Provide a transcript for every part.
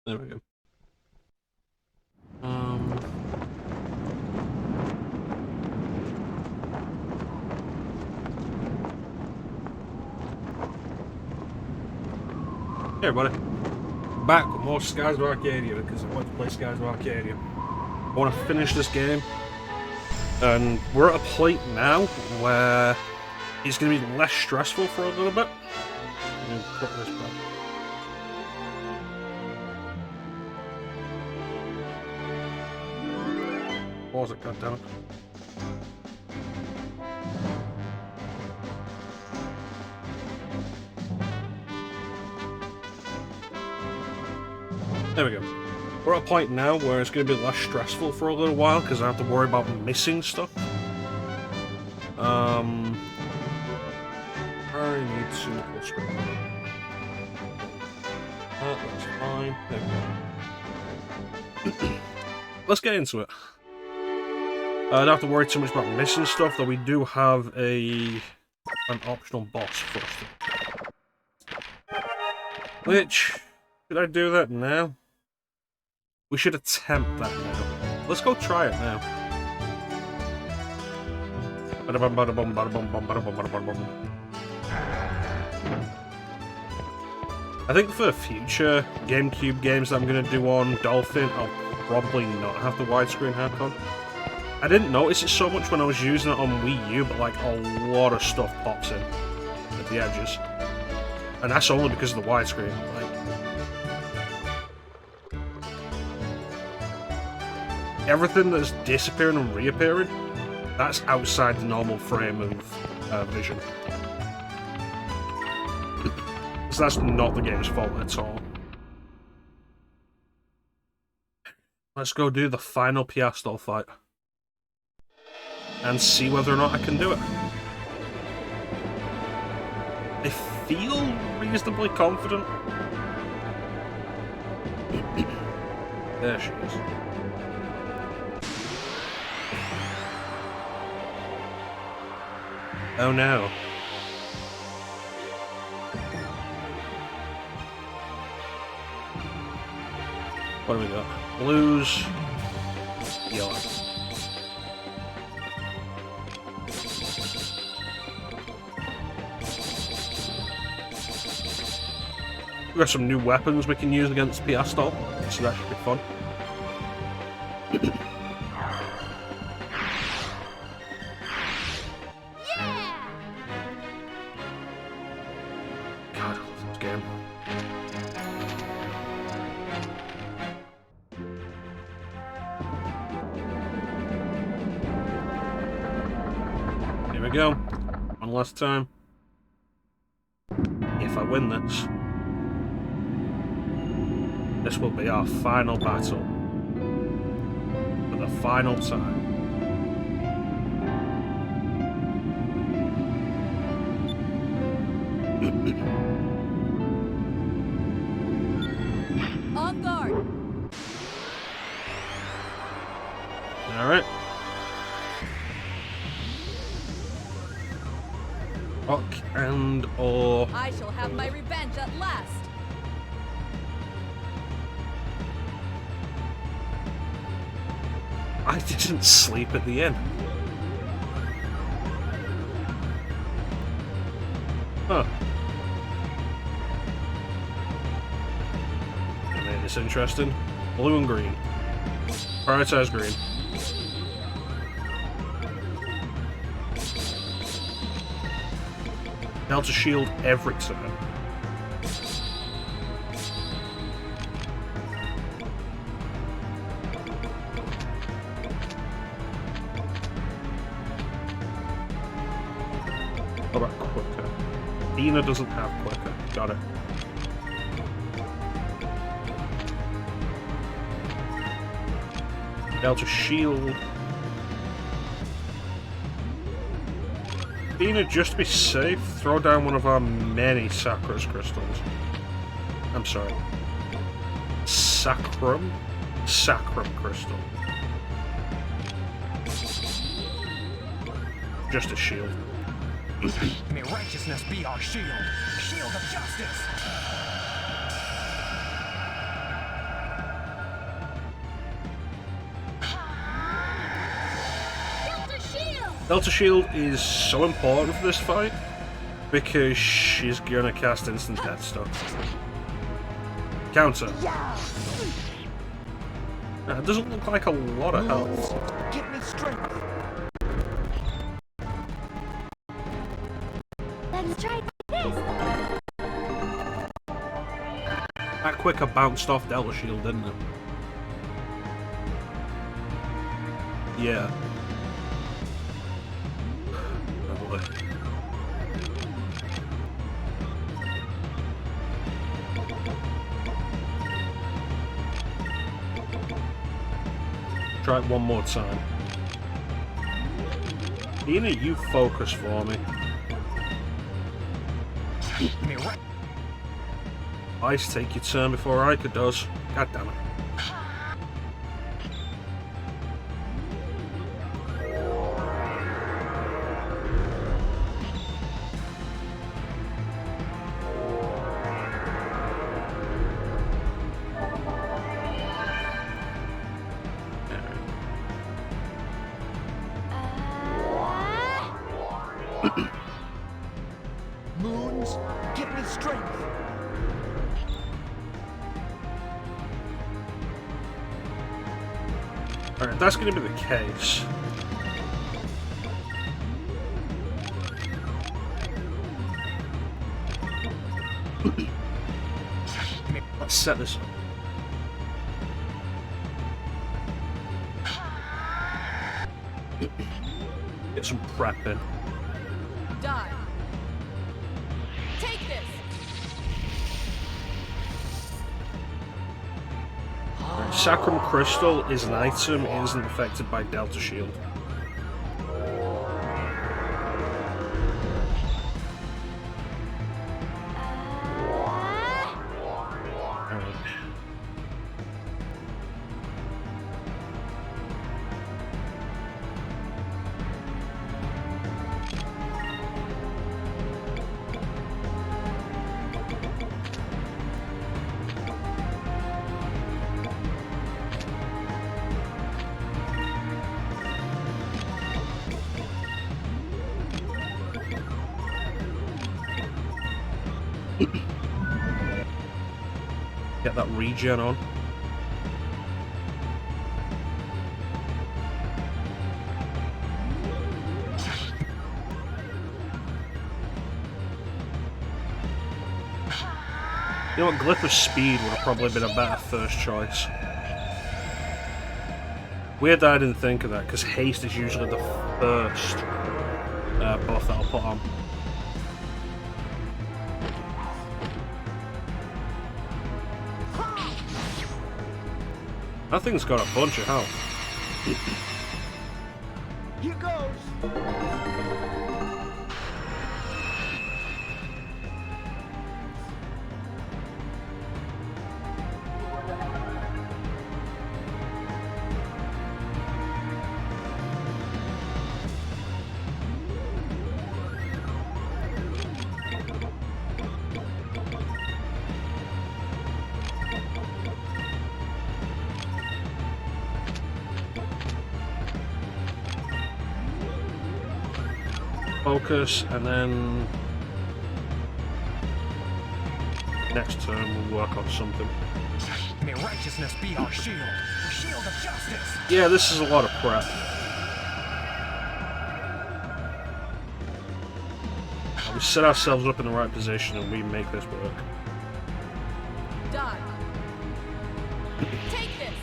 There we go. Hey everybody, back with more Skies of Arcadia because I want to play Skies of Arcadia. I want to finish this game, and we're at a point now where it's going to be less stressful for a little bit. Let me put this back. Pause it, goddammit. There we go. We're at a point now where it's going to be less stressful for a little while because I have to worry about missing stuff. need to full screen. That's fine. There we go. Let's get into it. I don't have to worry too much about missing stuff, though we do have an optional boss first. Which, should I do that now? We should attempt that now. Let's go try it now. I think for future GameCube games that I'm going to do on Dolphin, I'll probably not have the widescreen hack on. I didn't notice it so much when I was using it on Wii U, but like a lot of stuff pops in at the edges. And that's only because of the widescreen. Like, everything that's disappearing and reappearing, that's outside the normal frame of vision. So that's not the game's fault at all. Let's go do the final Piastol fight. And see whether or not I can do it. I feel reasonably confident. There she is. Oh no. What do we got? Blues. Yellow. We've got some new weapons we can use against Piastol, so that should be fun. God, I love this game. Here we go. One last time. If I win this, this will be our final battle. For the final time. On guard. Alright. Rock and or. I shall have my revenge at last. I didn't sleep at the inn. Huh. I made this interesting. Blue and green. Prioritize green. Delta shield every turn. What about quicker? Dina doesn't have quicker. Got it. Delta shield. Dina, just to be safe, throw down one of our many Sacros crystals. I'm sorry. Sacrum? Sacrum crystal. Just a shield. May righteousness be our shield. Shield of justice. Delta shield is so important for this fight because she's gonna cast instant death stuff. Counter. It doesn't look like a lot of health. Give me strength. Let's try this. That quicker bounced off Delta shield, didn't it? Yeah. Try it one more time. Dina, you focus for me. Let me right. Ice, take your turn before Ica does. God damn it. Moons, give me strength. Alright, that's going to be the case. Let's set this up. Get some prep in. Die. Take this. Right, Sacrum Crystal is an item, it isn't affected by Delta Shield. Alright. Get that regen on. You know what, Glyph of Speed would have probably been a better first choice. Weird that I didn't think of that, because Haste is usually the first buff that I'll put on. That thing's got a bunch of health. Here goes. Focus, and then next turn we'll work on something. May righteousness be our shield. The shield of justice. Yeah, this is a lot of prep. We set ourselves up in the right position and we make this work. Die. Take this.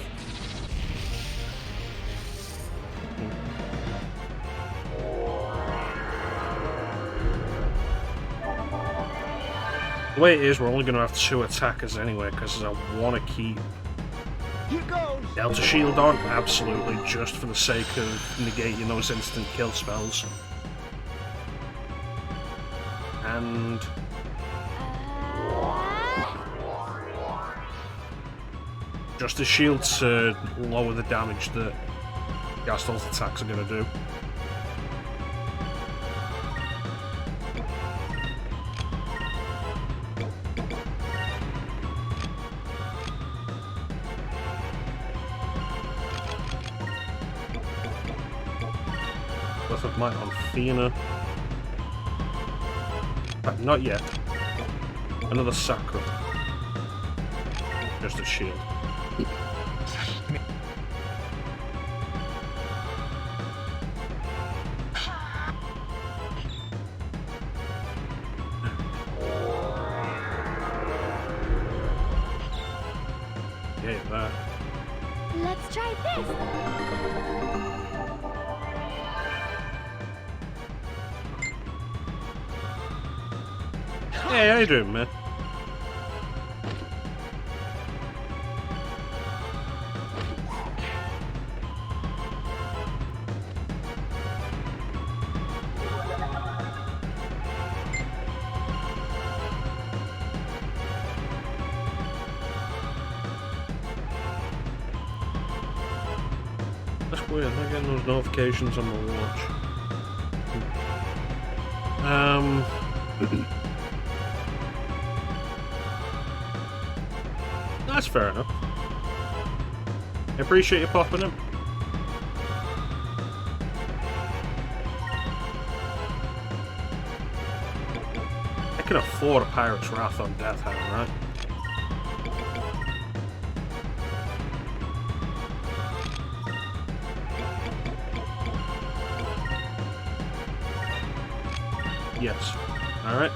The way it is, we're only going to have 2 attackers anyway, because I want to keep Here goes. Delta Shield on, absolutely, just for the sake of negating those instant kill spells. And just a shield to lower the damage that Gastel's attacks are going to do. Breath of Might on Fiona. Not yet. Another Sacrum. Just a shield. Yeah, that. Let's try this. Hey, how you doing, man? weird. I'm not getting those notifications on my watch. That's fair enough. I appreciate you popping in. I can afford a Pirate's Wrath on Death Hand, right? Yes. Alright.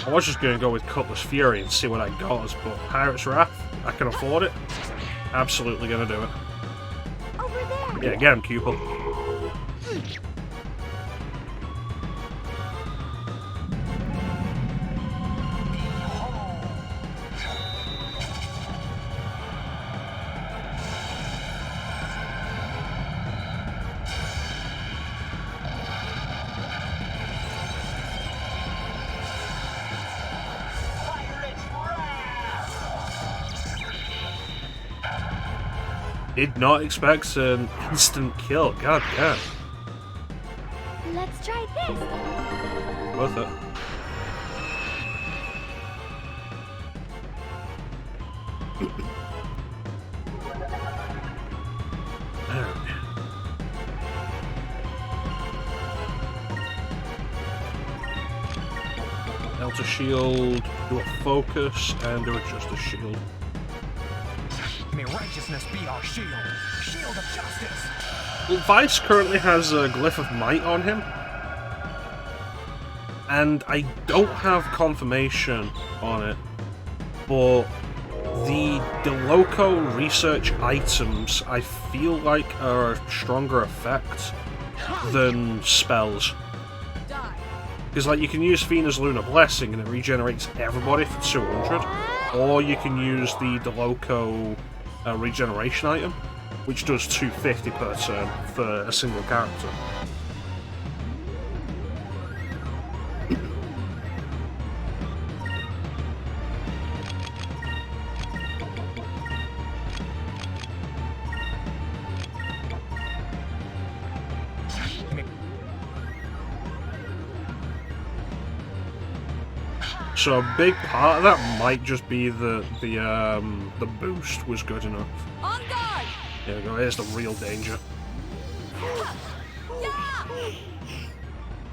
I was just going to go with Cutlass Fury and see what I got as, but Pirate's Wrath, I can afford it. Absolutely going to do it. Over there. Yeah, get him, Cupid. Did not expect an instant kill. God damn. Let's try this. Worth it. Delta shield, do a focus, and do a Justice shield. May righteousness be our shield. Shield of justice. Well, Vice currently has a Glyph of Might on him. And I don't have confirmation on it, but the DeLoco research items I feel like are a stronger effect than spells. Die. Because like you can use Fina's Lunar Blessing and it regenerates everybody for 200, or you can use the DeLoco regeneration item, which does 250 per turn for a single character. So a big part of that might just be the boost was good enough. On guard. There we go. Here's the real danger. Yeah.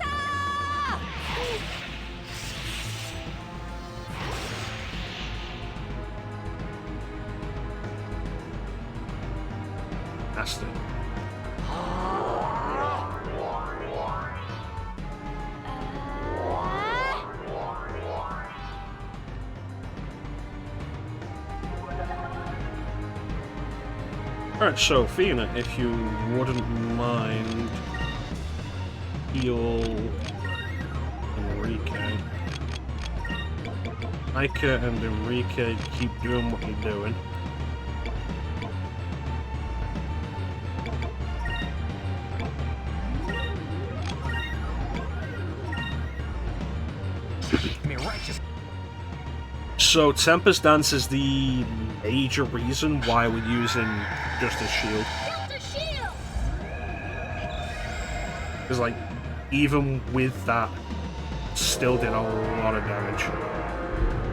Ah! Nasty. Alright, so Fina, if you wouldn't mind, heal Enrique. Ika and Enrique keep doing what you're doing. So Tempest Dance is the major reason why we're using Justice Shield. Because like, even with that, still did a lot of damage.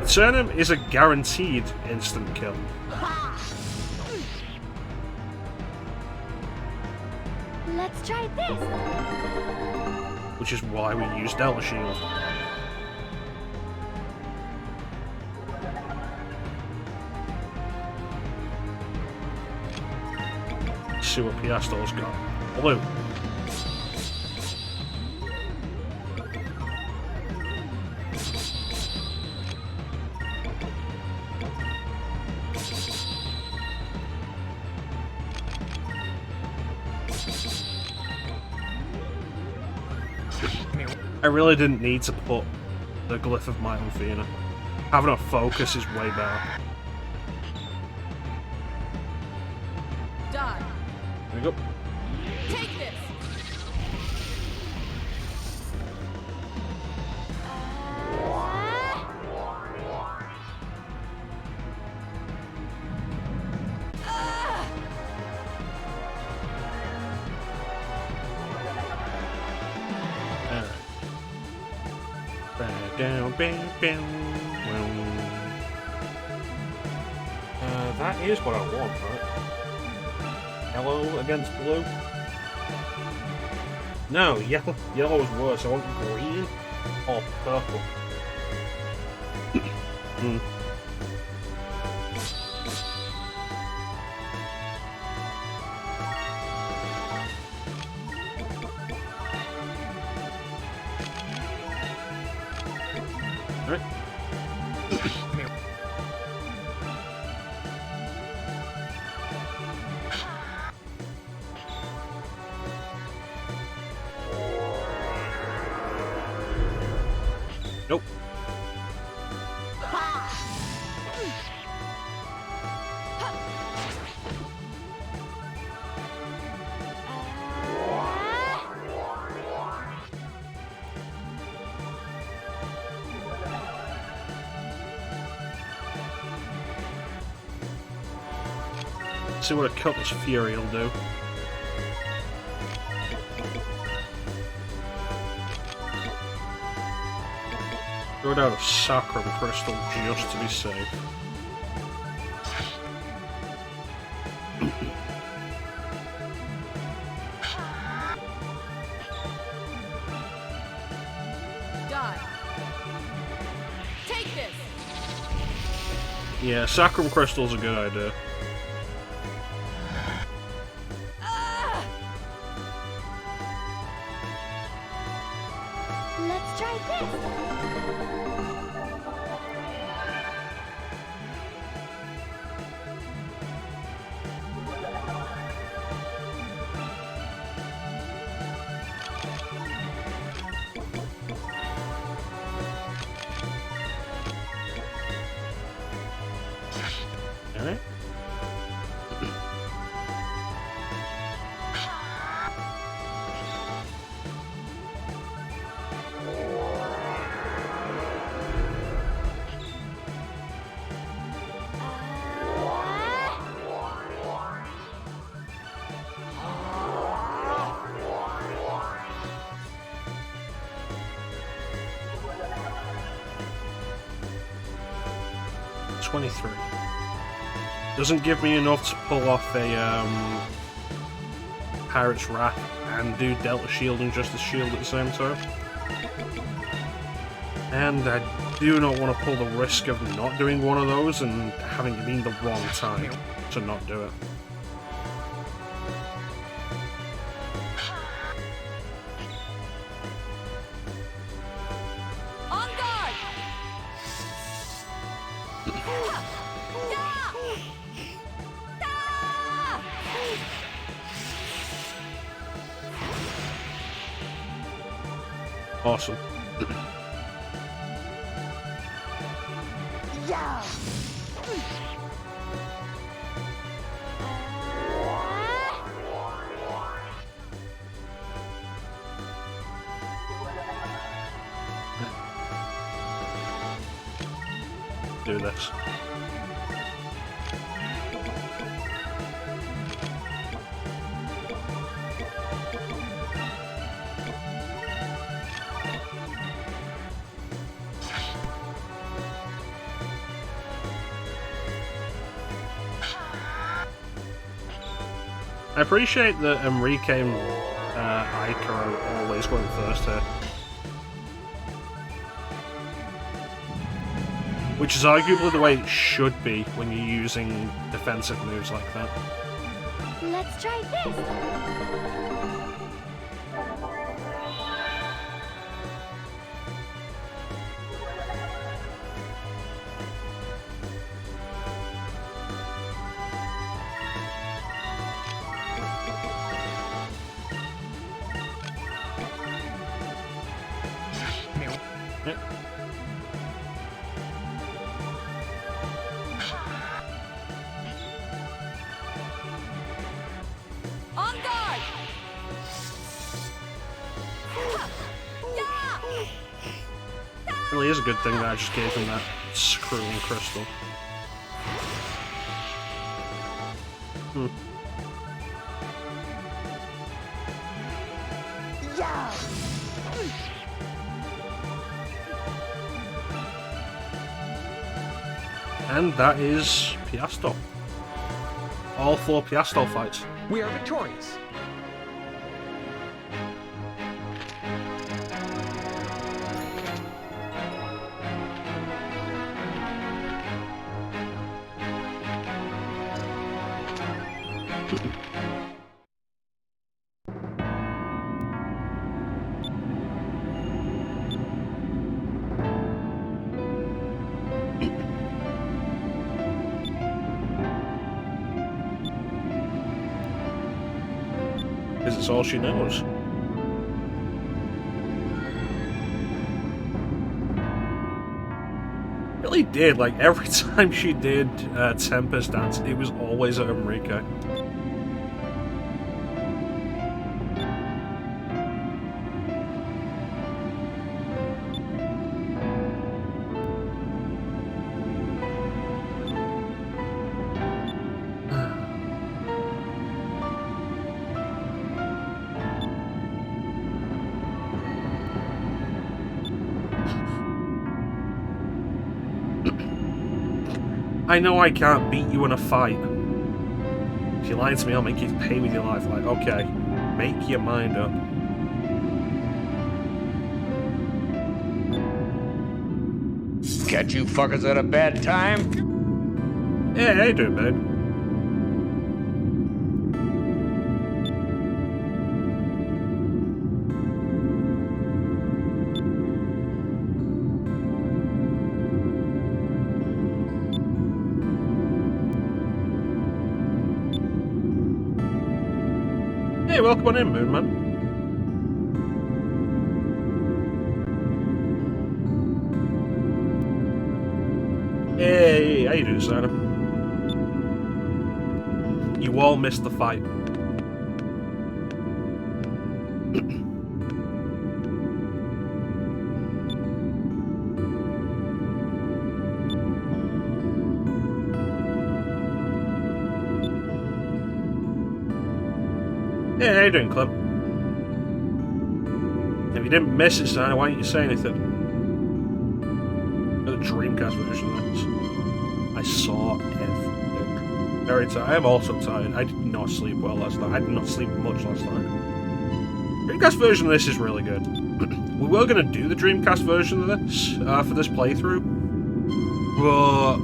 Eternum is a guaranteed instant kill. Let's try this. Which is why we use Delta Shield. See what Piastro's got. Blue. I really didn't need to put the Glyph of Might on Fina. Having a focus is way better. Die. There we go. Take this. down, bam, bam. That is what I want, right? Yellow against blue? No, yellow is worse. I want green or purple. Alright. Nope. See what a Cutlass Fury will do. Throw down a Sacrum Crystal just to be safe. Die. Take this. Yeah, Sacrum Crystal's a good idea. Let's try this. Alright. $23. Doesn't give me enough to pull off a Pirate's Wrath and do Delta Shield and Justice Shield at the same time. And I do not want to pull the risk of not doing one of those and having it be the wrong time to not do it. On guard. Awesome. Do this. I appreciate that Enrique and Ike are always going first here. Which is arguably the way it should be when you're using defensive moves like that. Let's try this. Yep. On guard. Really is a good thing that I just gave him that screwing crystal. And that is Piasto. All 4 Piasto fights. We are victorious. Because it's all she knows. Really did, like, every time she did Tempest Dance, it was always at Enrique. I know I can't beat you in a fight. If you lie to me, I'll make you pay with your life. Like, okay, make your mind up. Catch you fuckers at a bad time? Yeah, how you doing, babe? Hey, welcome on in, Moon Man. Hey, how you doing, Sana? You all missed the fight. Hey, how you doing, Clem? If you didn't miss it, Sana, why didn't you say anything? The Dreamcast version of this. I saw everything. Very tired. I am also tired. I did not sleep well last night. I did not sleep much last night. Dreamcast version of this is really good. We were going to do the Dreamcast version of this for this playthrough, but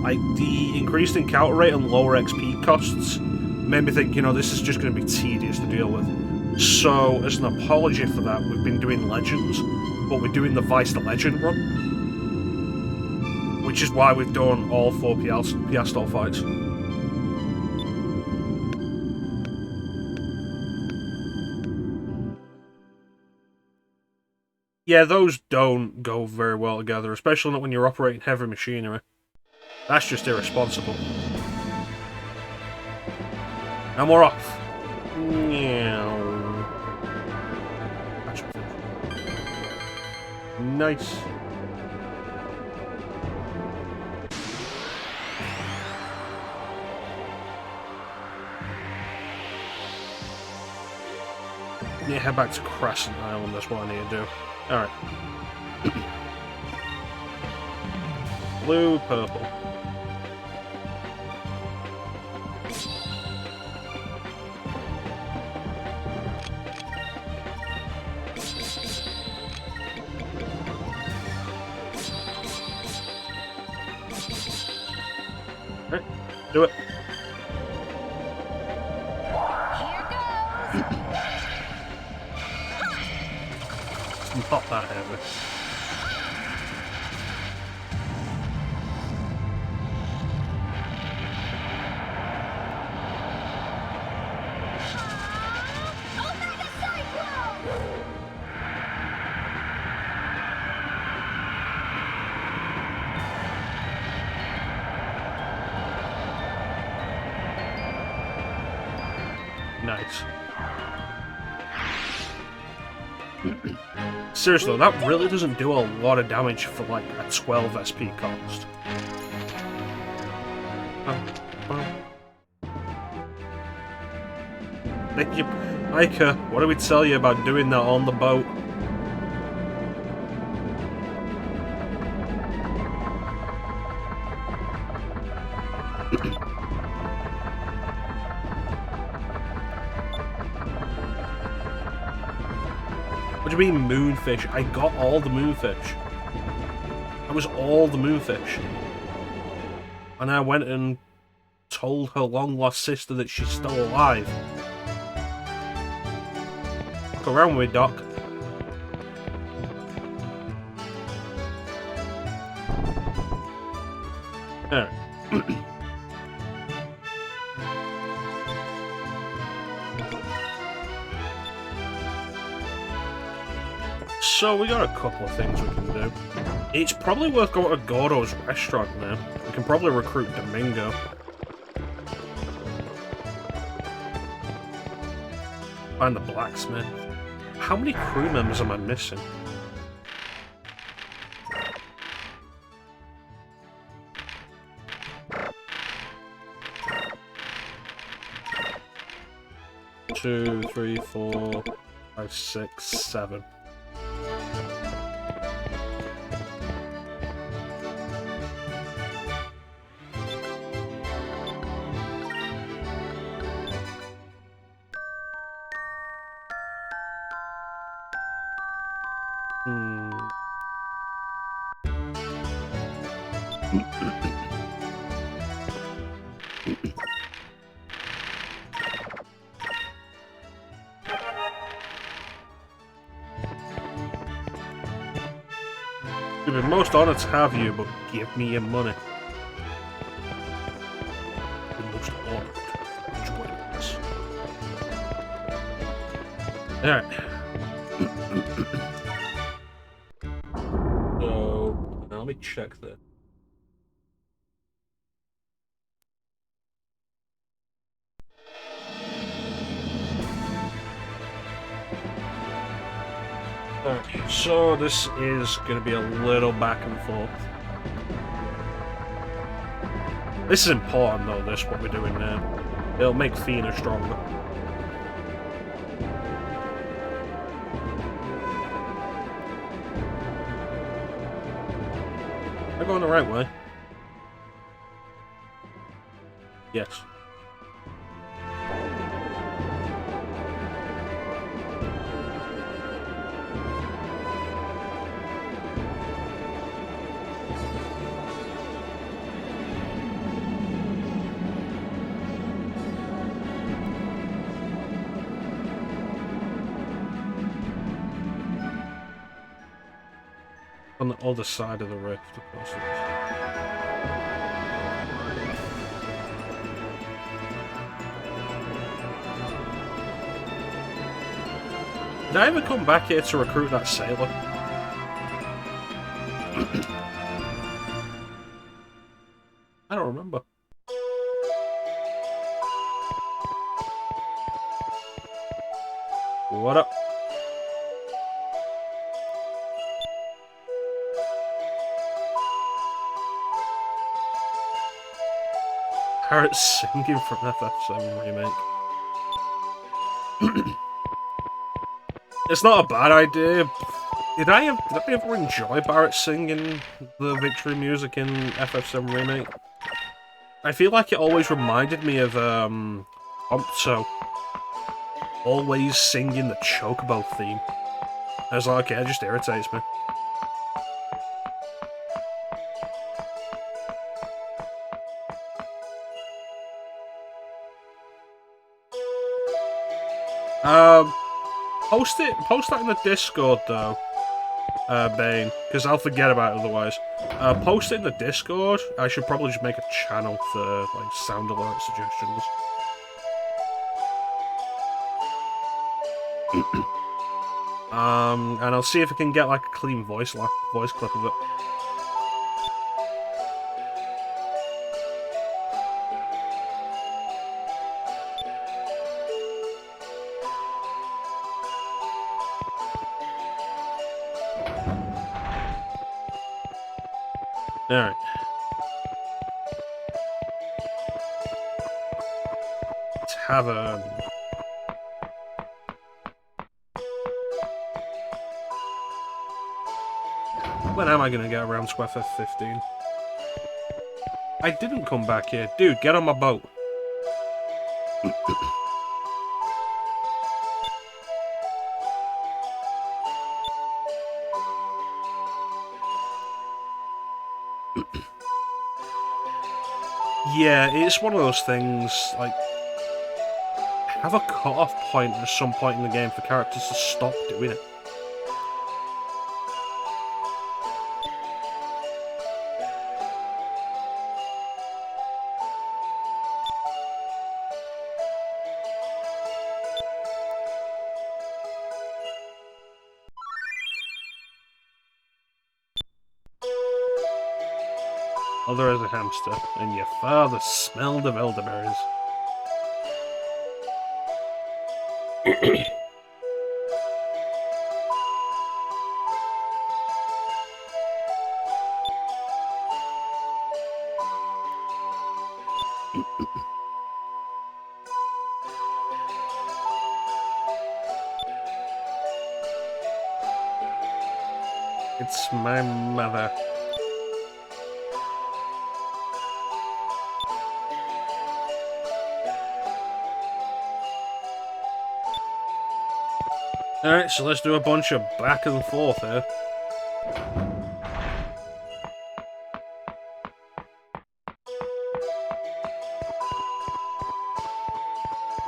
like the increased encounter rate and lower XP costs made me think, you know, this is just going to be tedious to deal with. So, as an apology for that, we've been doing Legends, but we're doing the Vice the Legend run. Which is why we've done all 4 Piasto fights. Yeah, those don't go very well together, especially not when you're operating heavy machinery. That's just irresponsible. And we're off. Nice. Yeah, head back to Crescent Island, that's what I need to do. Alright. Blue, purple. Alright, do it. Not that heavy. Nice. Seriously, that really doesn't do a lot of damage for like a 12 SP cost. Thank you, Ica. What do we tell you about doing that on the boat? What do you mean moonfish? I got all the moonfish. That was all the moonfish. And I went and told her long-lost sister that she's still alive. Fuck around with me, Doc. Alright. So we got a couple of things we can do. It's probably worth going to Gordo's restaurant now. We can probably recruit Domingo. Find the blacksmith. How many crew members am I missing? Two, three, 4, 5, 6, 7. We'd be most honored to have you, but give me your money. Be most honored to join us. Alright. So, now let me check this. Alright, so this is going to be a little back and forth. This is important though, this, what we're doing now. It'll make Fina stronger. Am I going the right way? Yes. On the other side of the rift, of course it is. Did I ever come back here to recruit that sailor? I don't remember. What up? Parrot singing from FF7 remake. It's not a bad idea. Did I ever enjoy Barrett singing the victory music in FF7 remake? I feel like it always reminded me of Prompto always singing the Chocobo theme. I was like, okay, it just irritates me. Post that in the Discord though, Bane, because I'll forget about it otherwise. Post it in the Discord. I should probably just make a channel for like sound alert suggestions. And I'll see if I can get like a clean voice clip of it. Alright. Tavern. When am I gonna get around to FF15? I didn't come back here. Dude, get on my boat. Yeah, it's one of those things, like, have a cut-off point at some point in the game for characters to stop doing it. Mother is a hamster, and your father smelled of elderberries. It's my mother. Alright, so let's do a bunch of back and forth here.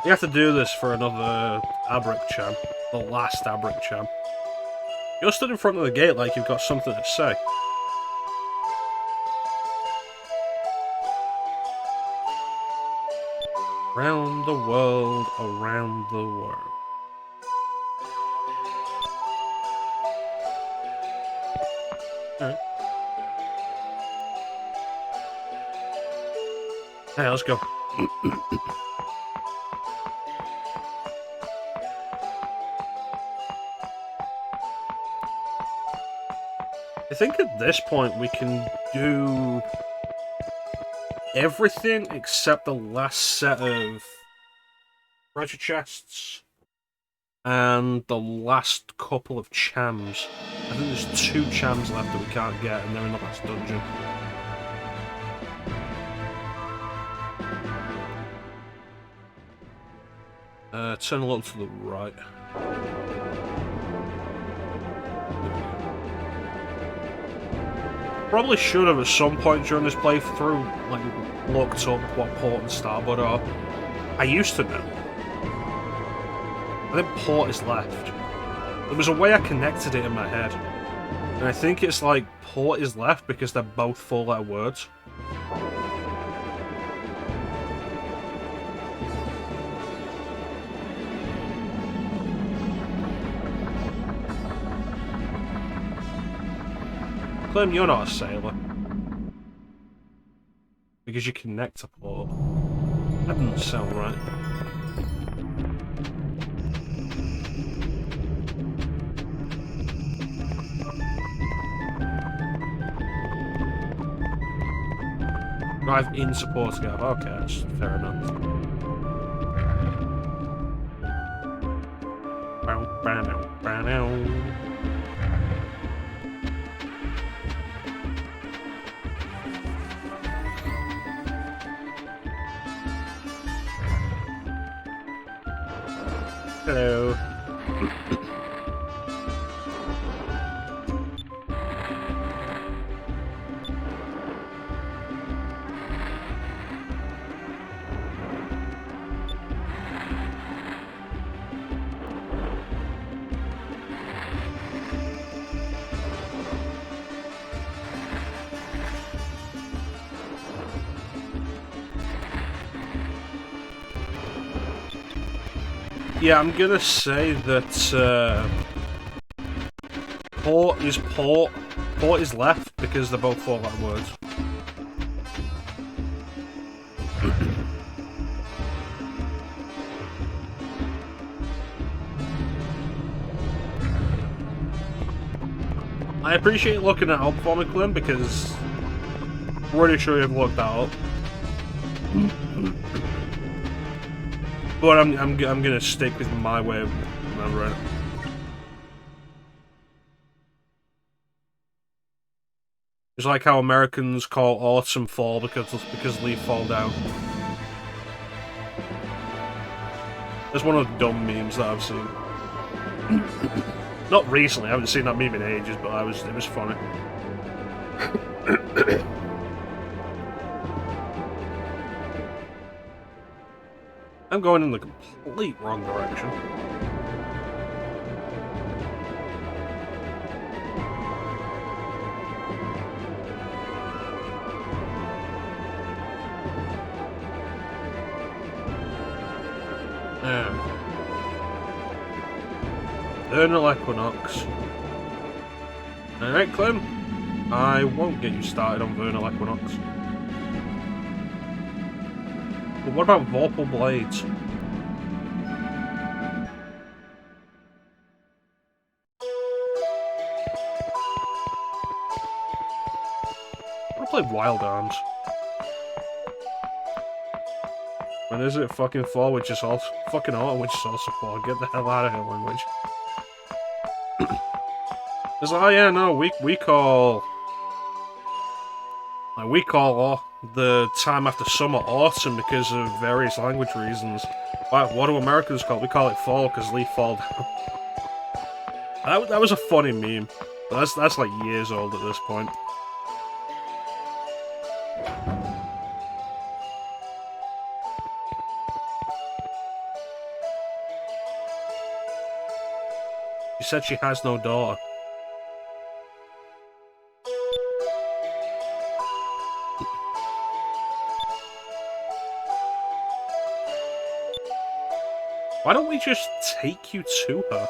You have to do this for another Abric-chan. The last Abric-chan. You're stood in front of the gate like you've got something to say. Around the world, around the world. Alright. Hey, let's go. I think at this point we can do everything except the last set of treasure chests and the last couple of chams. I think there's 2 chams left that we can't get, and they're in the last dungeon. Turn a little to the right. Probably should have at some point during this playthrough, like, looked up what port and starboard are. I used to know. I think port is left. There was a way I connected it in my head. And I think it's like port is left because they're both 4-letter words. Claim you're not a sailor. Because you connect to port. That doesn't sound right. Drive in support gap. Okay, that's fair enough. Hello. Yeah, I'm gonna say that port is port. Port is left because they're both 4-letter words. I appreciate looking that up for me, Clint, because I'm pretty sure you've looked that up. But I'm gonna stick with my way of remembering it. It's like how Americans call autumn fall because leaves fall down. That's one of the dumb memes that I've seen. Not recently, I haven't seen that meme in ages, but it was funny. I'm going in the complete wrong direction. Vernal Equinox. Alright, Clem. I won't get you started on Vernal Equinox. But what about Vorpal Blades? I play Wild Arms. When is it fucking for? Which is also fucking auto, which is also for. Get the hell out of here, language. It's like, oh yeah, no, we call the time after summer autumn because of various language reasons. What do Americans call it? We call it fall because leaf fall down. That was a funny meme. But that's like years old at this point. She said she has no daughter. Why don't we just take you to her?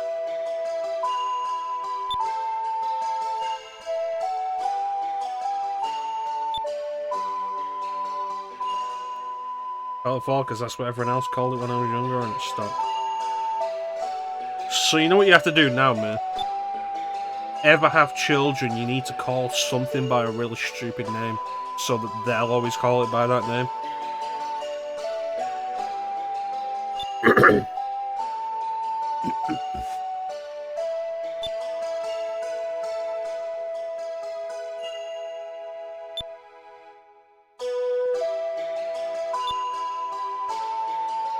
Call it fall because that's what everyone else called it when I was younger and it stopped. So you know what you have to do now, man? Ever have children, you need to call something by a really stupid name so that they'll always call it by that name.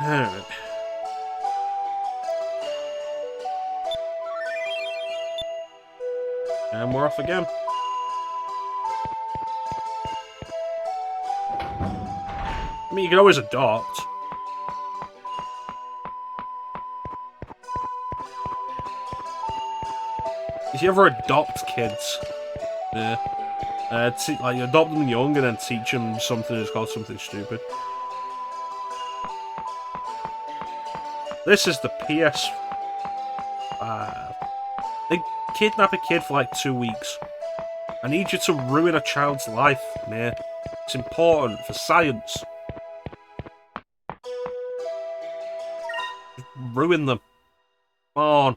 Alright. And we're off again. I mean, you can always adopt. If you ever adopt kids, yeah, like you adopt them young and then teach them something that's called something stupid. This is the PS5. They kidnap a kid for like 2 weeks. I need you to ruin a child's life, man. It's important for science. Just ruin them. Come on.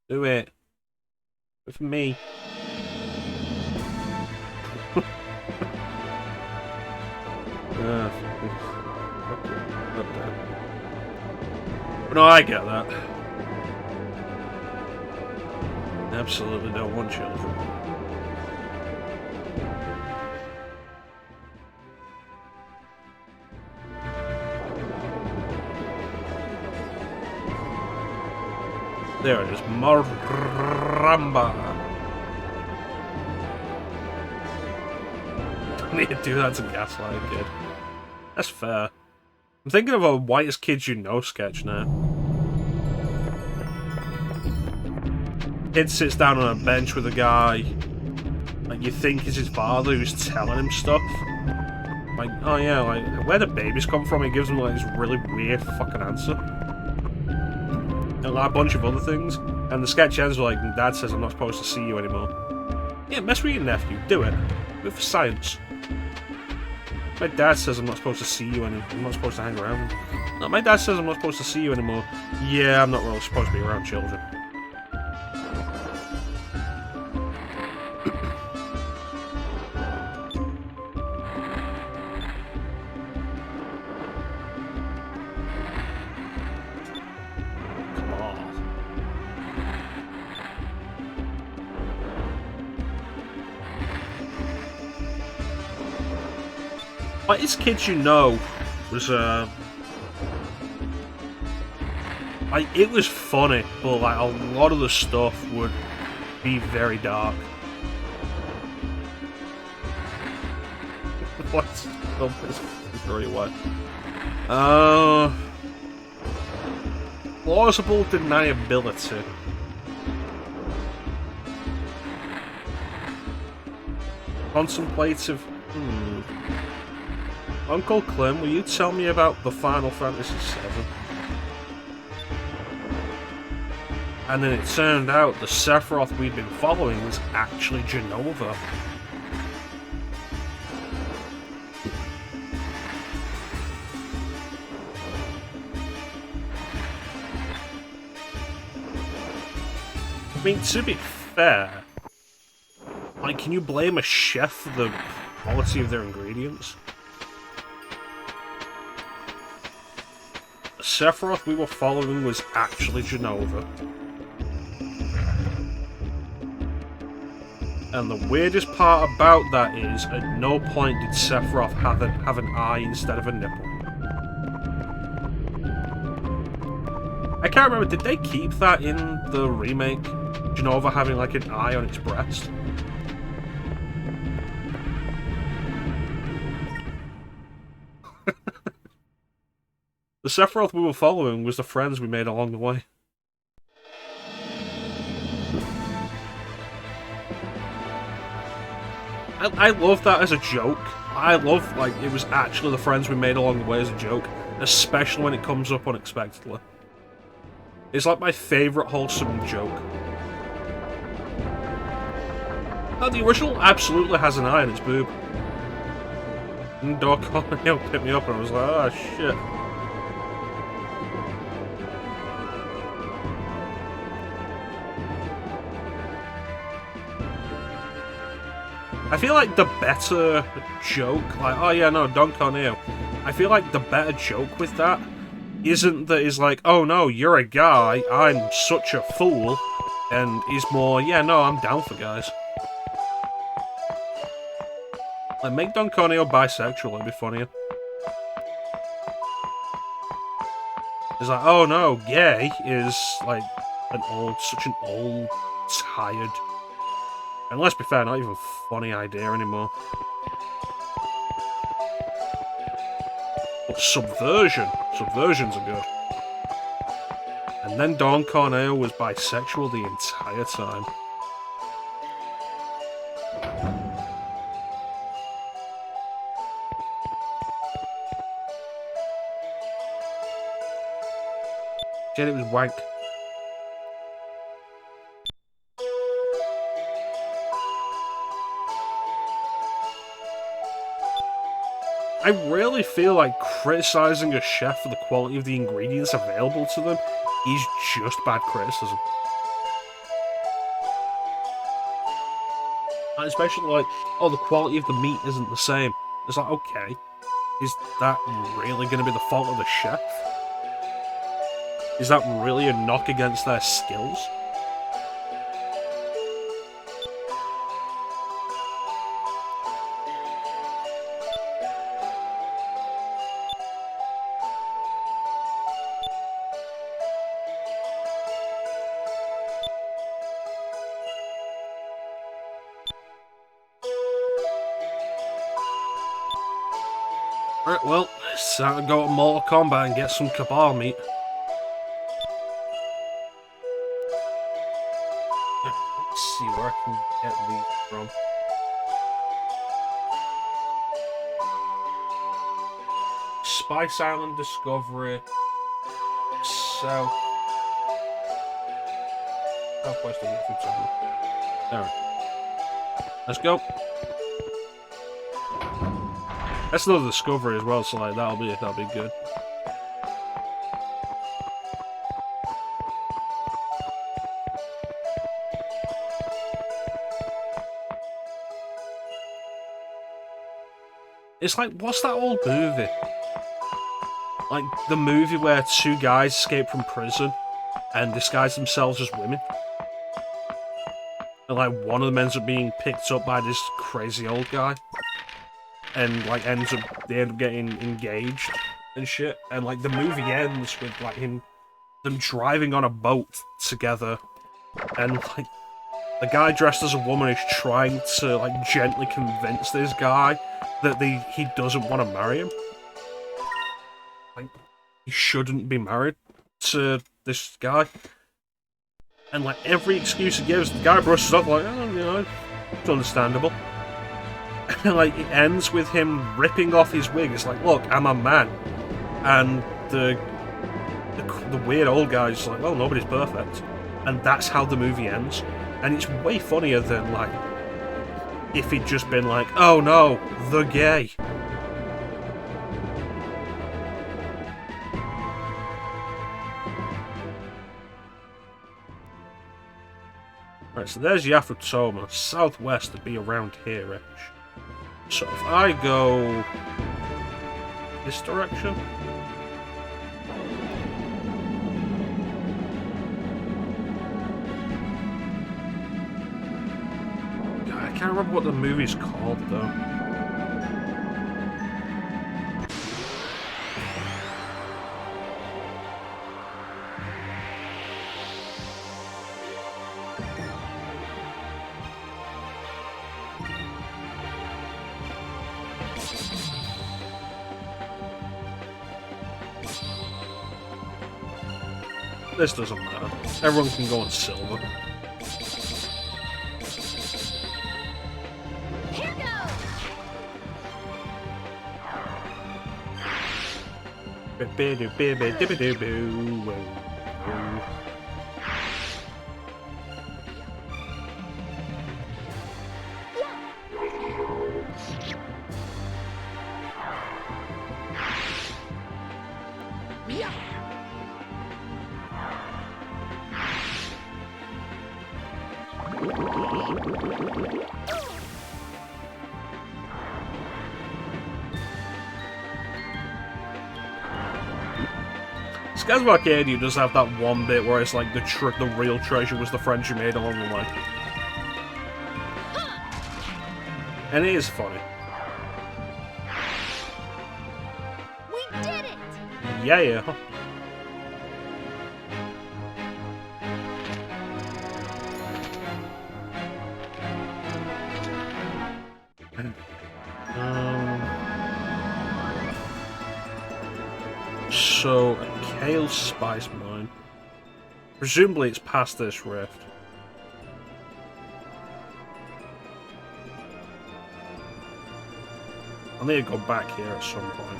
Do it. Do it for me. But no, I get that. Absolutely don't want children. There it is, Maramba. Don't need to do that to gaslight a kid. That's fair. I'm thinking of a whitest kids you know sketch now. Kid sits down on a bench with a guy, like you think is his father, who's telling him stuff. Like, oh yeah, like, where do babies come from? He gives him like this really weird fucking answer. And like a bunch of other things. And the sketch ends with like, Dad says I'm not supposed to see you anymore. Yeah, mess with your nephew, do it. Do it for science. My dad says I'm not supposed to see you anymore. I'm not supposed to hang around. No, my dad says I'm not supposed to see you anymore. Yeah, I'm not really supposed to be around children. Come on. Like, this Kids You Know was, like, it was funny, but, like, a lot of the stuff would be very dark. What? Oh, it's very wet. Plausible deniability. Contemplative. Uncle Clem, will you tell me about the Final Fantasy VII? And then it turned out the Sephiroth we'd been following was actually Genova. I mean, to be fair, like, can you blame a chef for the quality of their ingredients? The Sephiroth we were following was actually Genova. And the weirdest part about that is, at no point did Sephiroth have an eye instead of a nipple. I can't remember, did they keep that in the remake? Genova having like an eye on its breast? The Sephiroth we were following was the friends we made along the way. I love that as a joke. I love, like, it was actually the friends we made along the way as a joke, especially when it comes up unexpectedly. It's like my favourite wholesome joke. Oh, the original absolutely has an eye on its boob. And Doc picked me up and I was like, oh shit. I feel like the better joke, like, oh yeah, no, Don Corneo. I feel like the better joke with that isn't that he's like, oh no, you're a guy, I'm such a fool, and he's more, yeah, no, I'm down for guys. Like, make Don Corneo bisexual, it'd be funnier. It's like, oh no, gay is, like, such an old, tired, and let's be fair, not even a funny idea anymore. But subversions are good. And then Don Corneo was bisexual the entire time. Said it was wank. I really feel like criticising a chef for the quality of the ingredients available to them is just bad criticism. And especially like, oh, the quality of the meat isn't the same. It's like, okay, is that really going to be the fault of the chef? Is that really a knock against their skills? Alright, well, it's time to go to Mortal Kombat and get some Cabal meat. Let's see where I can get these from. Spice Island Discovery. Southwest of the food channel. Alright. Let's go. That's another discovery as well, so like that'll be good. It's like, what's that old movie? Like the movie where two guys escape from prison and disguise themselves as women. And like one of them ends up being picked up by this crazy old guy. And like they end up getting engaged and shit. And like the movie ends with like them driving on a boat together, and like the guy dressed as a woman is trying to like gently convince this guy that he doesn't want to marry him. Like, he shouldn't be married to this guy. And like every excuse he gives, the guy brushes off like, oh, you know, it's understandable. And like it ends with him ripping off his wig. It's like, look, I'm a man. And the weird old guy's like, well, nobody's perfect. And that's how the movie ends. And it's way funnier than like if he'd just been like, oh no, the gay. Right, so there's Yafutoma. Southwest would be around here-ish. So if I go this direction. God, I can't remember what the movie's called though. This doesn't matter. Everyone can go on silver. Here goes. Skies of Arcadia does have that one bit where it's like the real treasure was the friends you made along the way. And it is funny. We did it! Yeah. So, a Kale Spice Mine. Presumably it's past this rift. I'll need to go back here at some point.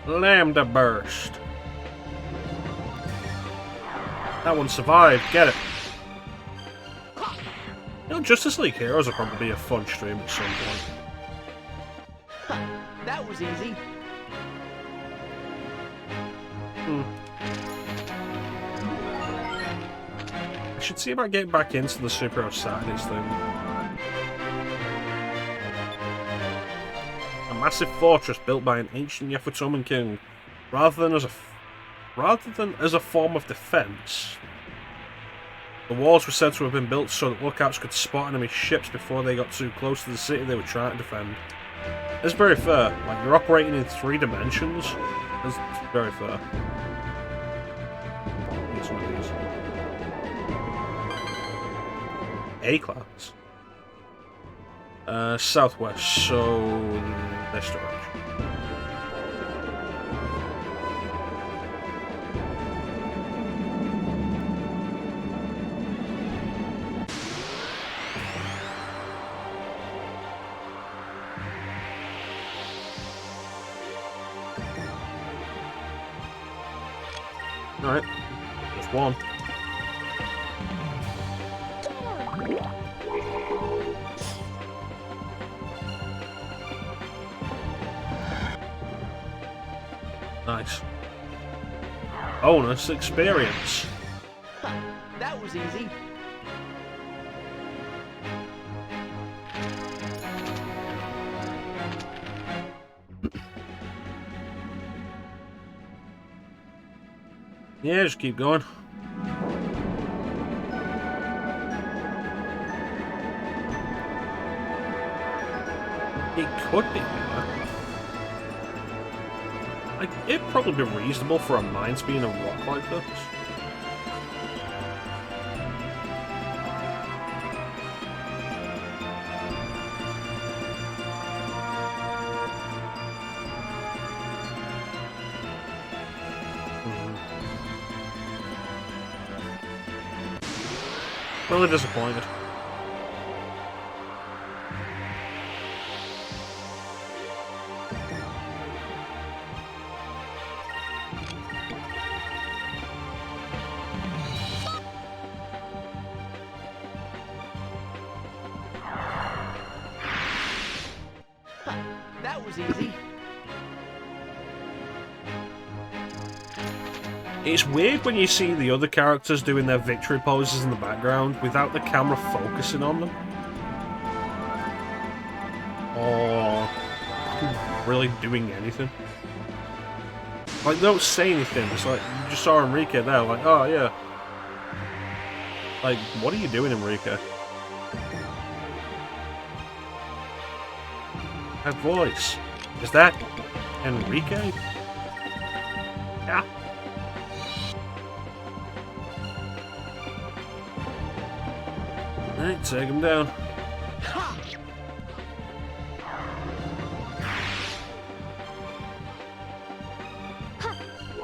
Lambda Burst. That one survived. Get it. You know, Justice League Heroes will probably be a fun stream at some point. That was easy. I should see about getting back into the Superhero Saturdays thing. A massive fortress built by an ancient Yafutoman king, rather than as a form of defense. The walls were said to have been built so that lookouts could spot enemy ships before they got too close to the city they were trying to defend. It's very fair. Like, you're operating in 3 dimensions. It's very fair. Need some of these. A-class. Southwest, so this direction. Alright, just one. Nice. Bonus experience. That was easy. Yeah, just keep going. It could be. Like, it'd probably be reasonable for a mine to be in a rock like this. Really disappointed. That was easy. It's weird when you see the other characters doing their victory poses in the background without the camera focusing on them. Or really doing anything. Like, they don't say anything, it's like, you just saw Enrique there, like, oh yeah. Like, what are you doing, Enrique? That voice. Is that Enrique? Yeah. Alright, take him down.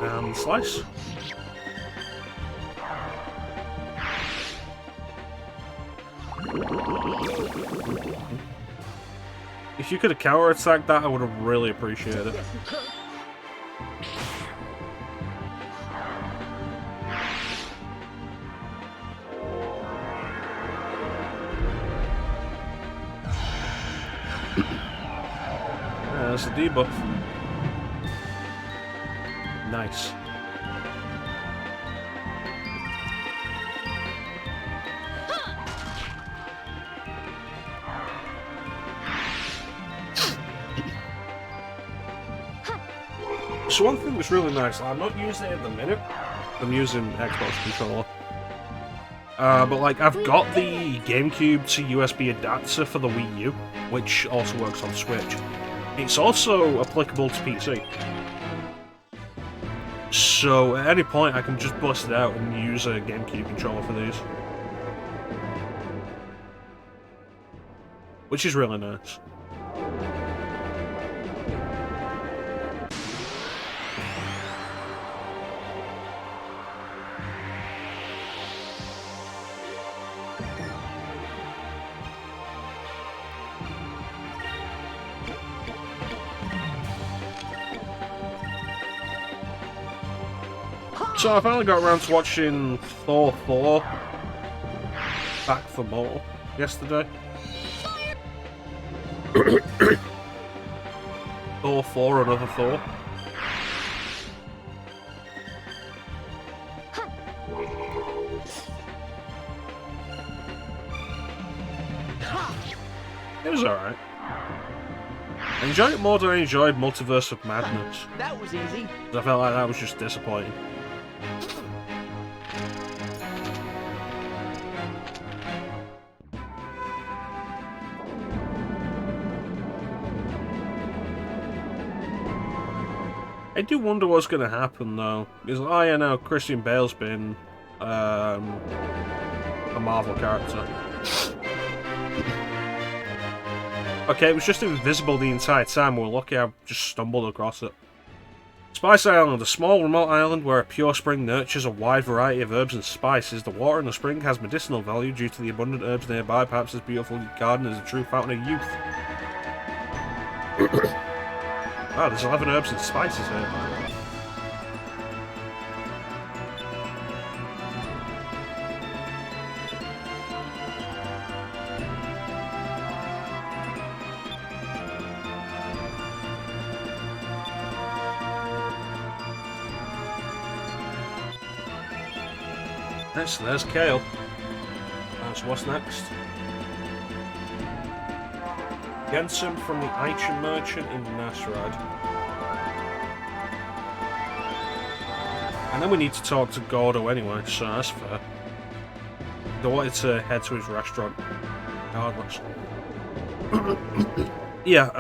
And slice. If you could have counter-attacked that, I would have really appreciated it. That's the debuff. Nice. So one thing that's really nice, I'm not using it at the minute, I'm using Xbox controller. But like, I've got the GameCube to USB adapter for the Wii U, which also works on Switch. It's also applicable to PC. So at any point I can just bust it out and use a GameCube controller for these. Which is really nice. So I finally got around to watching Thor 4 Back for More yesterday. Thor 4, another Thor. It was alright. I enjoyed it more than I enjoyed Multiverse of Madness. That was easy. I felt like that was just disappointing. I do wonder what's going to happen though, because I know Christian Bale's been a Marvel character. Okay, it was just invisible the entire time. We're lucky I just stumbled across it. Spice Island, a small remote island where a pure spring nurtures a wide variety of herbs and spices. The water in the spring has medicinal value due to the abundant herbs nearby. Perhaps this beautiful garden is a true fountain of youth. Wow, there's 11 herbs and spices here. Nice, there's Kale. So what's next? Gensum from the Aichen Merchant in Nasrad. And then we need to talk to Gordo anyway, so that's fair. They wanted to head to his restaurant. Regardless. Yeah,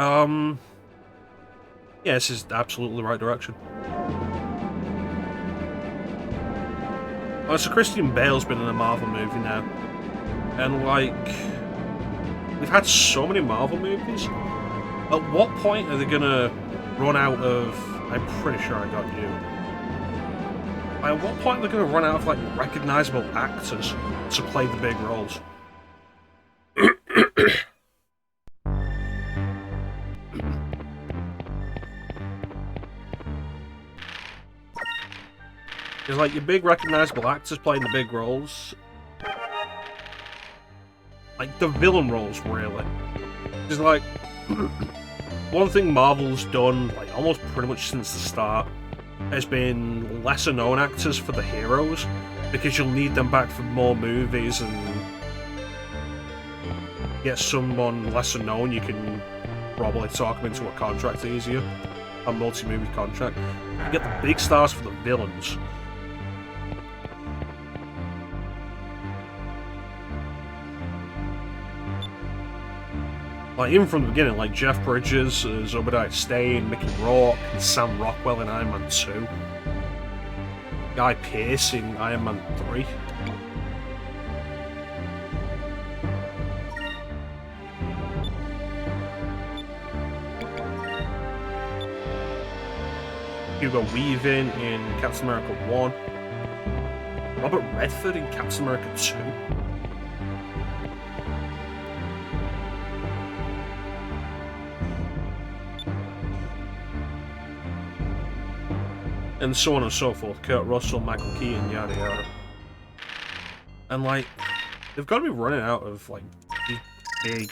yeah, this is absolutely the right direction. So Christian Bale's been in a Marvel movie now. And, like, we've had so many Marvel movies. At what point are they gonna run out of... I'm pretty sure I got you. At what point are they gonna run out of, like, recognisable actors to play the big roles? Because, like, your big recognisable actors playing the big roles... Like, the villain roles, really. Because, like, one thing Marvel's done, like, almost pretty much since the start, has been lesser-known actors for the heroes, because you'll need them back for more movies, and get someone lesser-known, you can probably talk them into a contract easier. A multi-movie contract. You get the big stars for the villains. Like, even from the beginning, like Jeff Bridges, Obadiah Stane, Mickey Rourke, and Sam Rockwell in Iron Man 2. Guy Pearce in Iron Man 3. Hugo Weaving in Captain America 1. Robert Redford in Captain America 2. And so on and so forth. Kurt Russell, Michael Keaton, yada yada. And, like, they've got to be running out of, like, these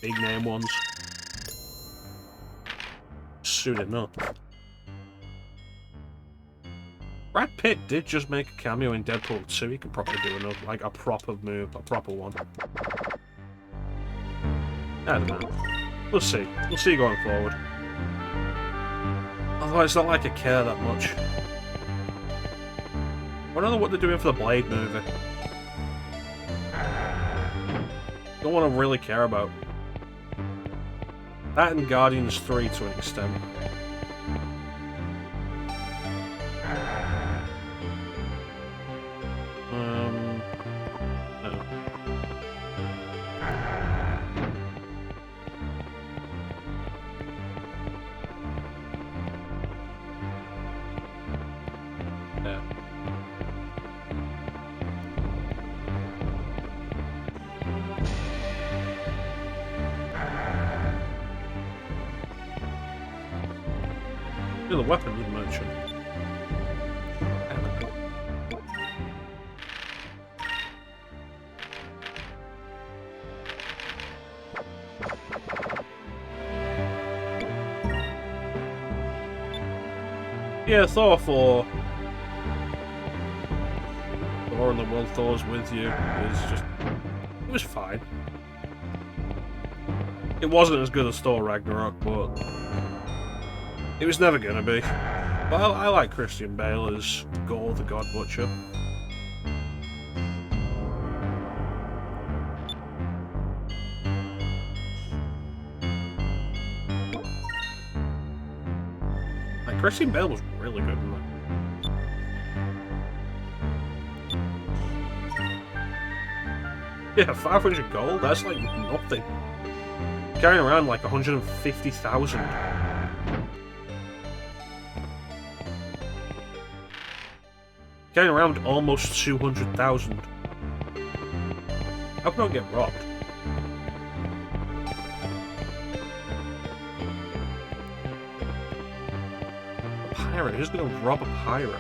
big name ones soon enough. Brad Pitt did just make a cameo in Deadpool 2. He could probably do another, like, a proper move, a proper one. I don't know. We'll see. We'll see going forward. Although it's not like I care that much. I don't know what they're doing for the Blade movie. Don't want to really care about. That and Guardians 3 to an extent. No. Yeah. The weapon you mentioned. Yeah, Thor 4. Thor and the World Thor's with you is just... It was fine. It wasn't as good as Thor Ragnarok, but... It was never gonna be. But I like Christian Bale as Gore the God Butcher. Like, Christian Bale was really good in that. Yeah, 500 gold, that's like nothing. Carrying around like 150,000. Carrying around almost 200,000. How can I get robbed? A pirate? Who's gonna rob a pirate?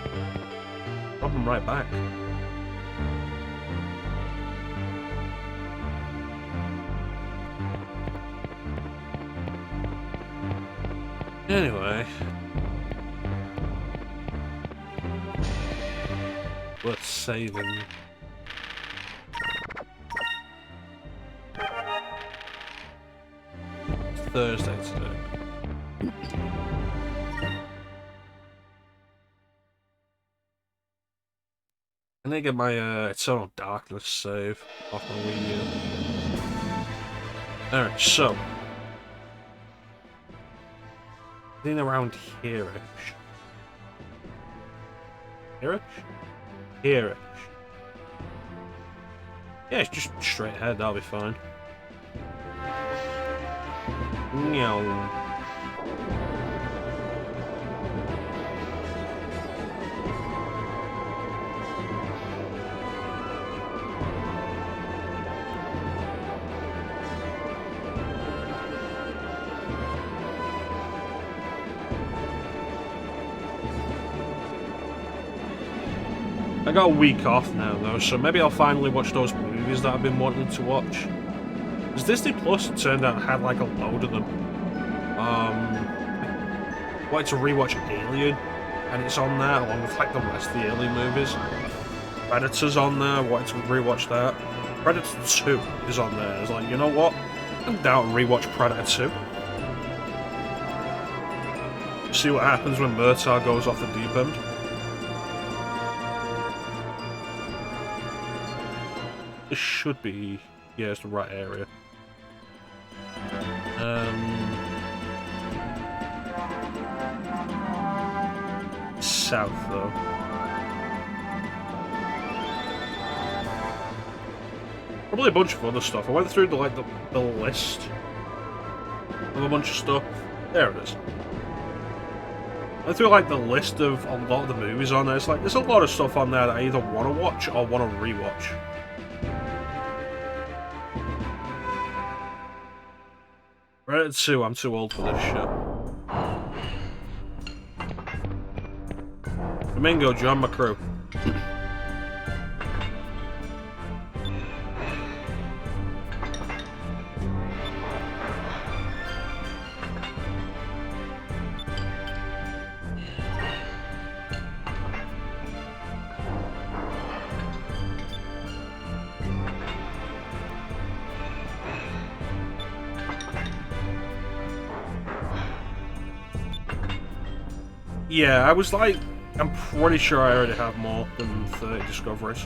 Rob him right back. Anyway. Worth saving. It's Thursday today. I need to get my Eternal Darkness save off my Wii U. Alright, so. Getting around here-ish. Here-ish? Here-ish. Yeah, it's just straight ahead, that'll be fine. Meow. I got a week off now though, so maybe I'll finally watch those movies that I've been wanting to watch. Because Disney Plus, it turned out, had like a load of them. Wanted to rewatch Alien, and it's on there along with like the rest of the Alien movies. Predator's on there, wanted to rewatch that. Predator 2 is on there. I was like, you know what? I'm down to rewatch Predator 2. See what happens when Murtaugh goes off the deep end. This should be, yeah, it's the right area. South though. Probably a bunch of other stuff. I went through the list of a bunch of stuff. There it is. I went through like the list of a lot of the movies on there. It's like there's a lot of stuff on there that I either want to watch or want to rewatch. Predator 2, I'm too old for this shit. Domingo, John my crew. Yeah, I was like, I'm pretty sure I already have more than 30 discoveries.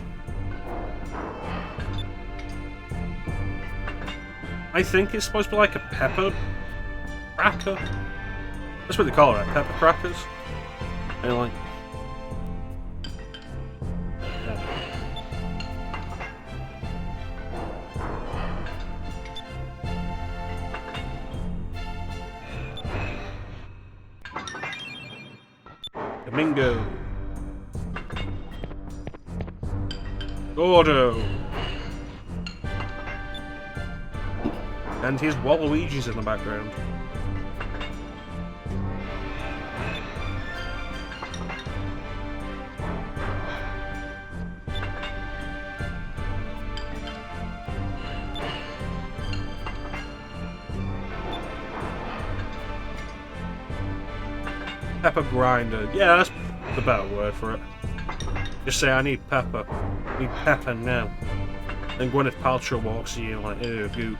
I think it's supposed to be like a pepper cracker. That's what they call it, right? Pepper crackers. And like... Domingo. Gordo. And his Waluigi's in the background. Pepper grinder. Yeah, that's the better word for it. Just say, I need pepper. I need pepper now. Then Gwyneth Paltrow walks in like, ew, goop.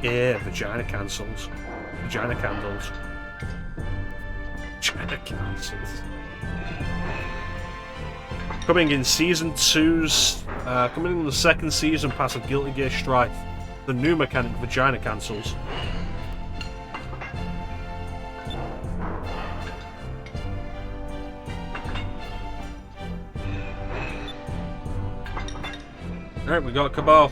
Yeah, vagina cancels. Vagina candles. Vagina cancels. Coming in season 2's... coming in the second season pass of Guilty Gear Strife. The new mechanic, vagina cancels. Alright, we got Cabal.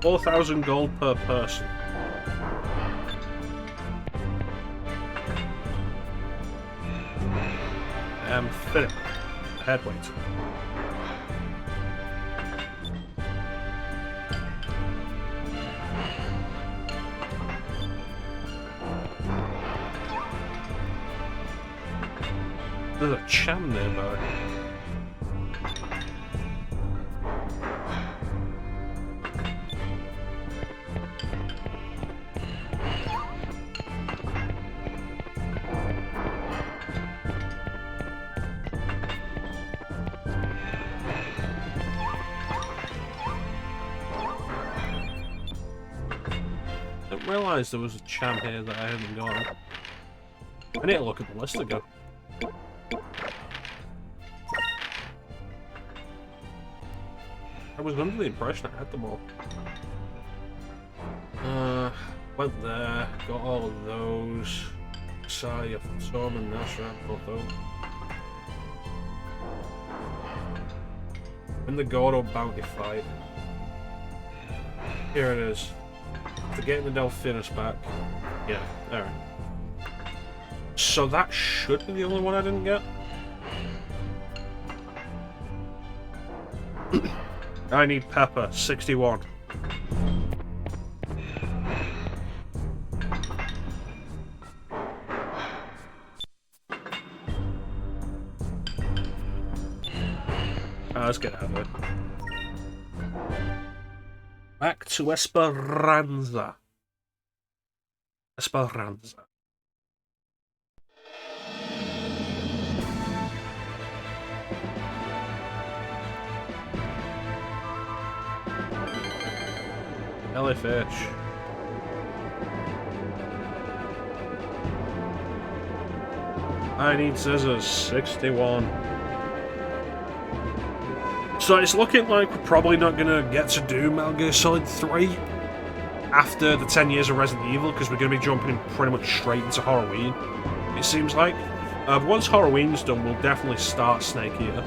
$4,000 gold per person. Philip, head weight. There's a cham nearby. I didn't realise there was a cham here that I hadn't got. I need to look at the list again. I was under the impression I had them all. Went there, got all of those. Saw your Storm, that's right, both those. In the Gordo bounty fight. Here it is. After getting the Delphinus back. Yeah, alright. So that should be the only one I didn't get. I need Pepper, 61. Let's get out of it. Back to Esperanza. Esperanza. Jellyfish. I need scissors, 61. So it's looking like we're probably not going to get to do Metal Gear Solid 3 after the 10 years of Resident Evil, because we're going to be jumping pretty much straight into Halloween, it seems like. Once Halloween's done, we'll definitely start Snake Eater.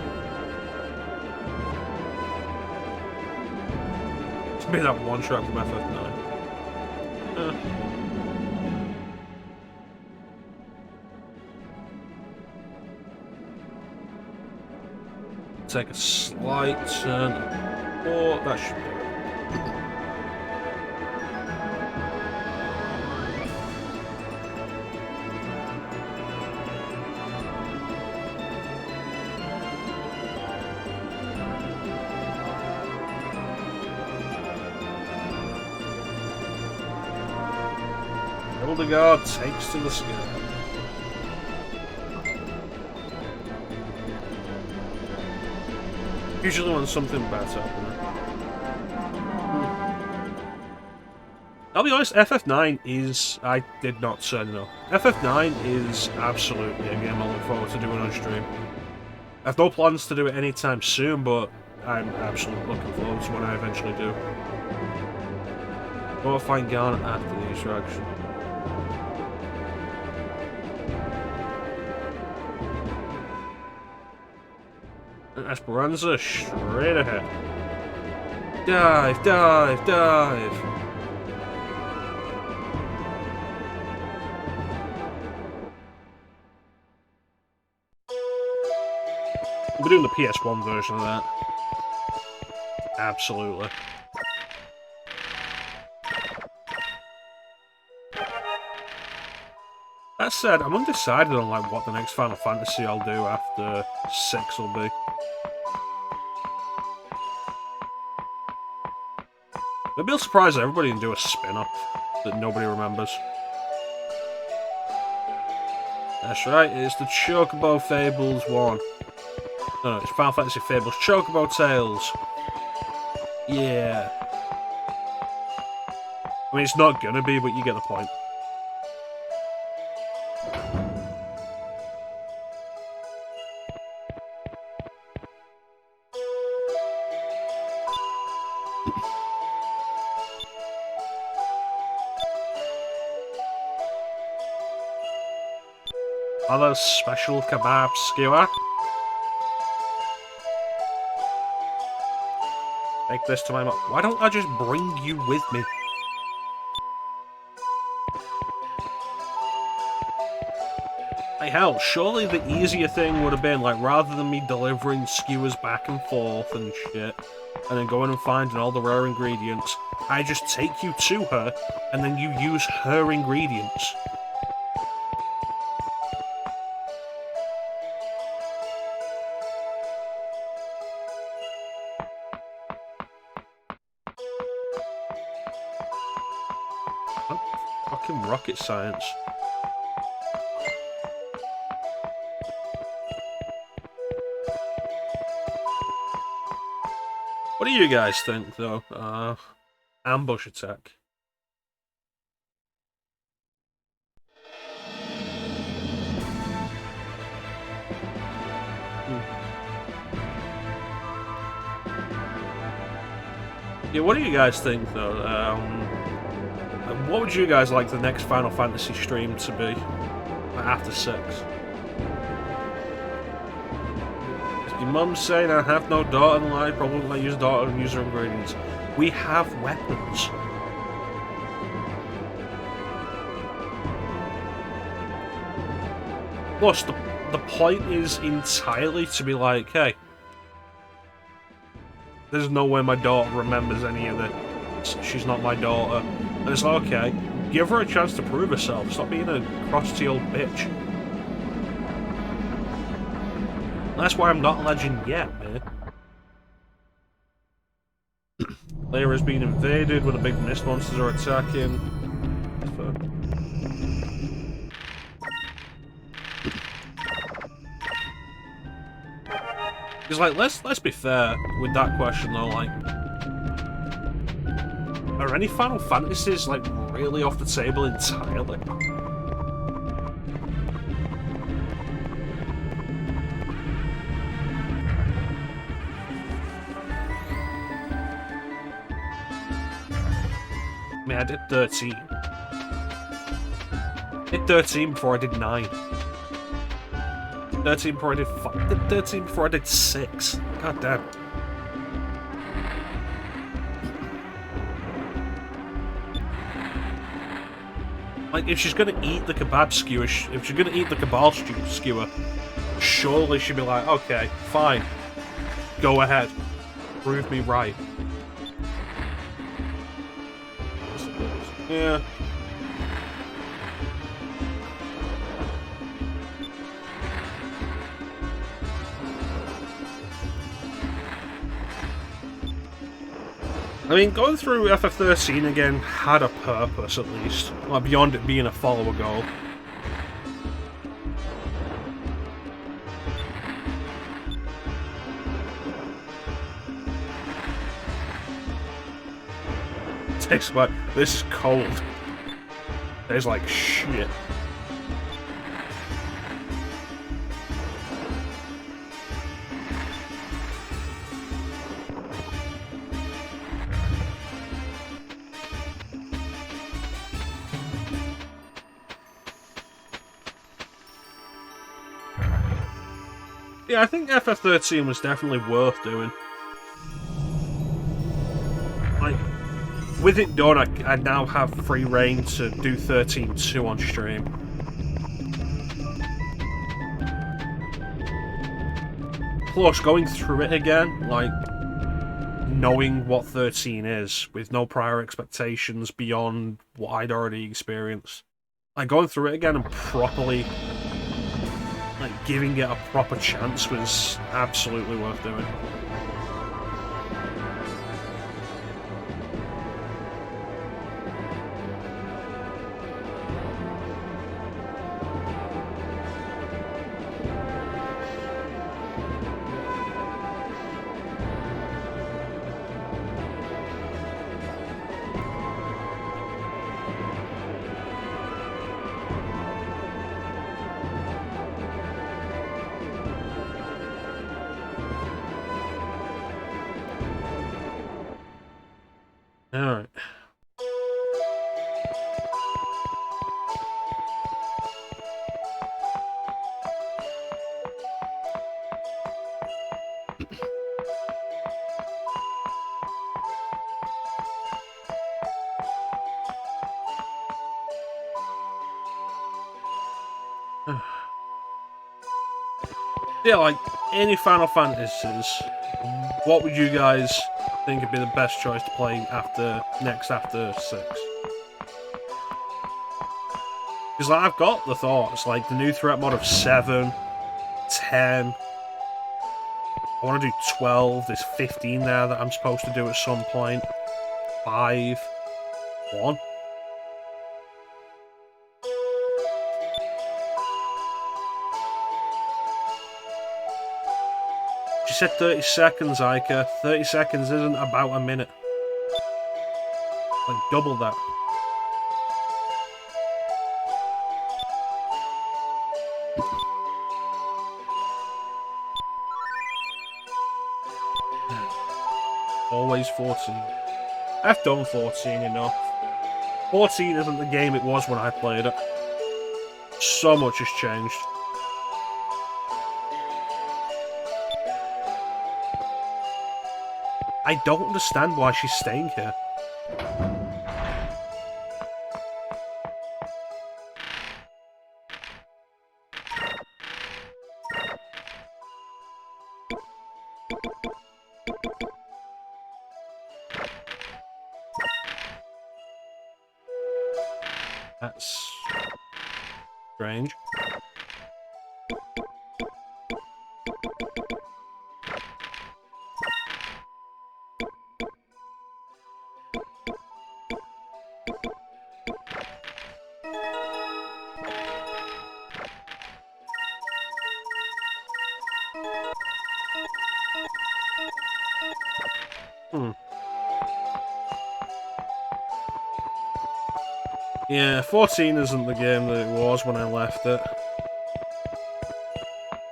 It's be that one track from FF9. Take a slight turn. Oh, that should do it. Hildegard takes to the sky. Usually when something bad's happening. I'll be honest, FF9 is... I did not say no. FF9 is absolutely a game I look forward to doing on stream. I have no plans to do it anytime soon, but I'm absolutely looking forward to when I eventually do. Go find Garnet after the extraction. Esperanza straight ahead. Dive, dive, dive. We're doing the PS1 version of that. Absolutely. That said, I'm undecided on like what the next Final Fantasy I'll do after 6 will be. Maybe I'll surprise everybody and do a spin-off that nobody remembers. That's right, it's the Chocobo Fables 1. No, it's Final Fantasy Fables Chocobo Tales. Yeah. I mean, it's not gonna be, but you get the point. Other special kebab skewer. Take this to my mom. Why don't I just bring you with me? Like hell, surely the easier thing would have been, like, rather than me delivering skewers back and forth and shit, and then going and finding all the rare ingredients, I just take you to her, and then you use her ingredients. Fucking rocket science. What do you guys think, though? Ambush attack. Yeah, what do you guys think, though? What would you guys like the next Final Fantasy stream to be? After 6? Your mum's saying I have no daughter and I probably might use daughter and use her ingredients. We have weapons. Plus, the point is entirely to be like, hey, there's no way my daughter remembers any of this. She's not my daughter. And it's like, okay, give her a chance to prove herself. Stop being a crusty old bitch. That's why I'm not a legend yet, man. Layer has been invaded when the big mist monsters are attacking. Because, like, let's be fair with that question, though, like... Are any Final Fantasies, like, really off the table entirely? I mean, I did 13. I did 13 before I did 9. 13 before I did 5. I did 13 before I did 6. God damn. Like, if she's gonna eat the kebab skewer, if she's gonna eat the kebab skewer, surely she'd be like, okay, fine. Go ahead. Prove me right. Yeah. I mean, going through FF13 again had a purpose, at least. Like, beyond it being a follower goal. Tastes like, this is cold. Tastes like shit. Yeah, I think FF13 was definitely worth doing. Like, with it done, I now have free reign to do 13.2 on stream. Plus, going through it again, like, knowing what 13 is, with no prior expectations beyond what I'd already experienced. Like, going through it again and properly, like, giving it a proper chance was absolutely worth doing. Alright. Yeah, like, any Final Fantasies, what would you guys think would be the best choice to play after 6? Because, like, I've got the thoughts, like, the new threat mod of 7, 10, I want to do 12, there's 15 there that I'm supposed to do at some point, 5, 1. She said 30 seconds, Ica. 30 seconds isn't about a minute. Like, double that. Always 14. I've done 14 enough. 14 isn't the game it was when I played it. So much has changed. I don't understand why she's staying here. That's strange. Yeah, 14 isn't the game that it was when I left it.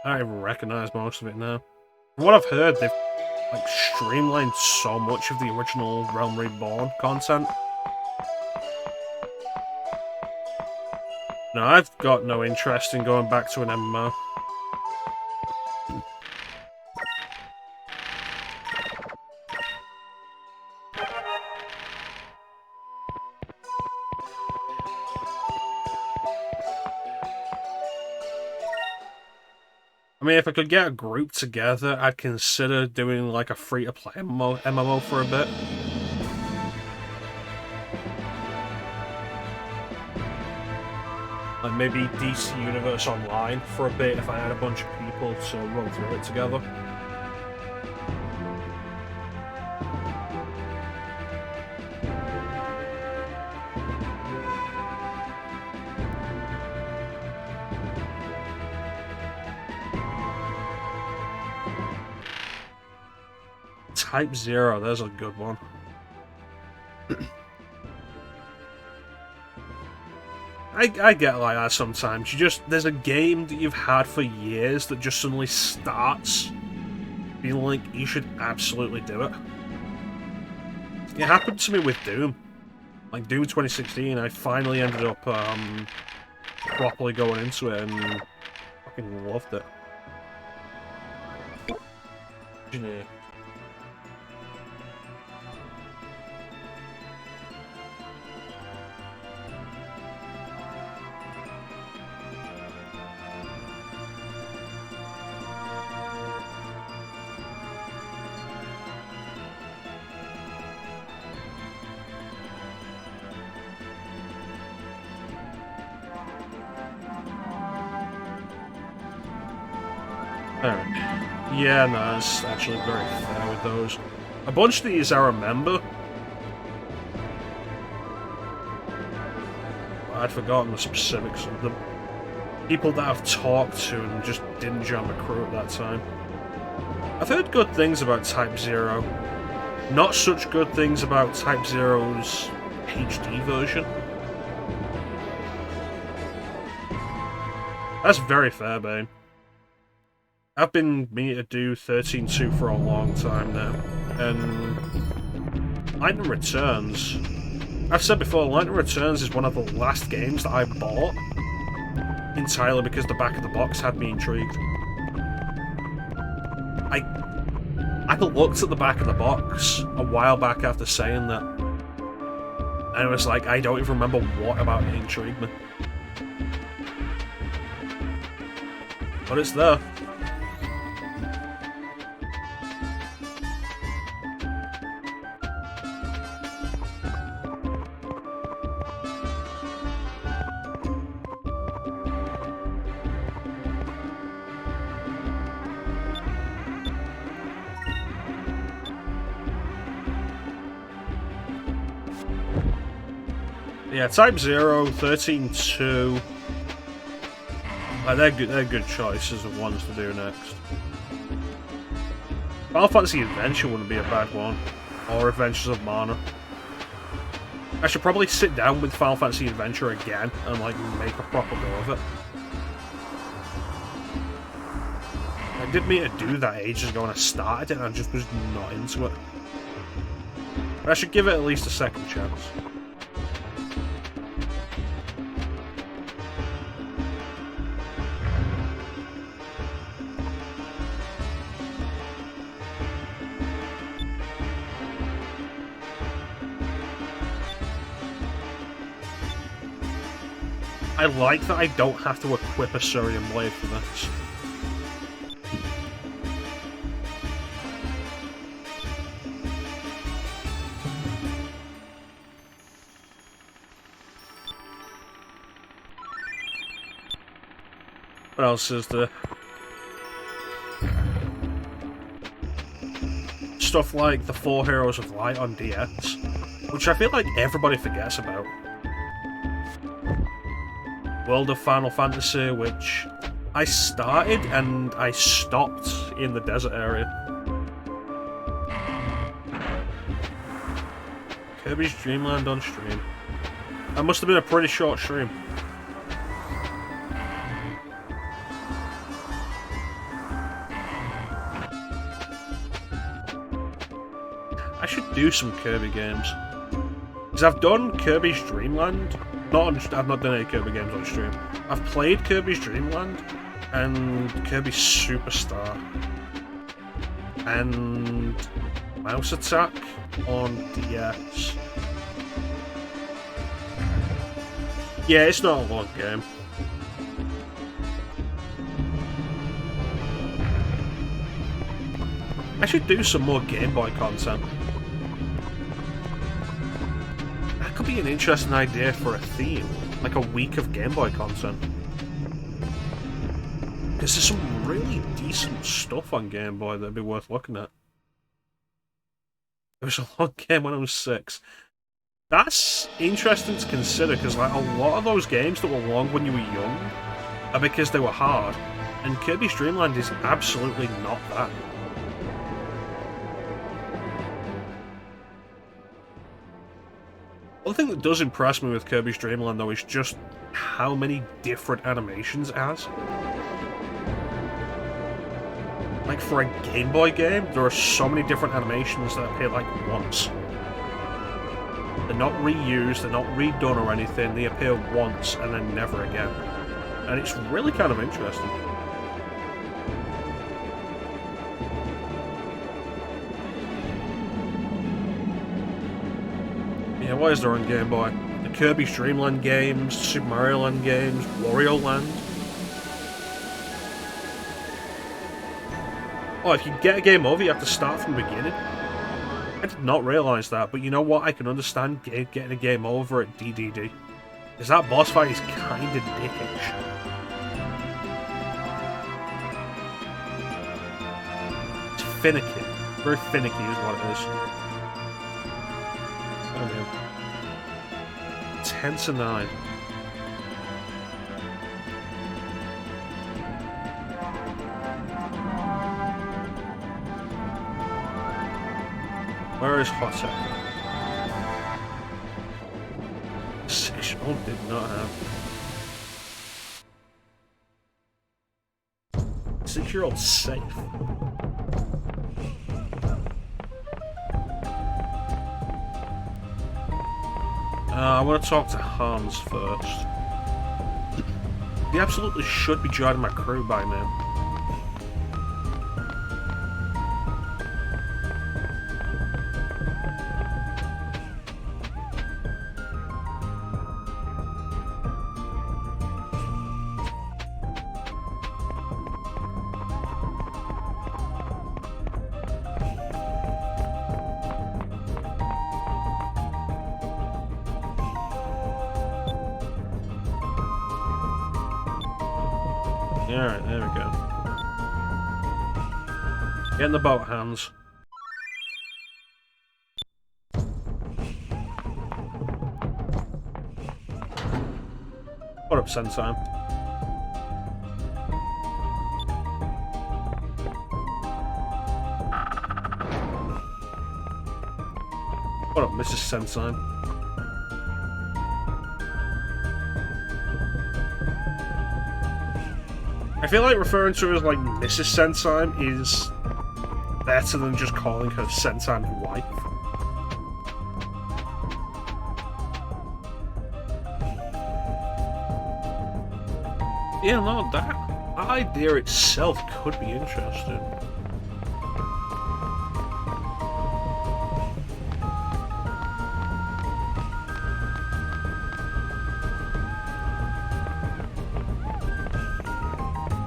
I don't even recognise most of it now. From what I've heard, they've like streamlined so much of the original Realm Reborn content. No, I've got no interest in going back to an MMO. I mean, if I could get a group together, I'd consider doing like a free-to-play MMO for a bit. Like maybe DC Universe Online for a bit if I had a bunch of people to run through it together. Type 0, there's a good one. I get like that sometimes. There's a game that you've had for years that just suddenly starts feeling like you should absolutely do it. It happened to me with Doom. Like Doom 2016, I finally ended up properly going into it and fucking loved it. Yeah. Yeah, no, it's actually very fair with those. A bunch of these I remember. I'd forgotten the specifics of them. People that I've talked to and just didn't join the crew at that time. I've heard good things about Type 0. Not such good things about Type 0's HD version. That's very fair, Bane. I've been meaning to do 13.2 for a long time now, and Lightning Returns, I've said before, Lightning Returns is one of the last games that I bought, entirely because the back of the box had me intrigued. I looked at the back of the box a while back after saying that, and it was like, I don't even remember what about it intrigued me. But it's there. Yeah, Type 0, 13.2. They're good choices of ones to do next. Final Fantasy Adventure wouldn't be a bad one. Or Adventures of Mana. I should probably sit down with Final Fantasy Adventure again and like make a proper go of it. I did mean to do that ages ago when I started it and I just was not into it. But I should give it at least a second chance. I like that I don't have to equip a Surian Blade for this. What else is there? Stuff like the 4 Heroes of Light on DS, which I feel like everybody forgets about. World of Final Fantasy, which I started and I stopped in the desert area. Kirby's Dream Land on stream. That must have been a pretty short stream. I should do some Kirby games. Because I've done Kirby's Dream Land. I've not done any Kirby games on stream. I've played Kirby's Dream Land and Kirby's Superstar and Mouse Attack on DS. Yeah, it's not a long game. I should do some more Game Boy content. That could be an interesting idea for a theme, like a week of Game Boy content. Because there's some really decent stuff on Game Boy that'd be worth looking at. It was a long game when I was 6. That's interesting to consider, because like a lot of those games that were long when you were young are because they were hard, and Kirby's Dream Land is absolutely not that. One thing that does impress me with Kirby's Dream Land, though, is just how many different animations it has. Like, for a Game Boy game, there are so many different animations that appear, like, once. They're not reused, they're not redone or anything, they appear once and then never again. And it's really kind of interesting. Yeah, what is there on Game Boy? The Kirby's Dream Land games, Super Mario Land games, Wario Land. Oh, if you get a game over, you have to start from the beginning. I did not realise that, but you know what? I can understand getting a game over at DDD. Because that boss fight is kinda dickish. It's finicky. Very finicky is what it is. Oh man. 10 to 9. Where is Hotter? Shaun did not have. 6-year-old safe. I want to talk to Hans first. He absolutely should be joining my crew by now. Alright, there we go. Get in the boat, Hans. What up, Sensei? Mrs. Sensime. I feel like referring to her as like Mrs. Sensime is better than just calling her Sensime's wife. Yeah, no, that idea itself could be interesting.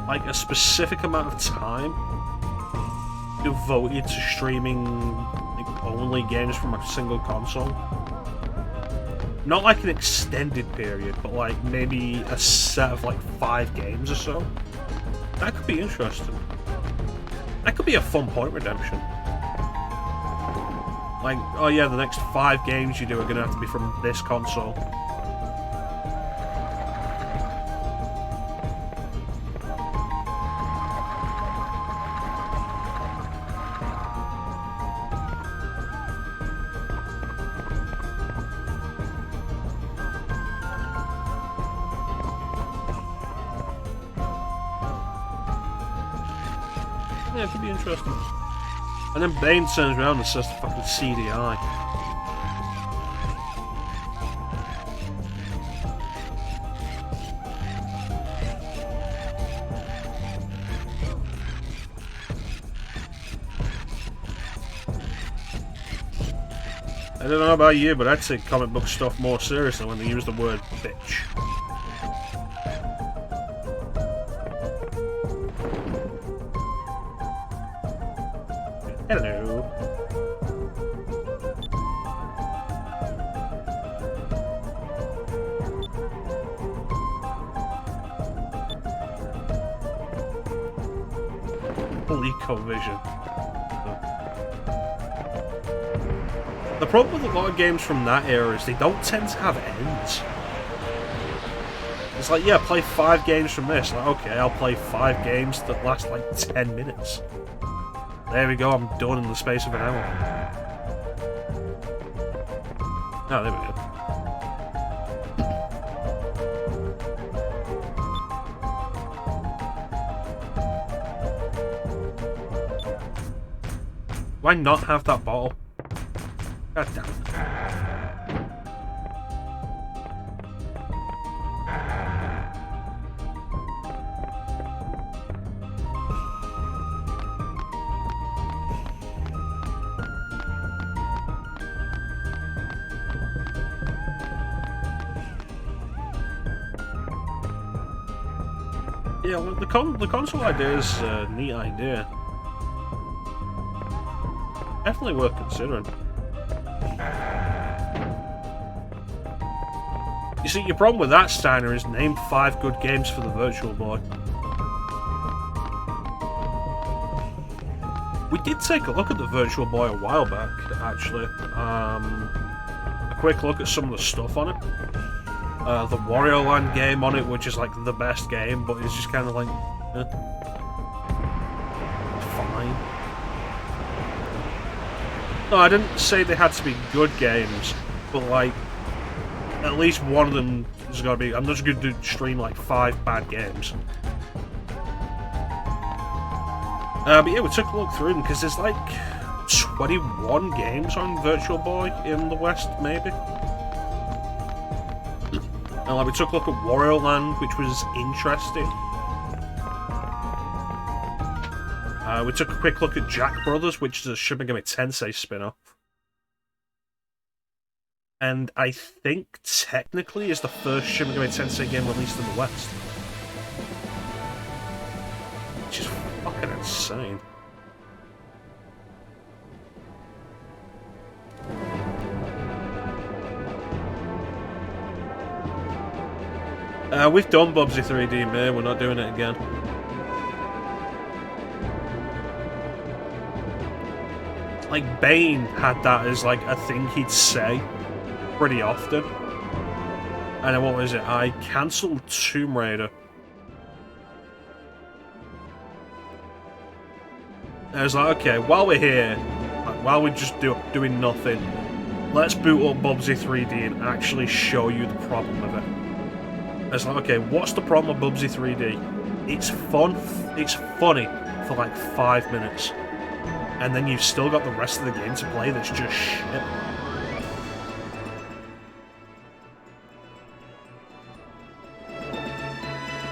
Like a specific amount of time devoted to streaming like, only games from a single console. Not like an extended period, but like maybe a set of like 5 games or so. That could be interesting. That could be a fun point redemption. Like, oh yeah, the next 5 games you do are gonna have to be from this console. Yeah, it could be interesting. And then Bane turns around and says the fucking CDI. I don't know about you, but I'd take comic book stuff more seriously when they use the word bitch. Hello. ColecoVision. The problem with a lot of games from that era is they don't tend to have ends. It's like, yeah, play 5 games from this. Like, okay, I'll play 5 games that last like 10 minutes. There we go, I'm done in the space of an hour. Oh, there we go. Why not have that bottle? God damn it. Yeah, well, the console idea is a neat idea. Definitely worth considering. You see, your problem with that, Steiner, is name 5 good games for the Virtual Boy. We did take a look at the Virtual Boy a while back, actually. A quick look at some of the stuff on it. The Wario Land game on it, which is like the best game, but it's just kind of like, fine. No, I didn't say they had to be good games, but like, at least one of them is gotta be. I'm just gonna stream like 5 bad games. But yeah, we took a look through them because there's like 21 games on Virtual Boy in the West, maybe. And like, we took a look at Wario Land, which was interesting. We took a quick look at Jack Brothers, which is a Shin Megami Tensei spin-off. And I think, technically, is the first Shin Megami Tensei game released in the West. Which is fucking insane. We've done Bubsy 3D, man. We're not doing it again. Like, Bane had that as, like, a thing he'd say pretty often. And then, what was it? I cancelled Tomb Raider. I was like, okay, while we're here, like, while we're just doing nothing, let's boot up Bubsy 3D and actually show you the problem with it. It's like, okay, what's the problem with Bubsy 3D? It's fun, it's funny for like 5 minutes, and then you've still got the rest of the game to play that's just shit.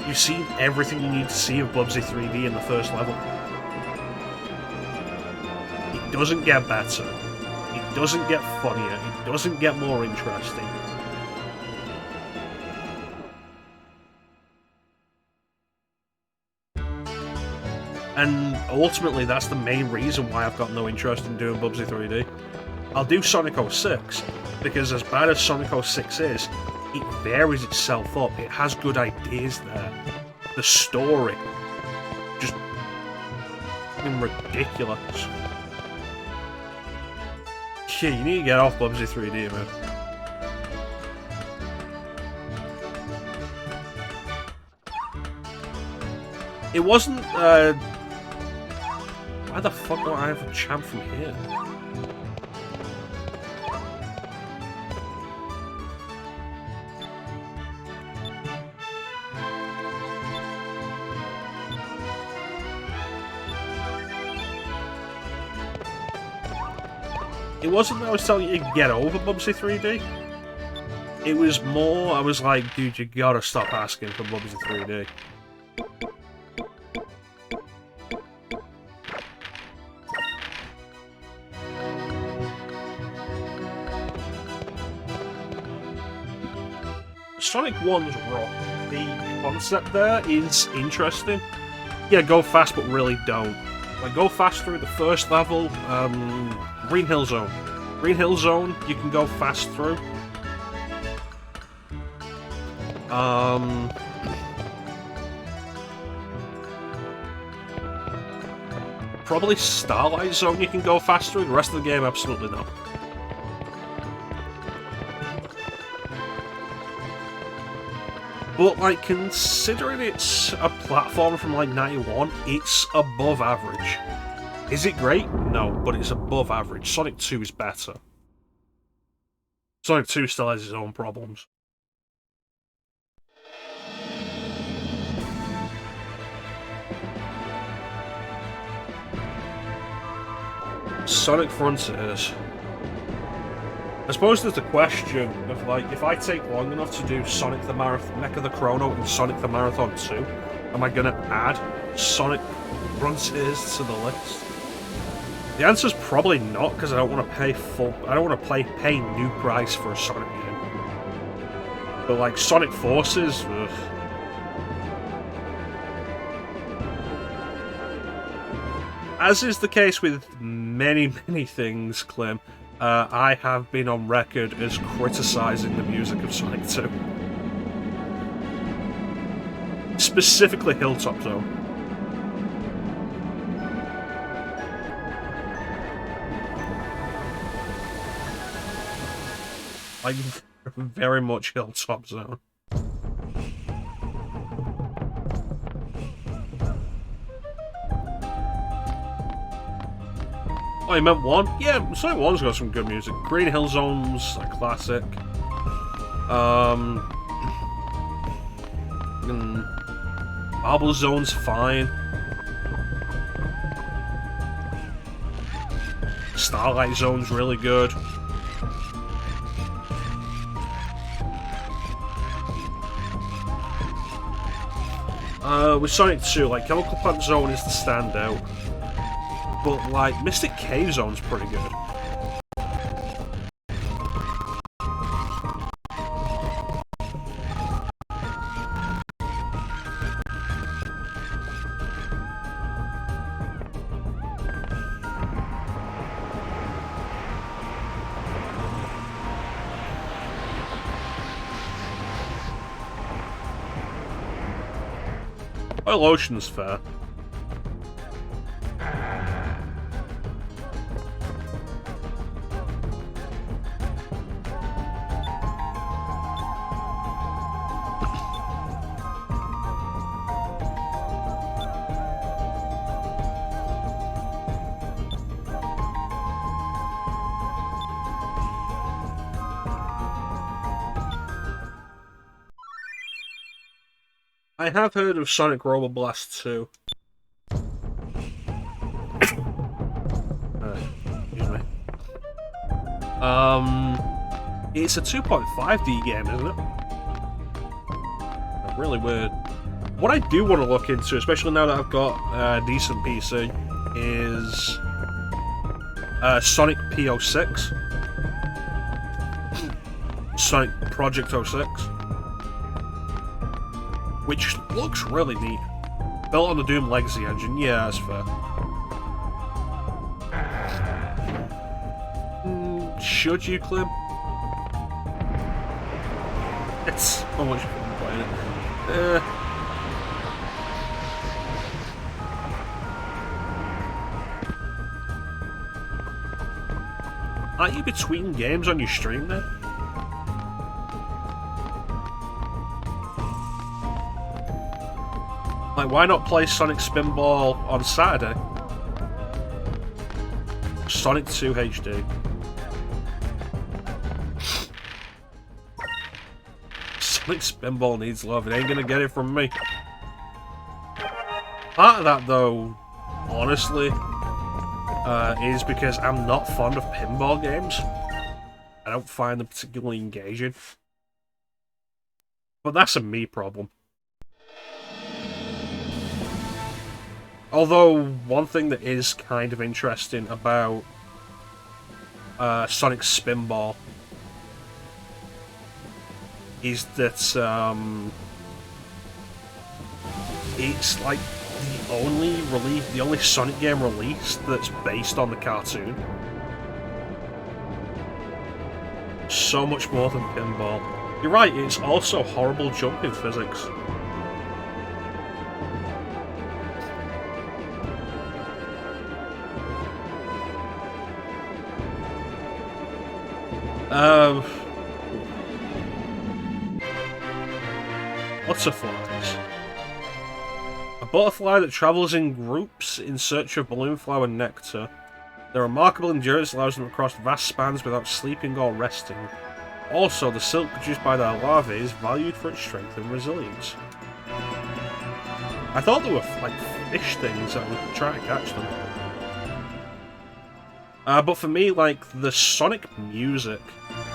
You've seen everything you need to see of Bubsy 3D in the first level. It doesn't get better. It doesn't get funnier. It doesn't get more interesting. And ultimately, that's the main reason why I've got no interest in doing Bubsy 3D. I'll do Sonic 06, because as bad as Sonic 06 is, it varies itself up. It has good ideas there. The story, just fucking ridiculous. Yeah, you need to get off Bubsy 3D, man. It wasn't, why the fuck don't I have a champ from here? It wasn't that I was telling you to get over Bubsy 3D. It was more, I was like, dude, you gotta stop asking for Bubsy 3D. Sonic 1's rock. The concept there is interesting. Yeah, go fast, but really don't. Like, go fast through the first level, Green Hill Zone. Green Hill Zone, you can go fast through. Probably Starlight Zone you can go fast through, the rest of the game, absolutely not. But, like, considering it's a platform from, like, 91, it's above average. Is it great? No, but it's above average. Sonic 2 is better. Sonic 2 still has its own problems. Sonic Frontiers. I suppose there's the question of, like, if I take long enough to do Sonic the mecha-chrono and Sonic the Marathon 2, am I going to add Sonic Frontiers to the list? The answer's probably not, because I don't want to pay I don't want to pay new price for a Sonic game. But, like, Sonic Forces, ugh. As is the case with many, many things, Clem, I have been on record as criticising the music of Sonic 2. Specifically Hilltop Zone. Like, very much Hilltop Zone. Oh, you meant 1? Yeah, Sonic 1's got some good music. Green Hill Zone's a classic. Marble Zone's fine. Starlight Zone's really good. With Sonic 2, like, Chemical Plant Zone is the standout. But, like, Mystic Cave Zone's pretty good. Oil Ocean's fair. I have heard of Sonic Robo Blast 2. Excuse me. It's a 2.5D game, isn't it? Really weird. What I do want to look into, especially now that I've got a decent PC, is Sonic P06. Sonic Project 06. Which looks really neat. Built on the Doom Legacy engine, yeah, that's fair. Should you, Clem? It's so much fun playing it. Aren't you between games on your stream then? Like, why not play Sonic Spinball on Saturday? Sonic 2 HD. Sonic Spinball needs love, it ain't gonna get it from me. Part of that, though, honestly, is because I'm not fond of pinball games. I don't find them particularly engaging. But that's a me problem. Although, one thing that is kind of interesting about Sonic Spinball is that it's like the only Sonic game released that's based on the cartoon. So much more than pinball. You're right, it's also horrible jumping physics. Butterflies. A butterfly that travels in groups in search of balloon flower nectar. Their remarkable endurance allows them to cross vast spans without sleeping or resting. Also, the silk produced by their larvae is valued for its strength and resilience. I thought they were like fish things that would try to catch them. But for me, like, the Sonic music,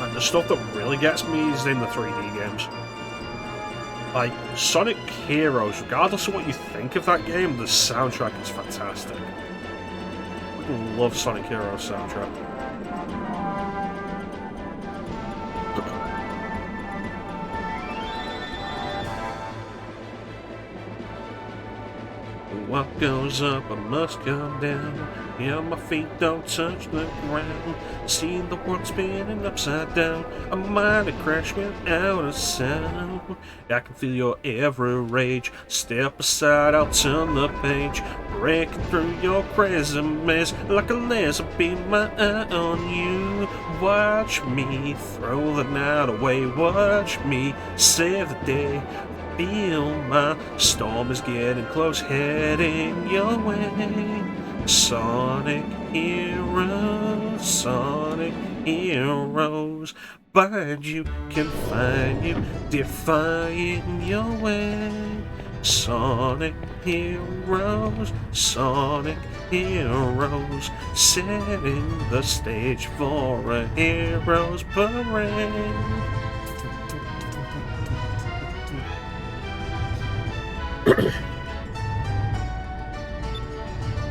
like, the stuff that really gets me is in the 3D games. Like, Sonic Heroes, regardless of what you think of that game, the soundtrack is fantastic. I love Sonic Heroes soundtrack. What goes up, I must come down. Yeah, my feet don't touch the ground. See the world spinning upside down. I might have crashed without a sound. I can feel your every rage. Step aside, I'll turn the page. Breaking through your crazy maze like a laser beam my eye on you. Watch me throw the night away. Watch me save the day. Feel my storm is getting close, heading your way. Sonic heroes, bind you, confine you, defying your way. Sonic heroes, setting the stage for a hero's parade.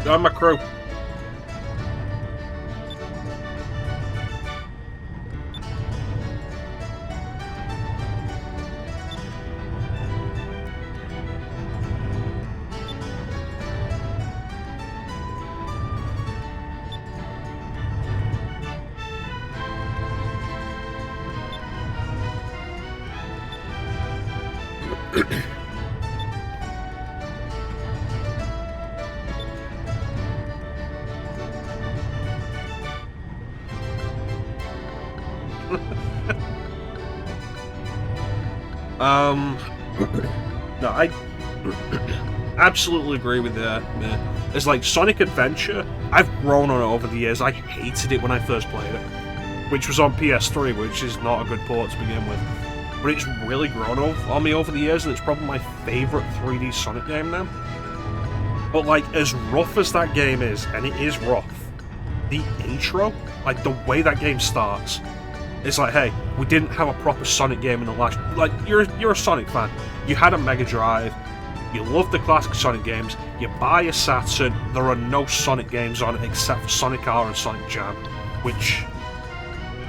Got my crew. No, I absolutely agree with that. It's like Sonic Adventure. I've grown on it over the years. I hated it when I first played it, which was on PS3, which is not a good port to begin with. but it's really grown on me over the years, and it's probably my favourite 3D Sonic game now. But like, as rough as that game is, and it is rough, the intro, like the way that game starts, it's like, hey, we didn't have a proper Sonic game in the last... Like, you're a Sonic fan. You had a Mega Drive. You love the classic Sonic games. You buy a Saturn. There are no Sonic games on it except for Sonic R and Sonic Jam, which...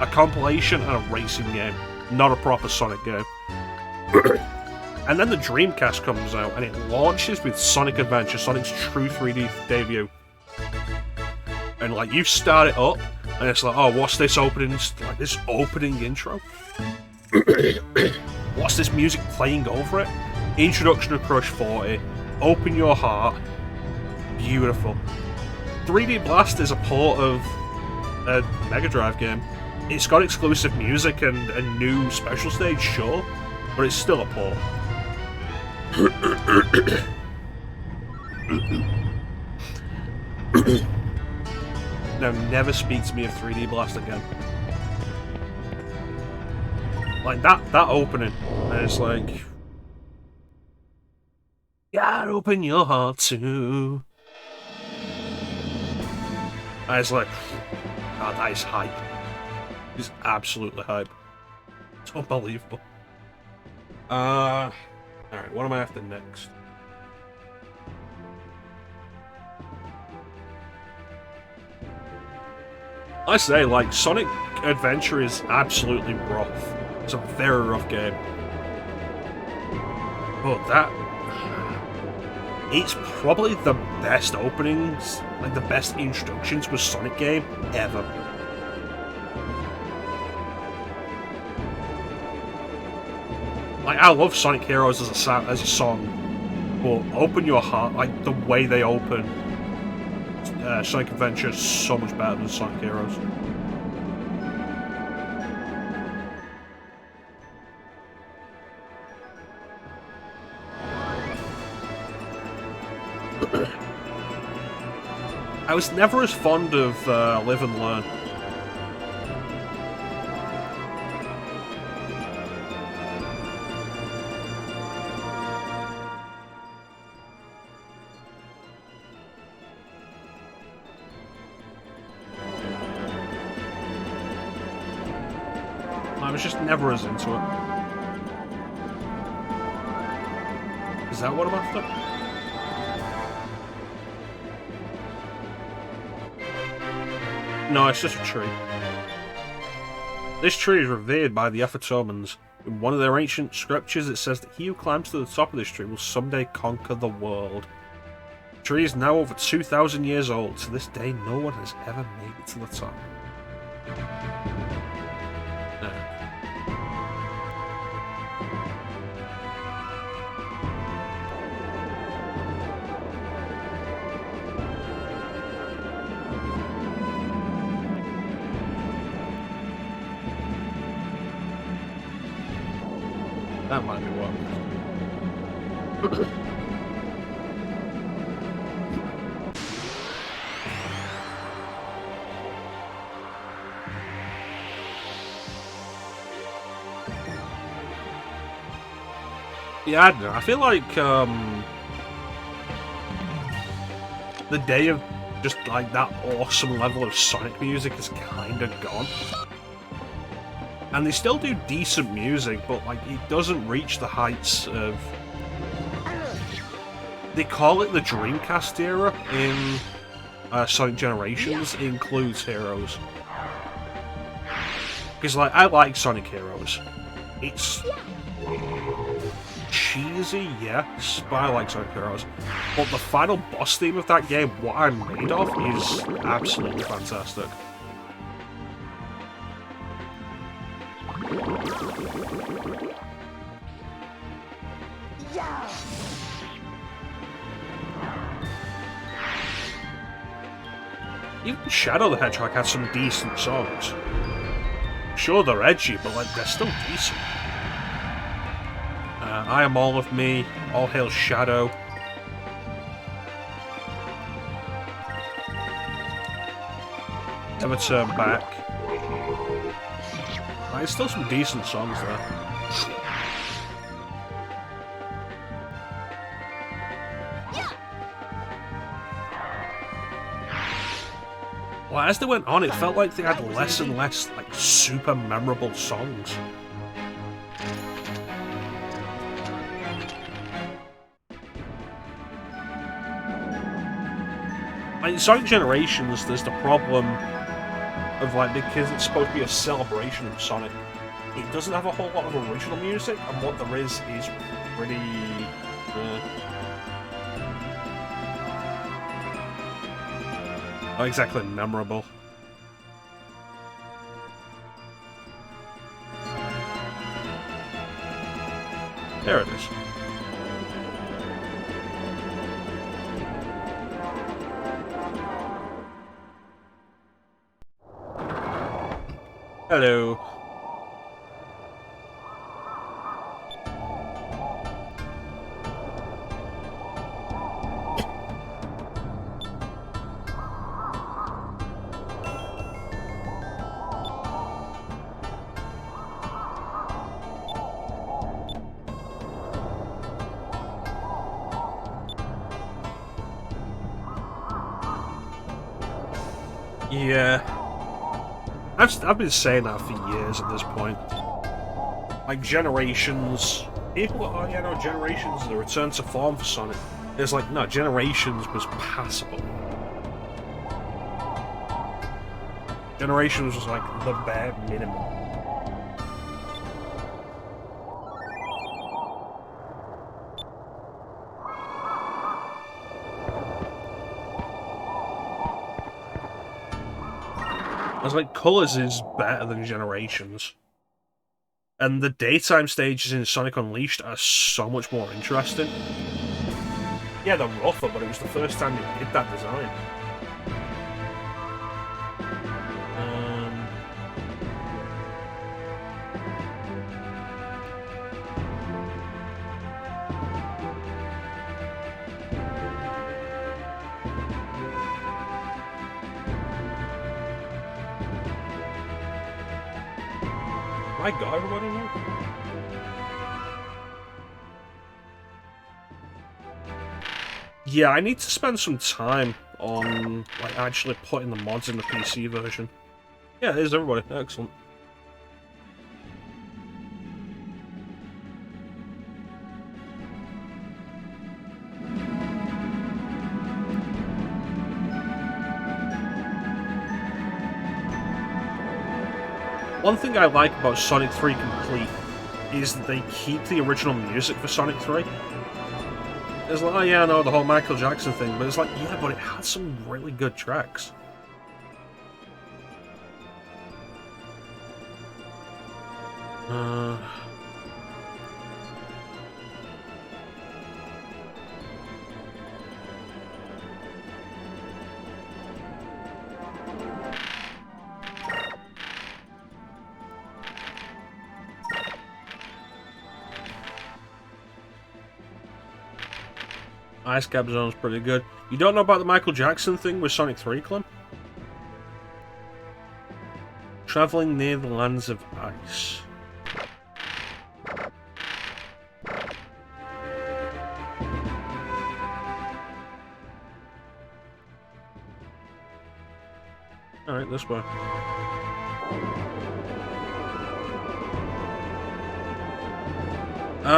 a compilation and a racing game, not a proper Sonic game. And then the Dreamcast comes out, and it launches with Sonic Adventure, Sonic's true 3D debut. And like, you start it up, and it's like, oh, what's this opening, like this opening intro? What's this music playing over it? Introduction to Crush 40, Open Your Heart, beautiful. 3D Blast is a port of a Mega Drive game. It's got exclusive music and a new special stage, sure, but it's still a port. Now, never speak to me of 3D Blast again. Like, that opening, and it's like... gotta open your heart too. And it's like... God, that is hype. It's absolutely hype. It's unbelievable. Alright, what am I after next? I say, like, Sonic Adventure is absolutely rough. It's a very rough game. But that... it's probably the best openings, like the best introduction to a Sonic game ever. Like, I love Sonic Heroes as a song, but Open Your Heart, like the way they open Sonic Adventure is so much better than Sonic Heroes. I was never as fond of Live and Learn. I was just never as into it. Is that what I'm after? No, it's just a tree. This tree is revered by the Ephetomans. In one of their ancient scriptures, it says that he who climbs to the top of this tree will someday conquer the world. The tree is now over 2,000 years old. To this day, no one has ever made it to the top. That might be what. Yeah, I don't know. I feel like the day of just like that awesome level of Sonic music is kind of gone. And they still do decent music, but like it doesn't reach the heights of... They call it the Dreamcast era in Sonic Generations. It includes Heroes. Because like, I like Sonic Heroes. It's cheesy, yes, but I like Sonic Heroes. But the final boss theme of that game, What I'm Made Of, is absolutely fantastic. Even Shadow the Hedgehog has some decent songs. Sure, they're edgy, but like they're still decent. I Am All of Me, All Hail Shadow. Never Turn Back. There's still some decent songs there. Like, as they went on, it felt like they had less and less like super memorable songs. Like, in Sonic Generations, there's the problem of, like, because it's supposed to be a celebration of Sonic, it doesn't have a whole lot of original music, and what there is pretty... not exactly memorable. There it is. Hello. Yeah. I've been saying that for years at this point. Like, Generations... People are, oh yeah, no, Generations is a return to form for Sonic. It's like, no, Generations was passable. Generations was like the bare minimum. I was like, Colors is better than Generations. And the daytime stages in Sonic Unleashed are so much more interesting. Yeah, they're rougher, but it was the first time they did that design. I got everybody now? Yeah, I need to spend some time on like actually putting the mods in the PC version. Yeah, there's everybody. Excellent. One thing I like about Sonic 3 Complete is that they keep the original music for Sonic 3. It's like, oh yeah, I know the whole Michael Jackson thing, but it's like, yeah, but it had some really good tracks. Ice Cap Zone's pretty good. You don't know about the Michael Jackson thing with Sonic 3, Clem? Traveling near the lands of ice. Alright, this way.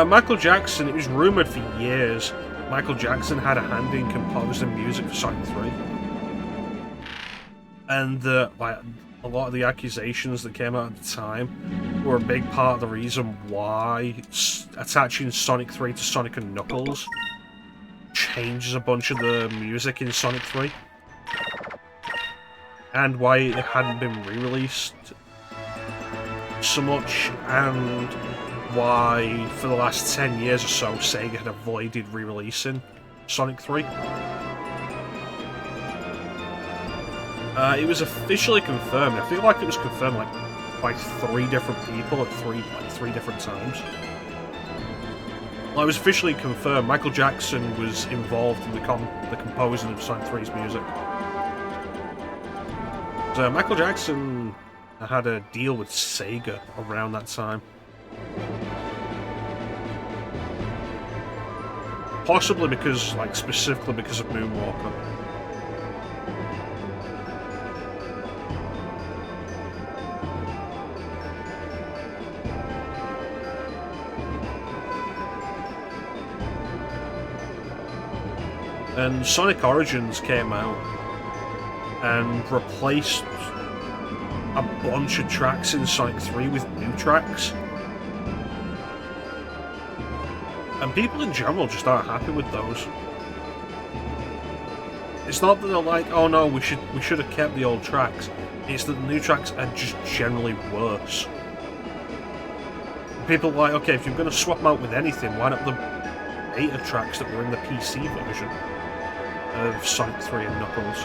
Michael Jackson, it was rumoured for years Michael Jackson had a hand in composing music for Sonic 3. And like, a lot of the accusations that came out at the time were a big part of the reason why attaching Sonic 3 to Sonic and Knuckles changes a bunch of the music in Sonic 3. And why it hadn't been re-released so much, and why for the last 10 years or so Sega had avoided re-releasing Sonic 3. It was officially confirmed. I feel like it was confirmed like by 3 different people at three different times. Well, it was officially confirmed. Michael Jackson was involved in the composing of Sonic 3's music. So Michael Jackson had a deal with Sega around that time. Possibly because, like, specifically because of Moonwalker. And Sonic Origins came out and replaced a bunch of tracks in Sonic 3 with new tracks. And people in general just aren't happy with those. It's not that they're like, oh no, we should have kept the old tracks. It's that the new tracks are just generally worse. People are like, okay, if you're going to swap them out with anything, why not the beta tracks that were in the PC version of Sonic 3 and Knuckles?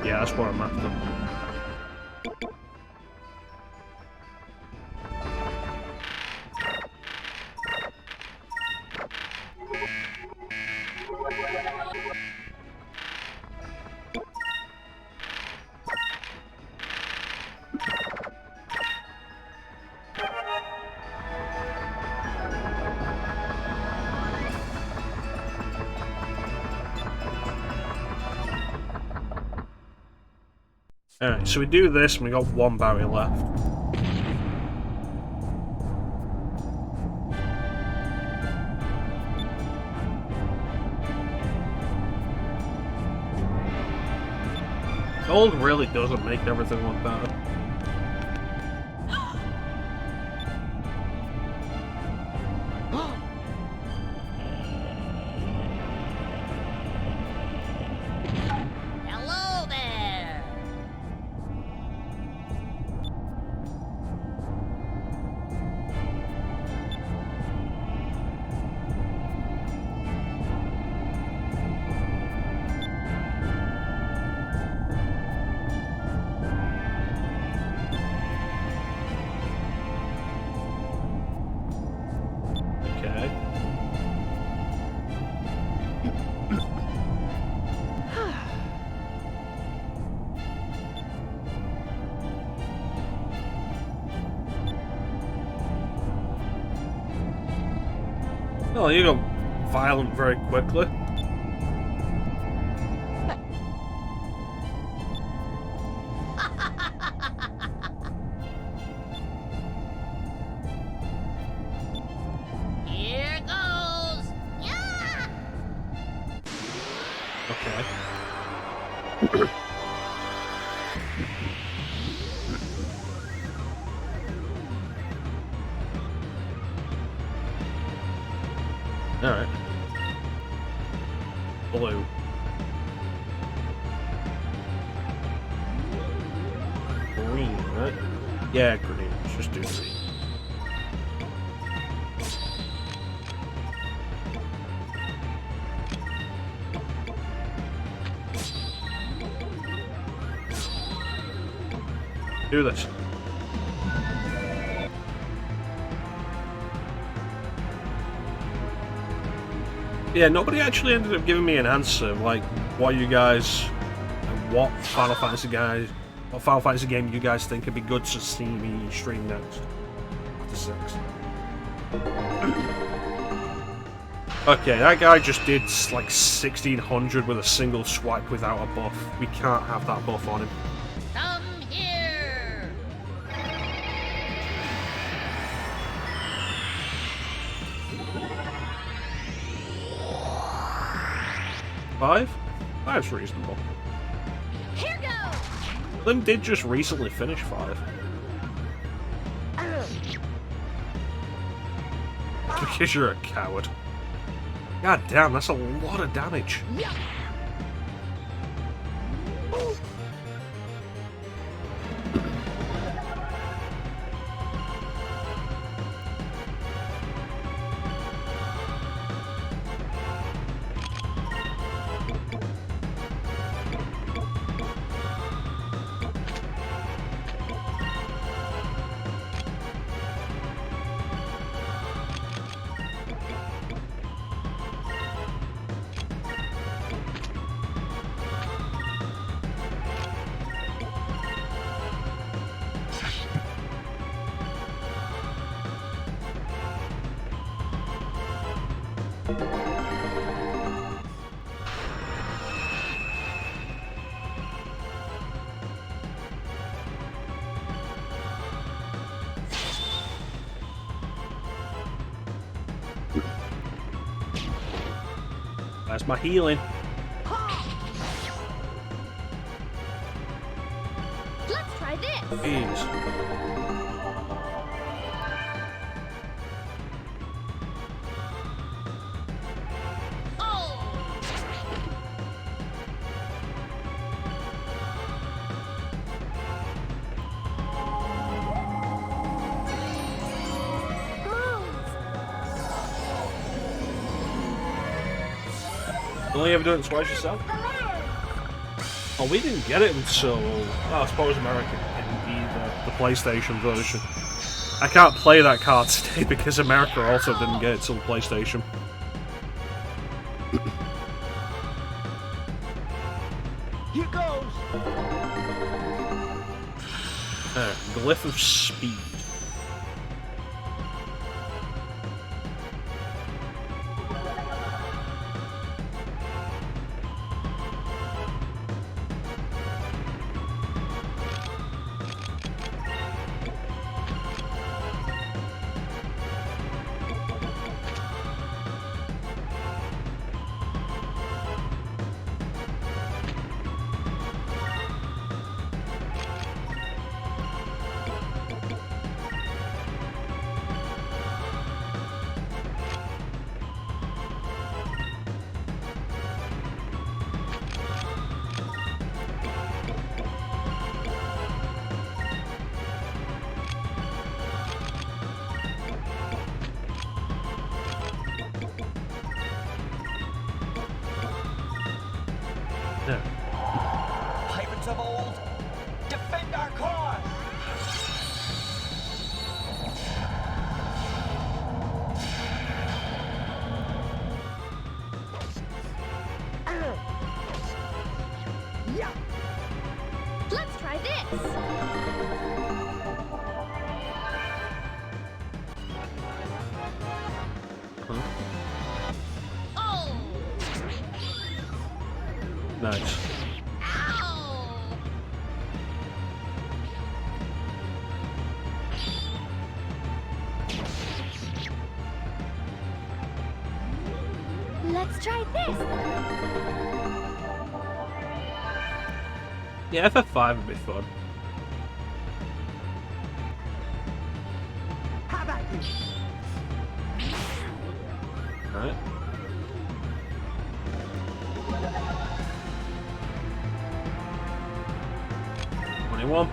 Yeah, that's what I'm after. Alright, so we do this and we got one barrier left. Gold really doesn't make everything look better. Hello there. Okay. Oh, you got violent very quickly. Here goes. Yeah. Okay. Alright. Blue. Green, right? Yeah, green. Let's just do green. Do this. Yeah, nobody actually ended up giving me an answer, like what you guys, what Final Fantasy game you guys think would be good to see me stream next after 6. Okay, that guy just did like 1600 with a single swipe without a buff. We can't have that buff on him. Come here. 5? Five's reasonable. Here goes. Lim did just recently finish 5. Because you're a coward. God damn, that's a lot of damage. That's my healing. Let's try this. Jeez. Only ever done it twice yourself? Oh, we didn't get it until, I suppose America in the PlayStation version. I can't play that card today because America also didn't get it till PlayStation. Here goes. Glyph of Speed. Pirates of old, defend our cause! Yeah. Let's try this. Oh! Nice. Ow! 'Let's try this. Yeah, FF5 would be fun. How about you? Alright. One.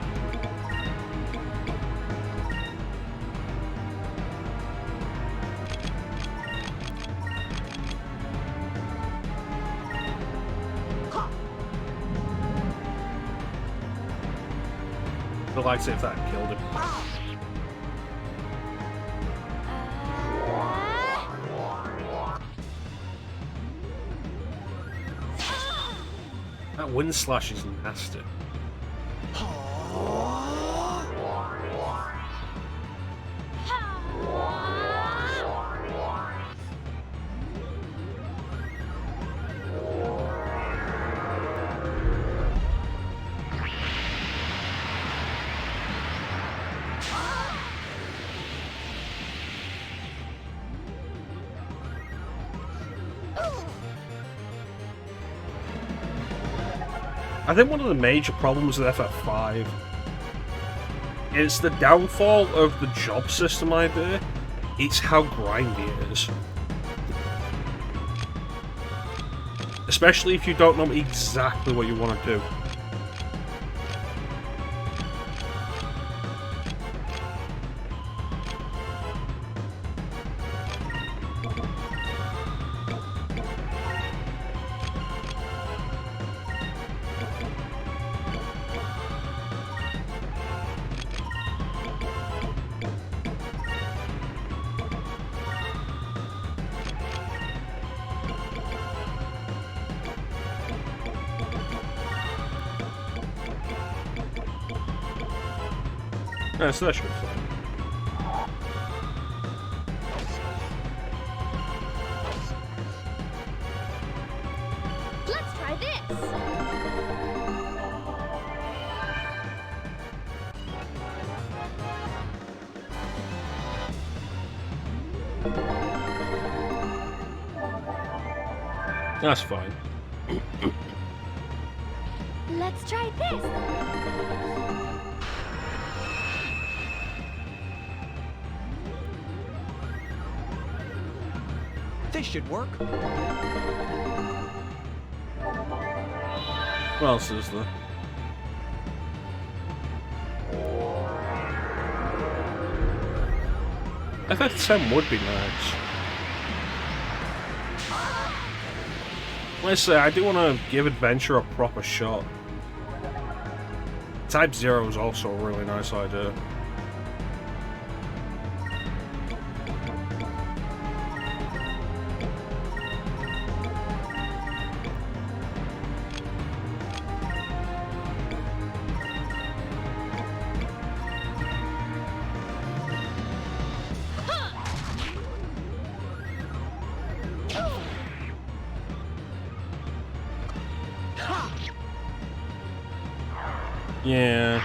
I'd like to see if that killed him. That wind slash is nasty. I think one of the major problems with FF5 is the downfall of the job system idea. It's how grindy it is. Especially if you don't know exactly what you want to do. Yeah, so that should be fun. Let's try this. That's fine. Let's try this. This should work. What else is there? FF10 would be nice. Like I say, I do want to give Adventure a proper shot. Type 0 is also a really nice idea. Yeah.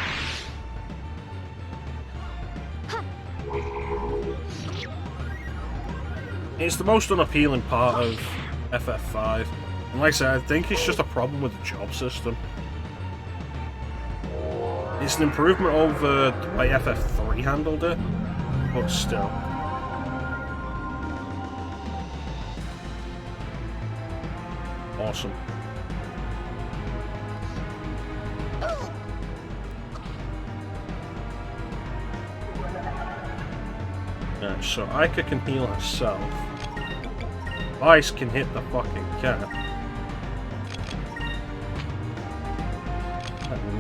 It's the most unappealing part of FF5. And like I said, I think it's just a problem with the job system. It's an improvement over the way FF3 handled it, but still. Awesome. Right, so Ica can heal herself. Ice can hit the fucking cat.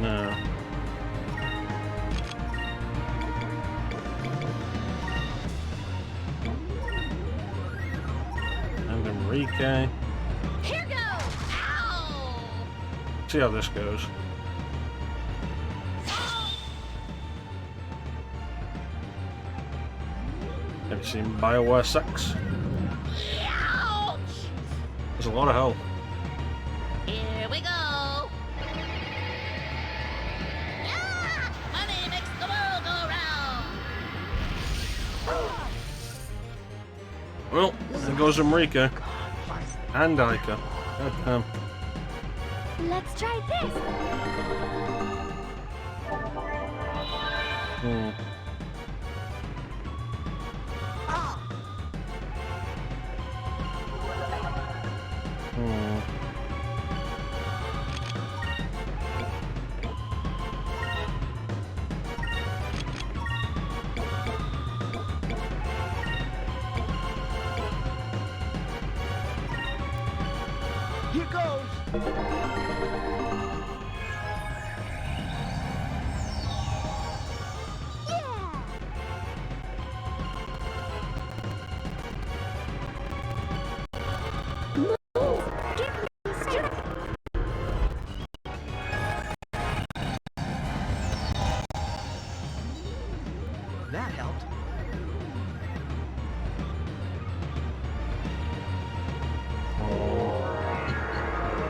No. And Enrique. Here goes. Ow! See how this goes. Have you seen BioWare 6? Ouch! There's a lot of health. Here we go. Yeah! Money makes the world go round. Well, there goes Enrique. And Ica. God damn. Let's try this. Hmm. Here goes. That helped.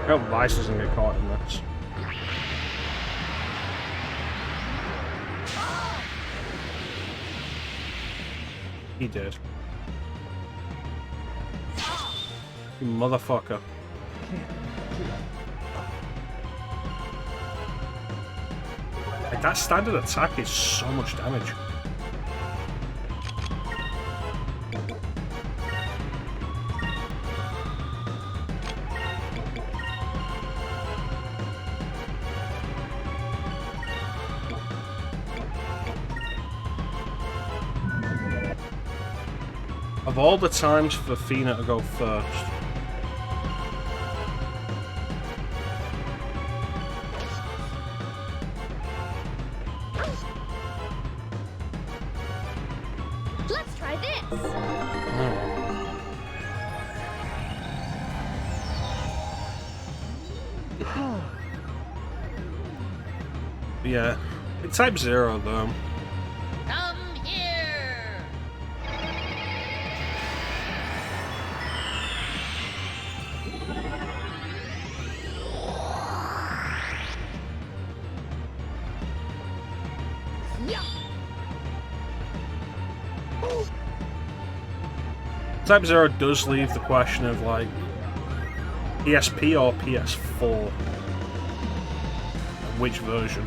I hope Vice doesn't get caught in this. He did. You motherfucker. Like, that standard attack is so much damage. Of all the times for Fina to go first. Let's try this. Yeah, it's Type 0 though. Come here. Type 0 does leave the question of like PSP or PS4. Which version?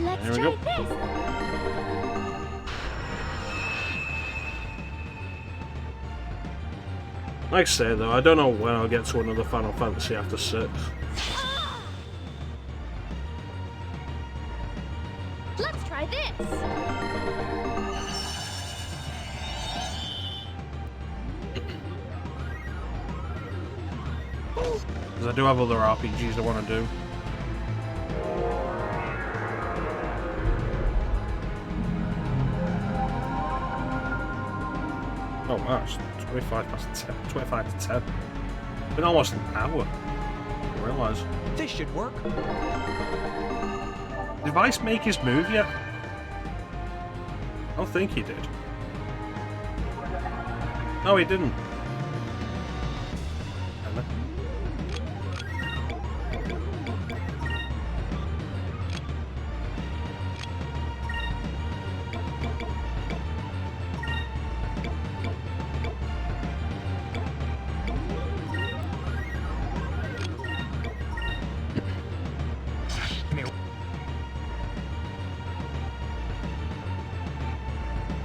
Let's There we try go. this. Like I say though, I don't know when I'll get to another Final Fantasy after 6. Let's try this. Because I do have other RPGs I want to do. Oh wow, it's 25 to 10. It's been almost an hour. I didn't realise. This should work. Did Vice make his move yet? I don't think he did. No, he didn't. Damn it.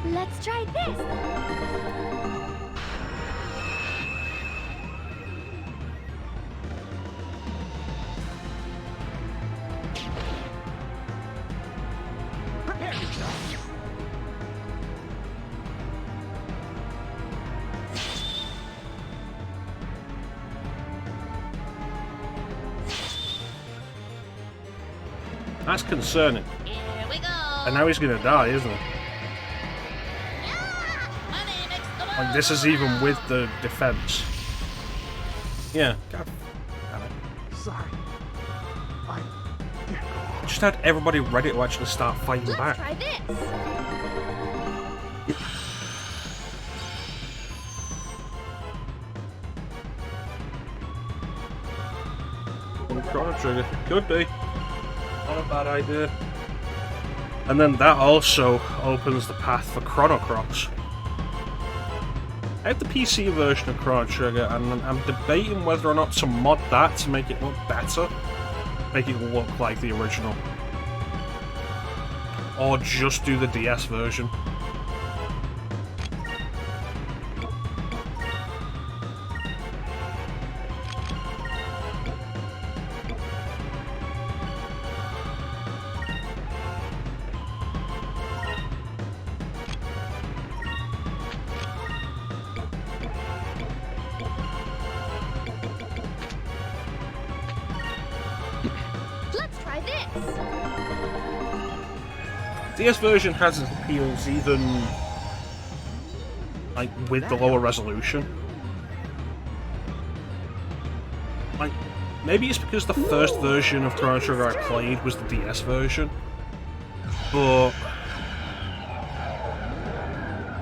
Let's try this. Prepare yourself. That's concerning. Here we go. And now he's gonna die, isn't he? Yeah! Money makes the world Like, this is go even round. with the defense. Yeah, God damn it. Sorry. I can't go. Just had everybody ready to actually start fighting Let's back. try this. Chrono Trigger. Could be. Not a bad idea. And then that also opens the path for Chrono Cross. I have the PC version of Chrono Trigger, and I'm debating whether or not to mod that to make it look better. Make it look like the original. Or just do the DS version. Let's try this. DS version has its appeals even like with the lower resolution. Like maybe it's because the first version of Chrono Trigger I played was the DS version, but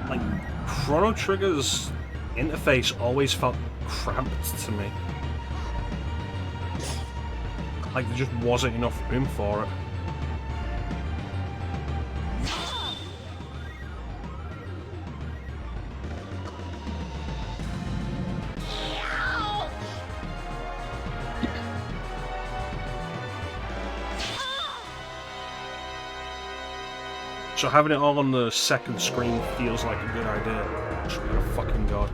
like Chrono Trigger's interface always felt cramped to me. Like there just wasn't enough room for it. So having it all on the second screen feels like a good idea. Swear to fucking God.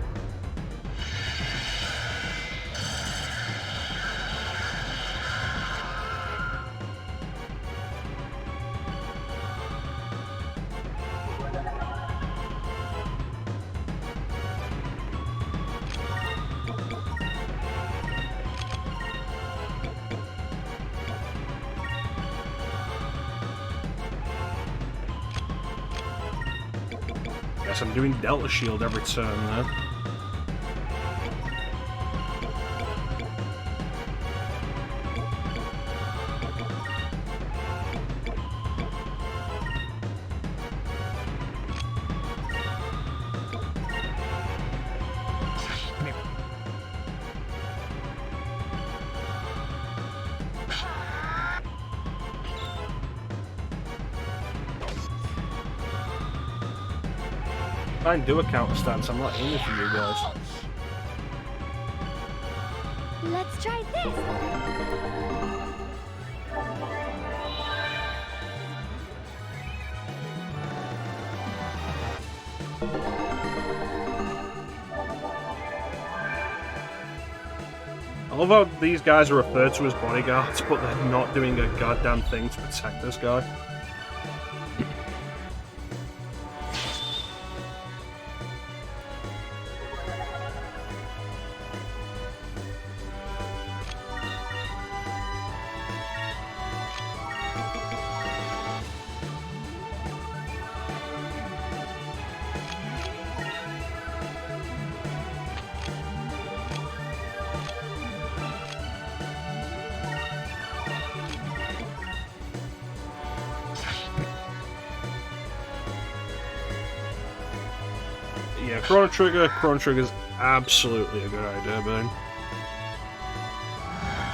Guess I'm doing Delta Shield every turn then. Try and do a counter stance, I'm not aiming for you guys. Let's try this. I love how these guys are referred to as bodyguards, but they're not doing a goddamn thing to protect this guy. Yeah, Chrono Trigger's absolutely a good idea, man.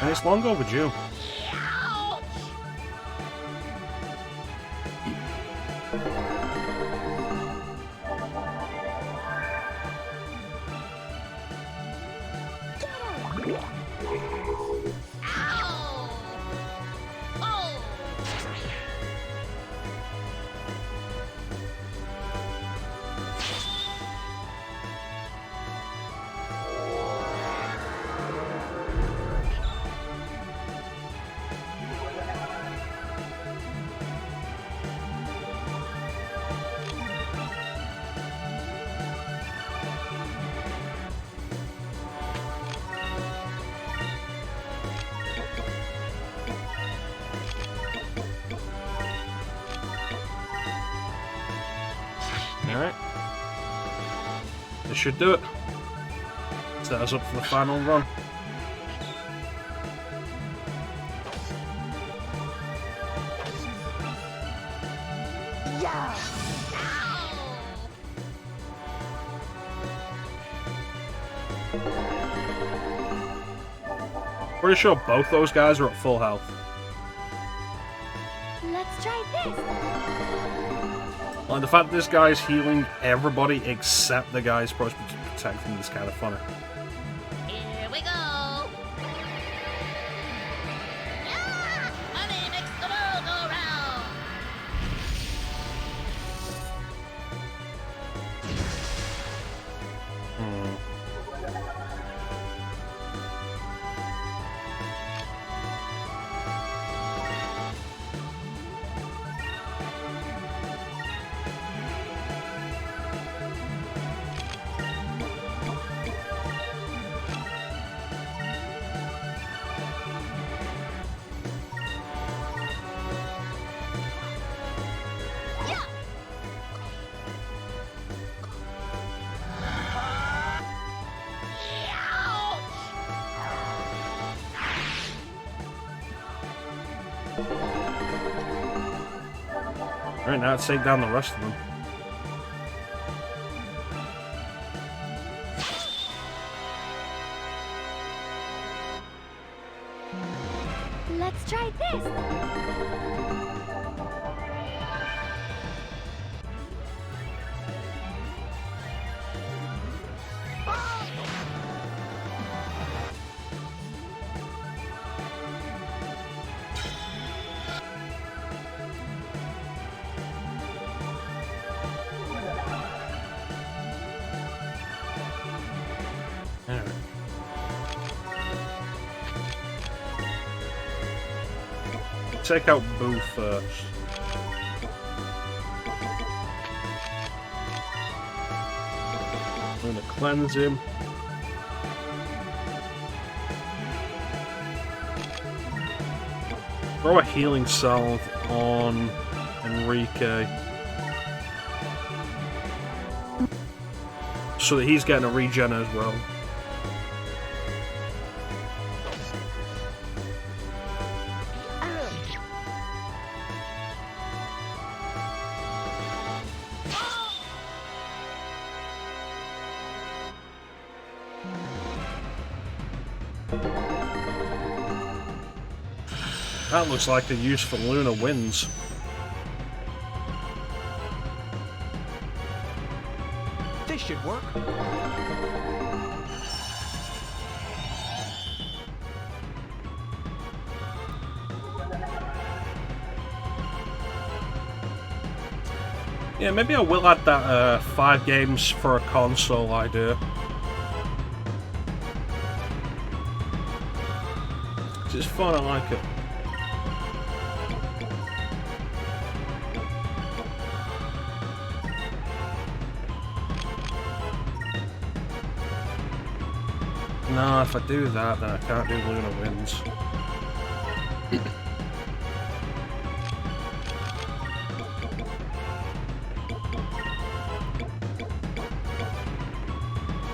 And it's long overdue. Alright. This should do it. Set us up for the final run. Yeah. Pretty sure both those guys are at full health. Let's try this. Like, the fact that this guy's healing everybody except the guy supposed to be protecting is kind of funny. Here we go. Yeah! Money makes the world go round. Alright, now let's take down the rest of them. Let's try this. Take out Boo first. I'm gonna cleanse him. Throw a healing salve on Enrique. So that he's getting a regen as well. That looks like a use for Luna wins. This should work. Yeah, maybe I will add that 5 games for a console idea. 'Cause it's fun, I like it. No, if I do that, then I can't do Luna wins.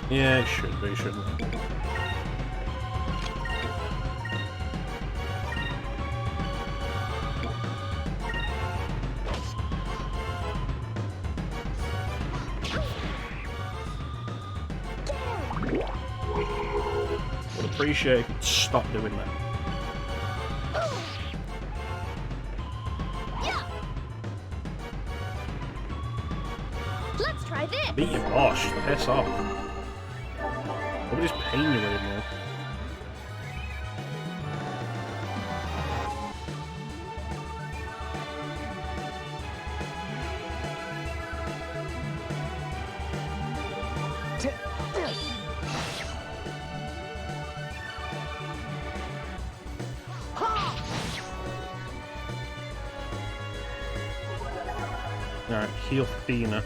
Yeah, it should be, shouldn't it? Would appreciate if you'd stop doing that. Yeah. Let's try this. Beat your boss, piss off. Nobody's paying you anymore. Alright, heal Fina.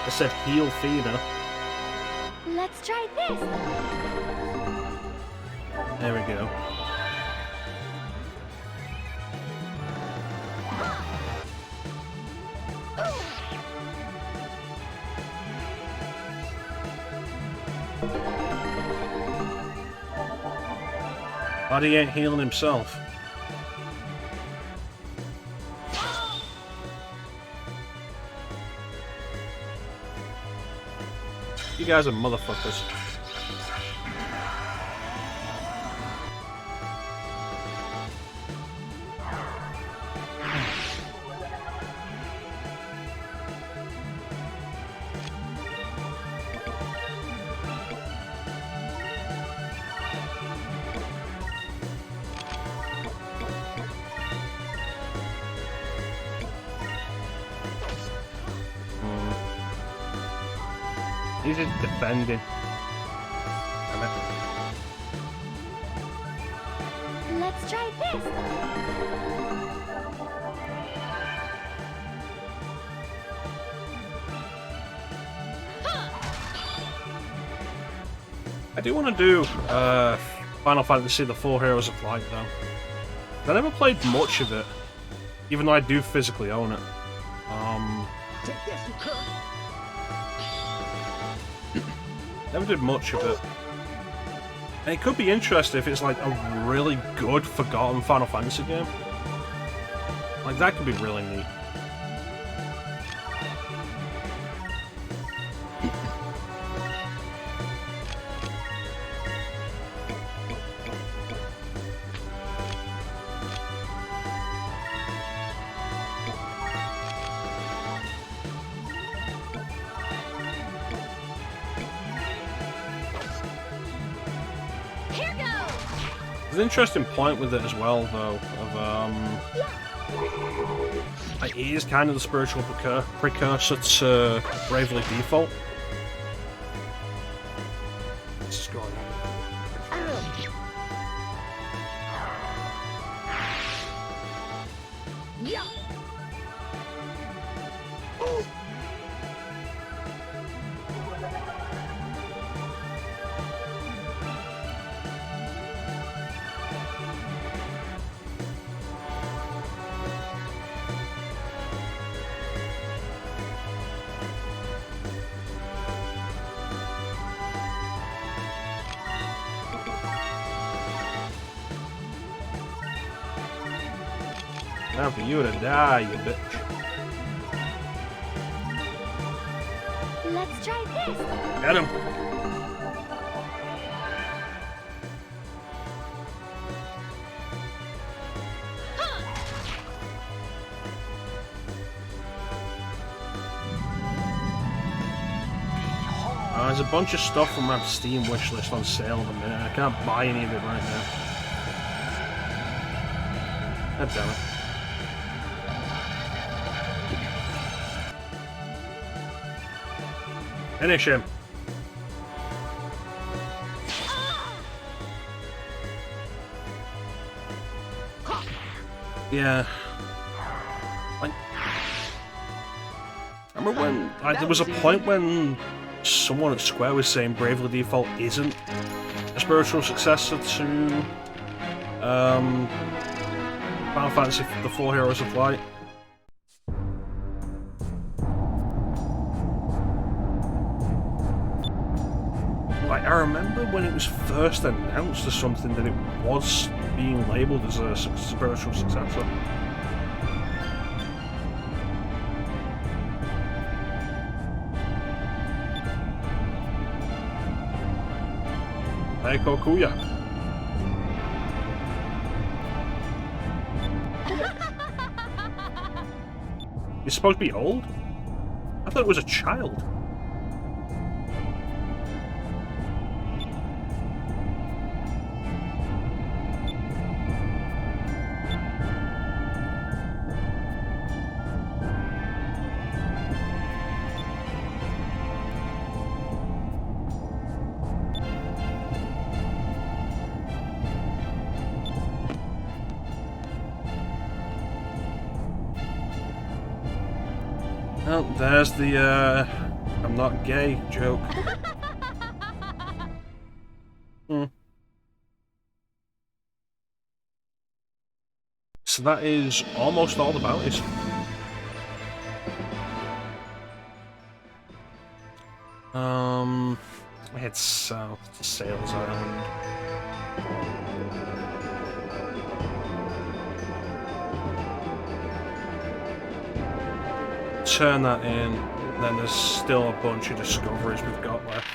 I said heal Fina. Let's try this. There we go. But he ain't healing himself. You guys are motherfuckers. He's just defending. Damn it. Let's try this. I do want to do Final Fantasy The Four Heroes of Light though. I never played much of it, even though I do physically own it. Take this, you curse. Never did much of it. And it could be interesting if it's like a really good forgotten Final Fantasy game. Like that could be really neat. an interesting point with it as well, though. Like, it is kind of the spiritual precursor to Bravely Default. What's going on? Time for you to die, you bitch. Let's try this. Get him. There's a bunch of stuff from my Steam wishlist on sale at the minute. I can't buy any of it right now. God damn it. Finish him. Yeah. Like, I remember when there was a point when someone at Square was saying Bravely Default isn't a spiritual successor to Final Fantasy The Four Heroes of Light. Like, I remember when it was first announced as something that it was being labelled as a spiritual successor. Eiko Kuya. You're supposed to be old? I thought it was a child. Well, there's the, I'm not gay joke. So that is almost all the bounties. We head south to Sails Island. Turn that in, and then there's still a bunch of discoveries we've got left.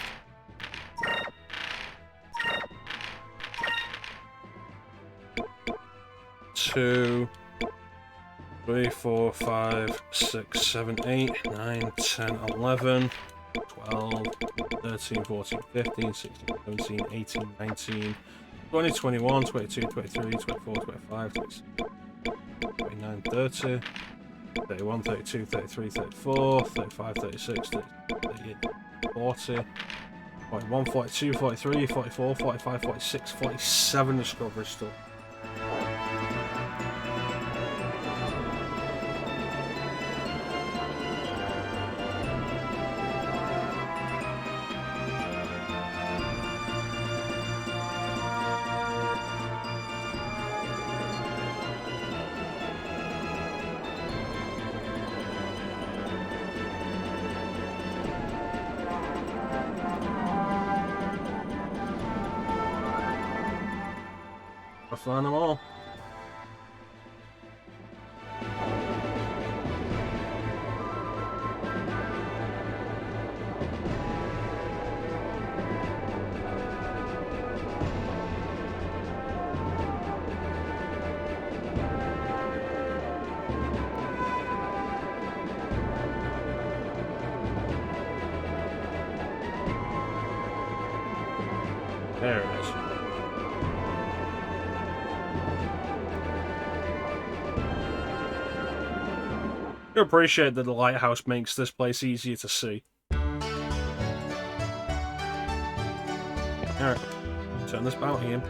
2, 3, 4, 5, 6, 7, 8, 9, 10, 11, 12, 13, 14, 15, 16, 17, 18, 19, 20, 21, 22, 23, 24, 25, 26, 29, 30, 31, 32, 33, 34, 35, 36, 38, 40, 41, 42, 43, 44, 45, 46, 47 discoveries still. I'll find them all. There it is. I appreciate that the lighthouse makes this place easier to see. Alright, turn this bounty in.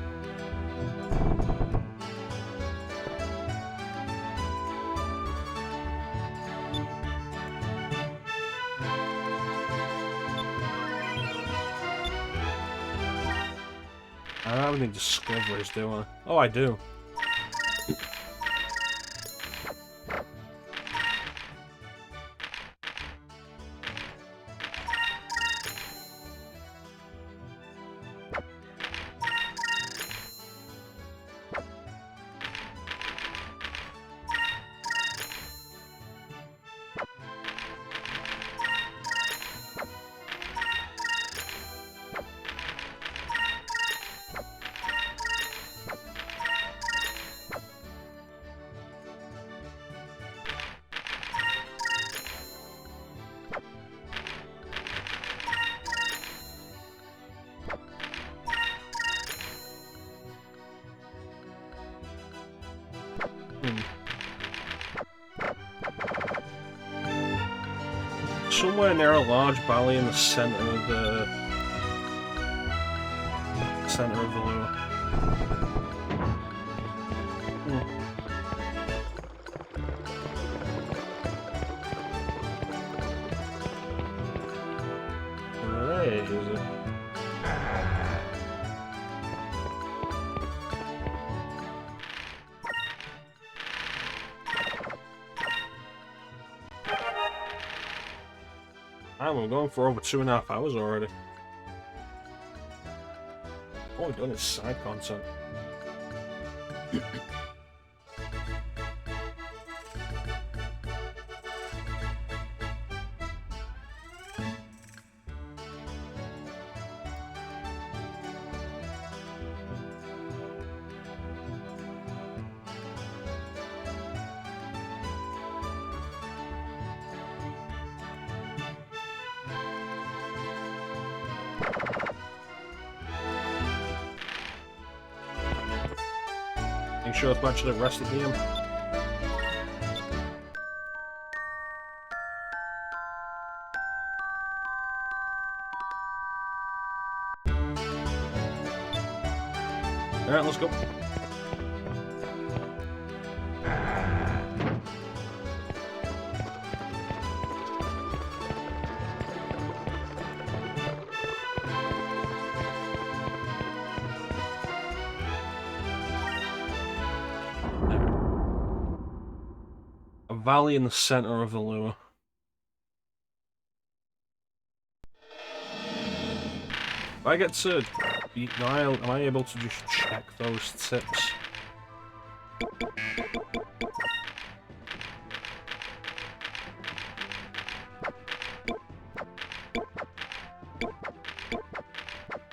I don't have any discoveries, do I? Oh, I do. Somewhere near a large valley in the center of the lure. Where is it? We're going for over 2.5 hours already. All we've done is side content. Make sure it's actually rested him. Alright, let's go. A valley in the center of the lure. If I get to beat Nile, am I able to just check those tips?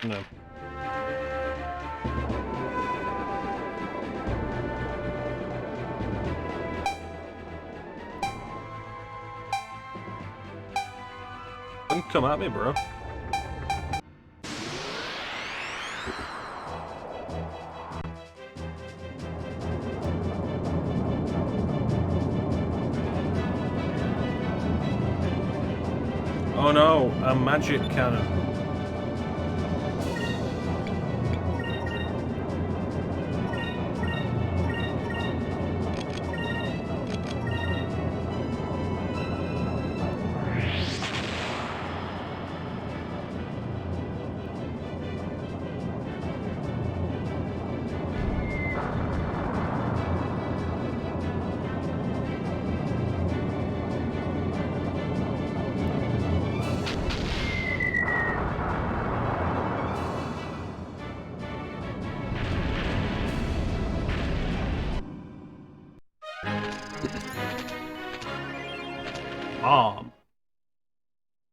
No. Don't come at me, bro. Oh no, a magic cannon.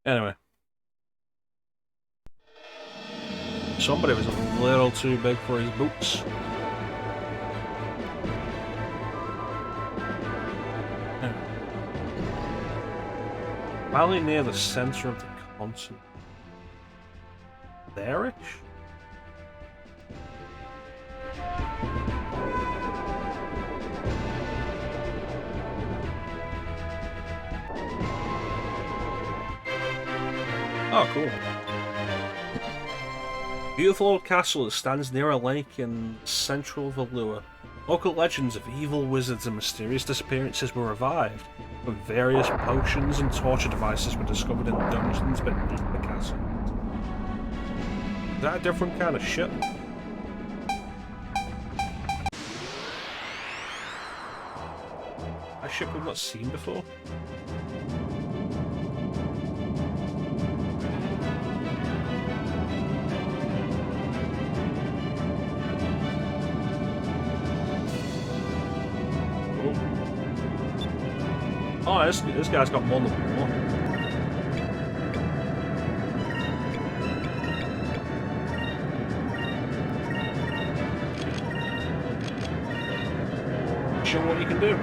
Anyway. Somebody was a little too big for his boots. Valley near the center of the continent. There-ish? Oh, cool. Beautiful old castle that stands near a lake in central Valua. Local legends of evil wizards and mysterious disappearances were revived, when various potions and torture devices were discovered in dungeons beneath the castle. Is that a different kind of ship? A ship we've not seen before? Oh, this guy's got more than one. Show what you can do.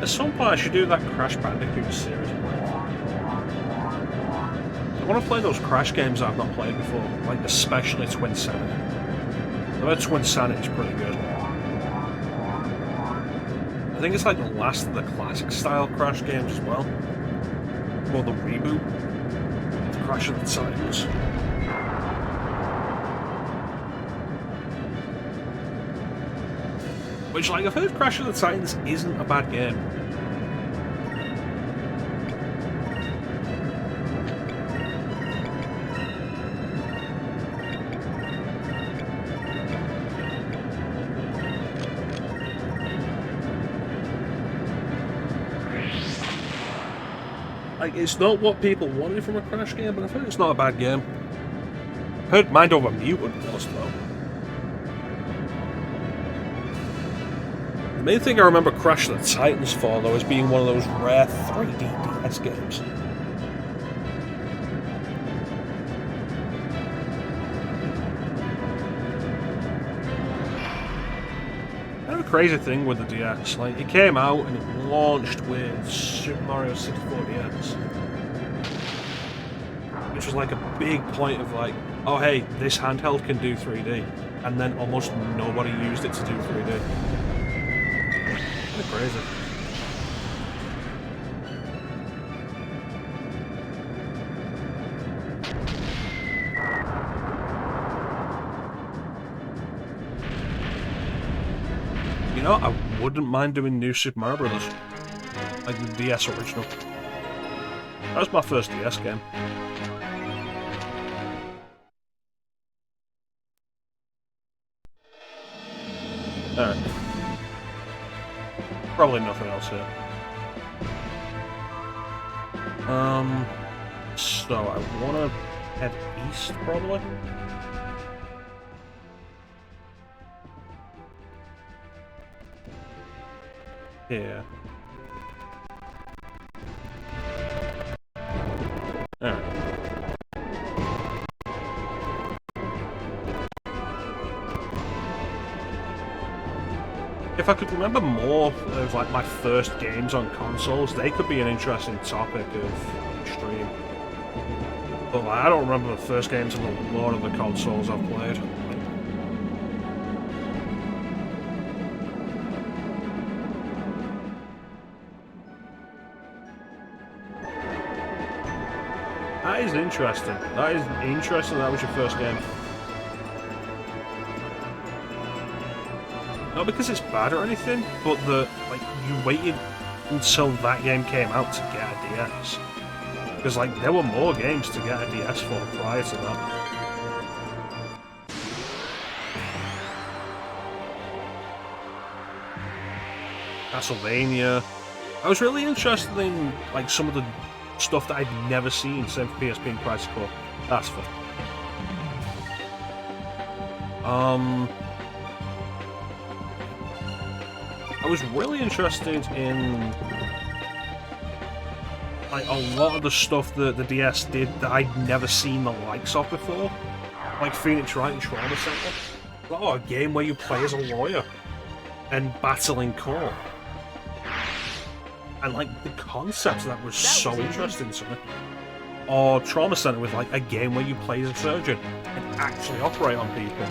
At some point I should do that Crash Bandicoot series. I want to play those Crash games I've not played before, like especially Twin Sanity. I bet Twin Sanity is pretty good. I think it's like the last of the classic style Crash games as well. Or the reboot of Crash of the Titans. Which, like, I've heard Crash of the Titans isn't a bad game. Like, it's not what people wanted from a Crash game, but I've heard it's not a bad game. I've heard Mind Over Mutant was, though. The main thing I remember Crash of the Titans for, though, is being one of those rare 3D DS games. Kind of a crazy thing with the DS. Like, it came out and it launched with Super Mario 64 DS. Which was like a big point of like, oh hey, this handheld can do 3D. And then almost nobody used it to do 3D. Crazy. You know, I wouldn't mind doing New Super Mario Brothers. Like the DS original. That was my first DS game. Alright. Probably nothing else here. So I want to head east, probably. Yeah. Alright. If I could remember more of like my first games on consoles, they could be an interesting topic of stream. But like, I don't remember the first games on a lot of the consoles I've played. That is interesting. That is interesting that was your first game. Not because it's bad or anything, but like you waited until that game came out to get a DS. Because like there were more games to get a DS for prior to that. Castlevania. I was really interested in like some of the stuff that I'd never seen, same for PSP and Crisis Core. That's fun. I was really interested in like a lot of the stuff that the DS did that I'd never seen the likes of before, like Phoenix Wright and Trauma Center. Oh, a game where you play as a lawyer and battle in court, and like the concept of that was so interesting to me. Or Trauma Center with like a game where you play as a surgeon and actually operate on people.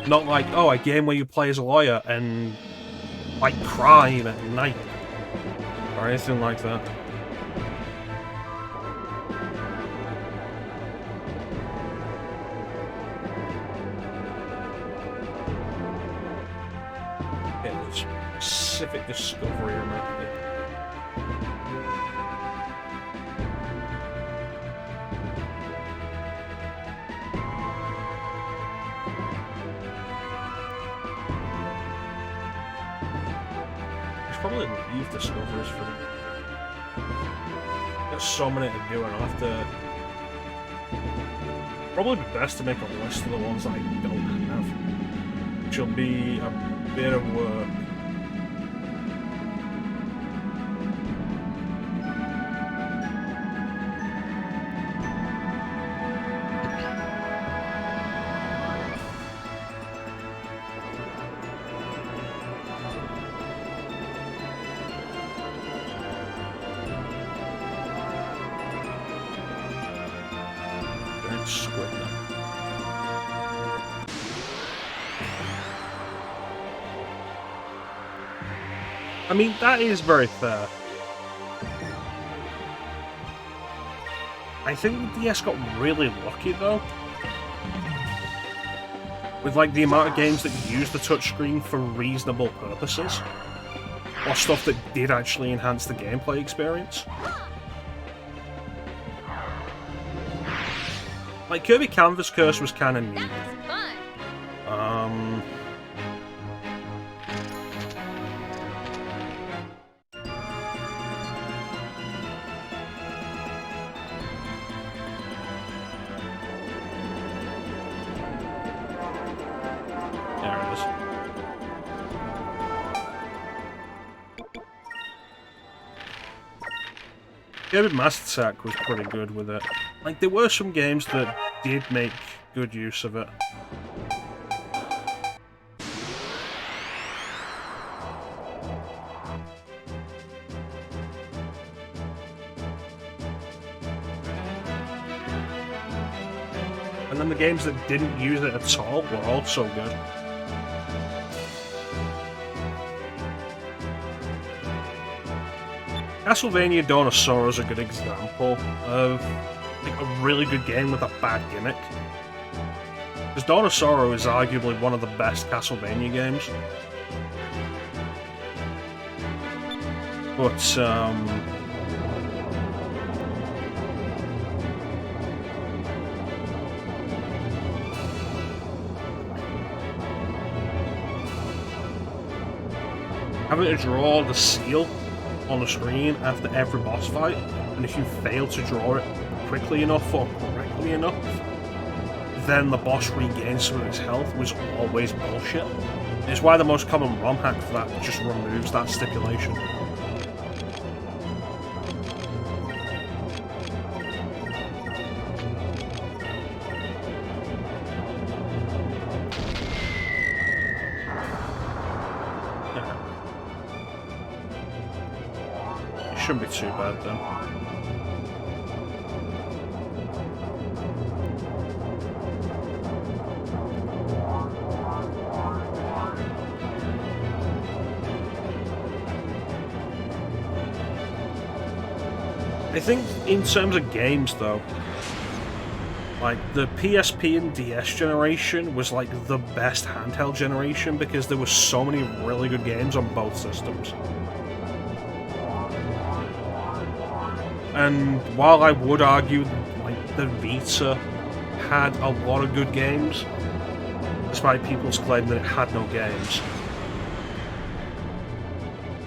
Not like, oh, a game where you play as a lawyer and like crime at night or anything like that. Okay, there's specific discovery around it. Probably leave discoveries for them. There's so many to do, and I'll have to. Probably be best to make a list of the ones that I don't have, which will be a bit of work. I mean, that is very fair. I think the DS got really lucky, though. With, like, the amount of games that use the touchscreen for reasonable purposes. Or stuff that did actually enhance the gameplay experience. Like, Kirby Canvas Curse was kind of neat. That was fun. There it is. Kirby Master Attack was pretty good with it. Like, there were some games that did make good use of it. And then the games that didn't use it at all were also good. Castlevania Dawn of Sorrow is a good example of like a really good game with a bad gimmick. Because Dawn of Sorrow is arguably one of the best Castlevania games. But, having to draw the seal on the screen after every boss fight, and if you fail to draw it quickly enough or correctly enough, then the boss regains some of its health was always bullshit. It's why the most common ROM hack for that just removes that stipulation. Shouldn't be too bad then. I think in terms of games though, like the PSP and DS generation was like the best handheld generation because there were so many really good games on both systems. And while I would argue like the Vita had a lot of good games, despite people's claim that it had no games,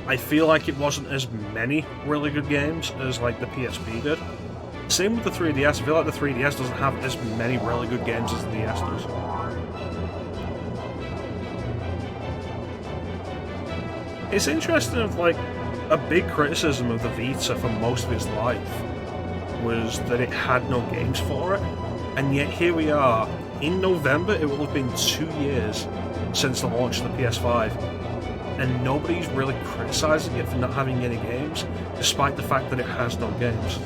I feel like it wasn't as many really good games as like the PSP did. Same with the 3DS, I feel like the 3DS doesn't have as many really good games as the DS does. It's interesting of like a big criticism of the Vita for most of its life was that it had no games for it, and yet here we are. In November, it will have been 2 years since the launch of the PS5, and nobody's really criticising it for not having any games, despite the fact that it has no games.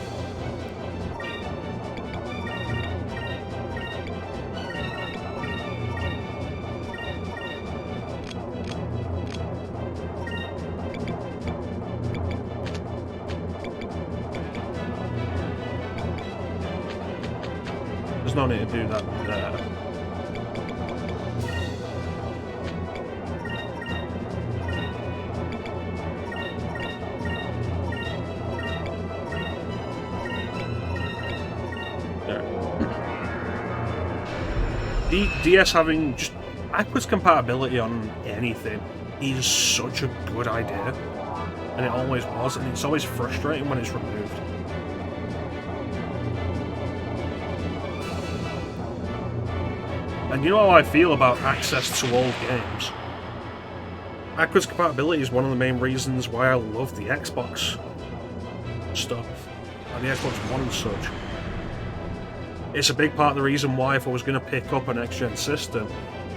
There's no need to do that there. DS having just backwards compatibility on anything is such a good idea, and it always was, and it's always frustrating when it's removed. And you know how I feel about access to old games. Backwards compatibility is one of the main reasons why I love the Xbox stuff, and the Xbox One and such. It's a big part of the reason why if I was going to pick up an next-gen system,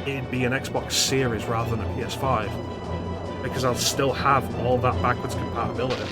it'd be an Xbox Series rather than a PS5, because I'll still have all that backwards compatibility.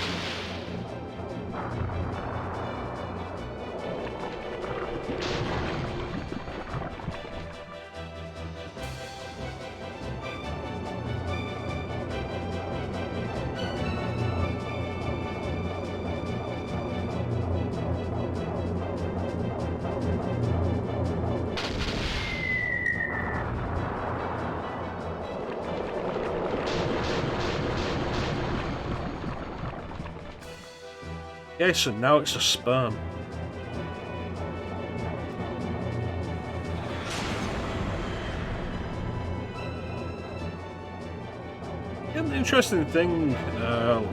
Okay, so now it's a sperm. An interesting thing,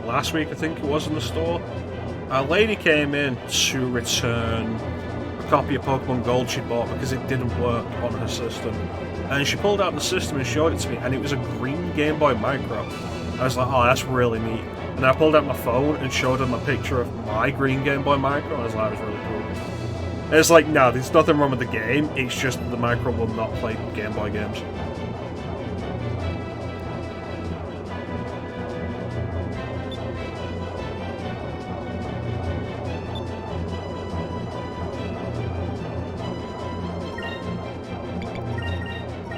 last week I think it was in the store, a lady came in to return a copy of Pokemon Gold she bought because it didn't work on her system. And she pulled out the system and showed it to me, and it was a green Game Boy Micro. I was like, oh, that's really neat. And I pulled out my phone and showed them a picture of my green Game Boy Micro, and I was like, that was really cool. And it's like, no, there's nothing wrong with the game, it's just the Micro will not play Game Boy games.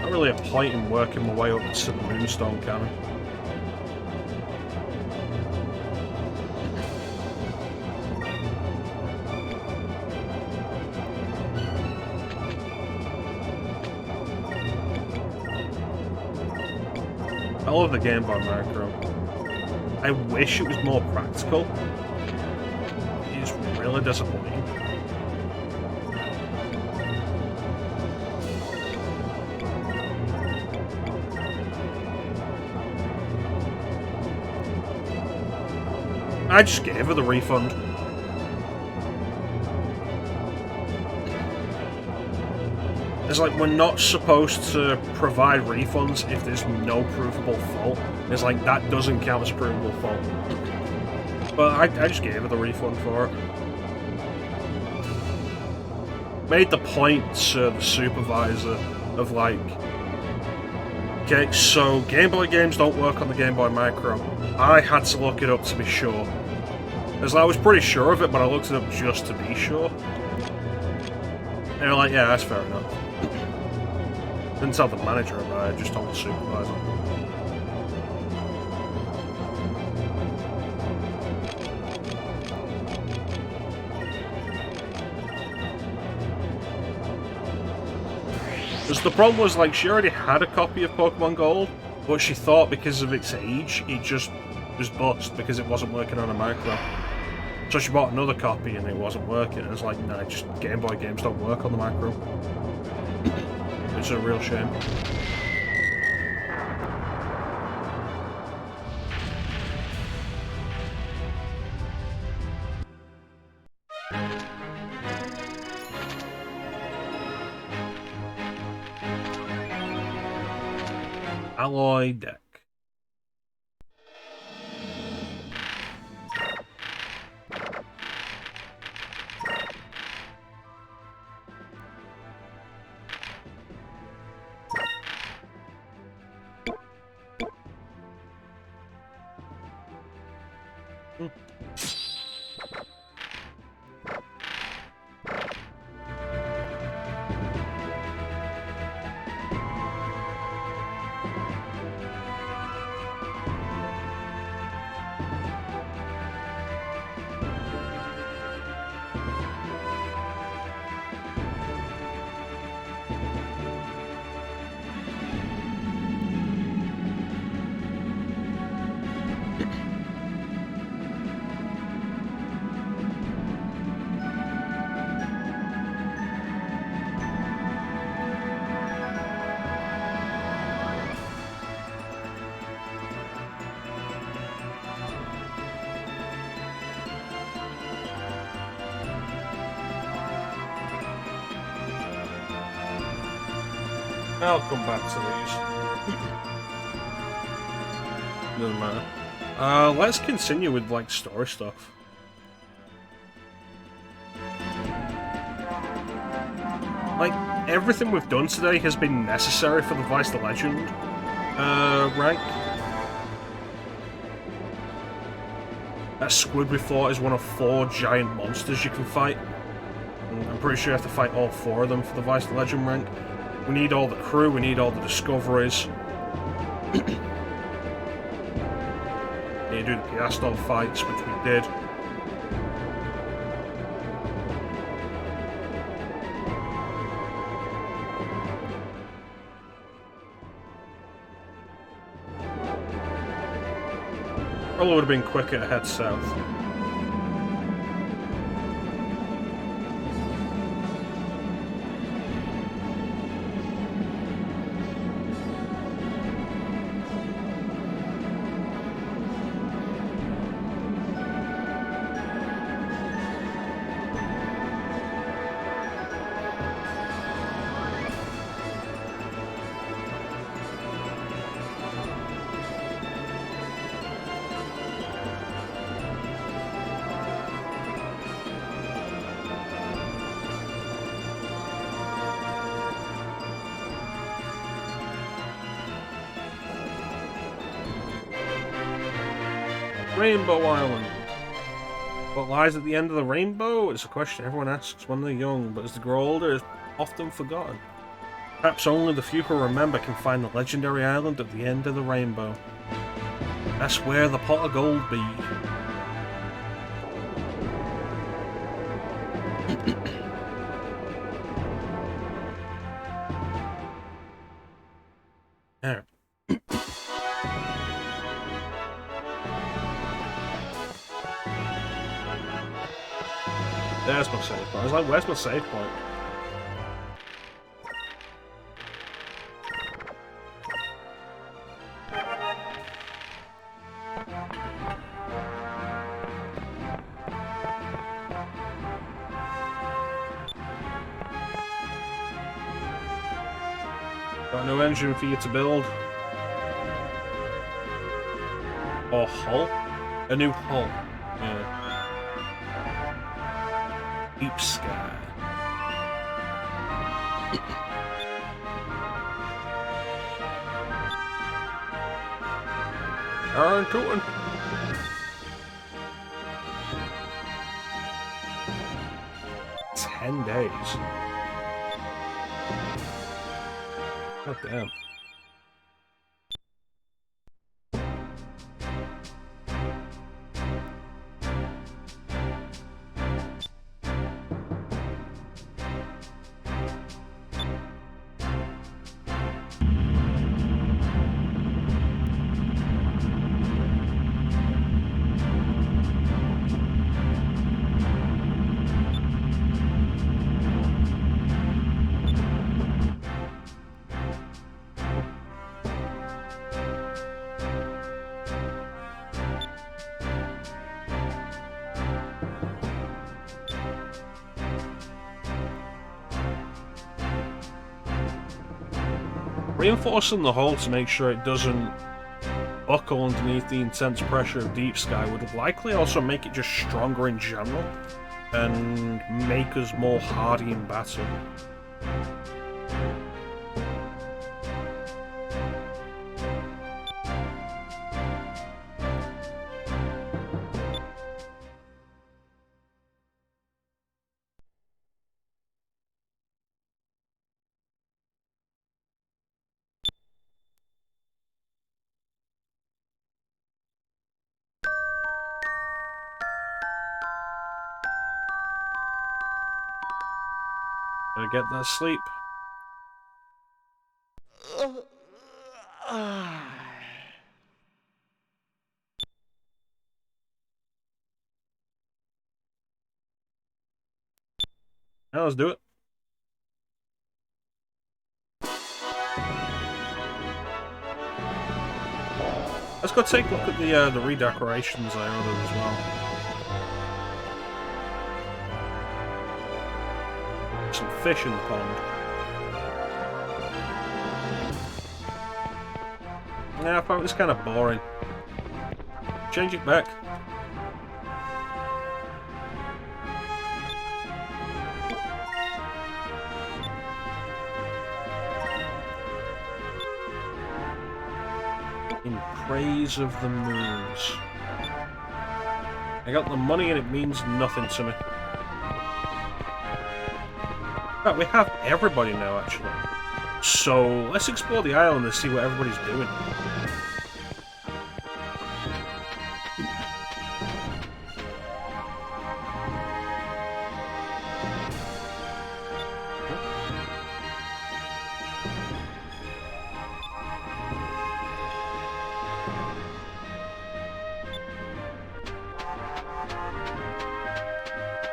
Not really a point in working my way up to the Moonstone Cannon. I love the Game Boy Micro. I wish it was more practical. It's really disappointing. I just gave her the refund. It's like, we're not supposed to provide refunds if there's no provable fault. It's like, that doesn't count as provable fault. But I just gave her the refund for it. Made the point to the supervisor of like, okay, so Game Boy games don't work on the Game Boy Micro. I had to look it up to be sure. As I was pretty sure of it, but I looked it up just to be sure. And they're like, yeah, that's fair enough. Didn't tell the manager about it, just told the supervisor. Because the problem was, like, she already had a copy of Pokemon Gold, but she thought because of its age, it just was bust because it wasn't working on a Micro. So she bought another copy and it wasn't working. And it's like, nah, just Game Boy games don't work on the Micro. It's a real shame. Alloy deck. I'll come back to these. Doesn't matter. Let's continue with, like, story stuff. Like, everything we've done today has been necessary for the Vice the Legend rank. That squid we fought is one of 4 giant monsters you can fight. I'm pretty sure you have to fight all 4 of them for the Vice the Legend rank. We need all the crew, we need all the discoveries. Need to do the Piastol fights, which we did. Probably would have been quicker to head south. Rainbow Island. What lies at the end of the rainbow? It's a question everyone asks when they're young, but as they grow older, it's often forgotten. Perhaps only the few who remember can find the legendary island at the end of the rainbow. That's where the pot of gold be. Alright. There's my save point. I was like, where's my save point? Got no engine for you to build. Or hull? A new hull. Yeah. Deep sky. Aaron Tootin. $10 days. God damn. Reinforcing the hull to make sure it doesn't buckle underneath the intense pressure of deep sky would likely also make it just stronger in general and make us more hardy in battle. Gotta get that sleep. Now let's do it. Let's go take a look at the redecorations I ordered as well. Some fish in the pond. Yeah, I thought it was kind of boring. Change it back. In praise of the moons. I got the money and it means nothing to me. But we have everybody now, actually. So, let's explore the island and see what everybody's doing.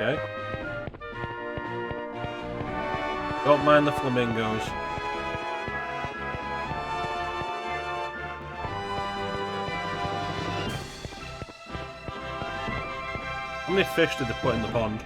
Okay. Don't mind the flamingos. How many fish did they put in the pond?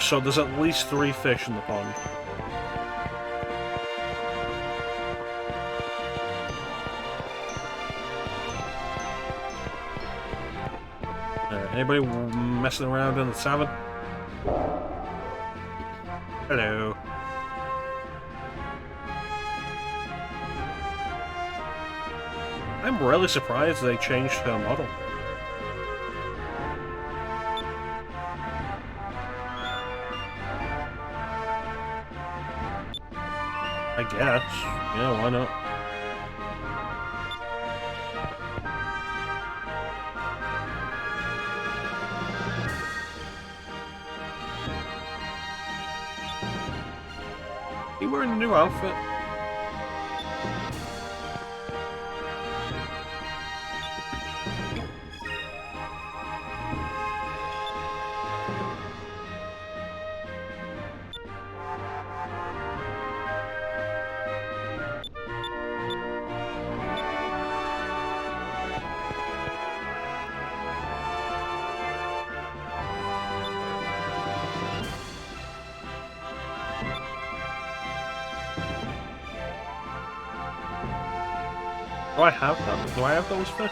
So there's at least 3 fish in the pond. Anybody messing around in the tavern? Hello. I'm really surprised they changed her model. I guess. Yeah, why not? You wearing a new outfit? Do I have that? Do I have those fish?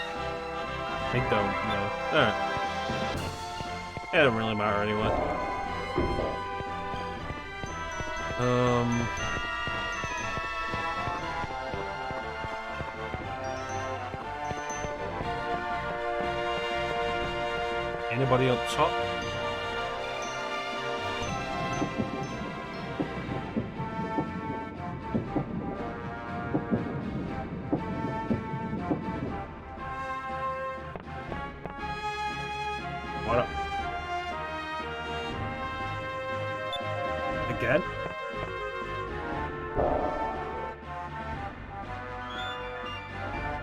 I don't know. Alright. It don't really matter anyway. Anybody up top? What up? Again?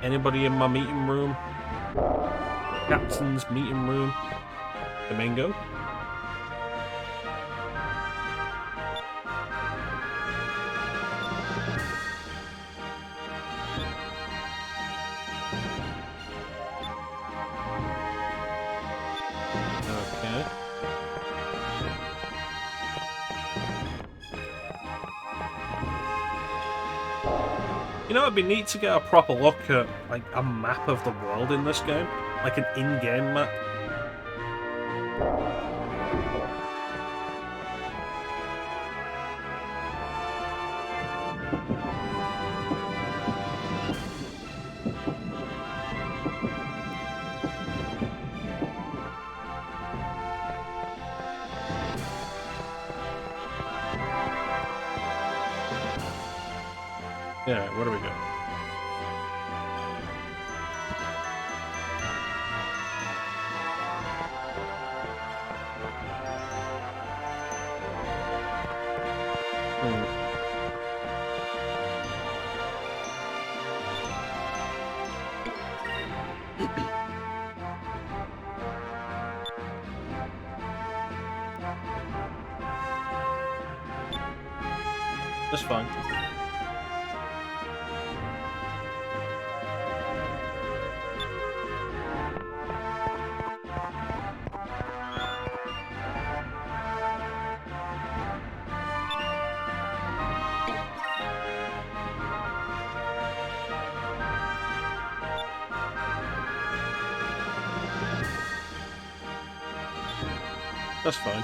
Anybody in my meeting room? Captain's meeting room? Domingo? Okay. You know, it'd be neat to get a proper look at, like, a map of the world in this game. Like an in-game map. Yeah, what do we do? That's fine. That's fine.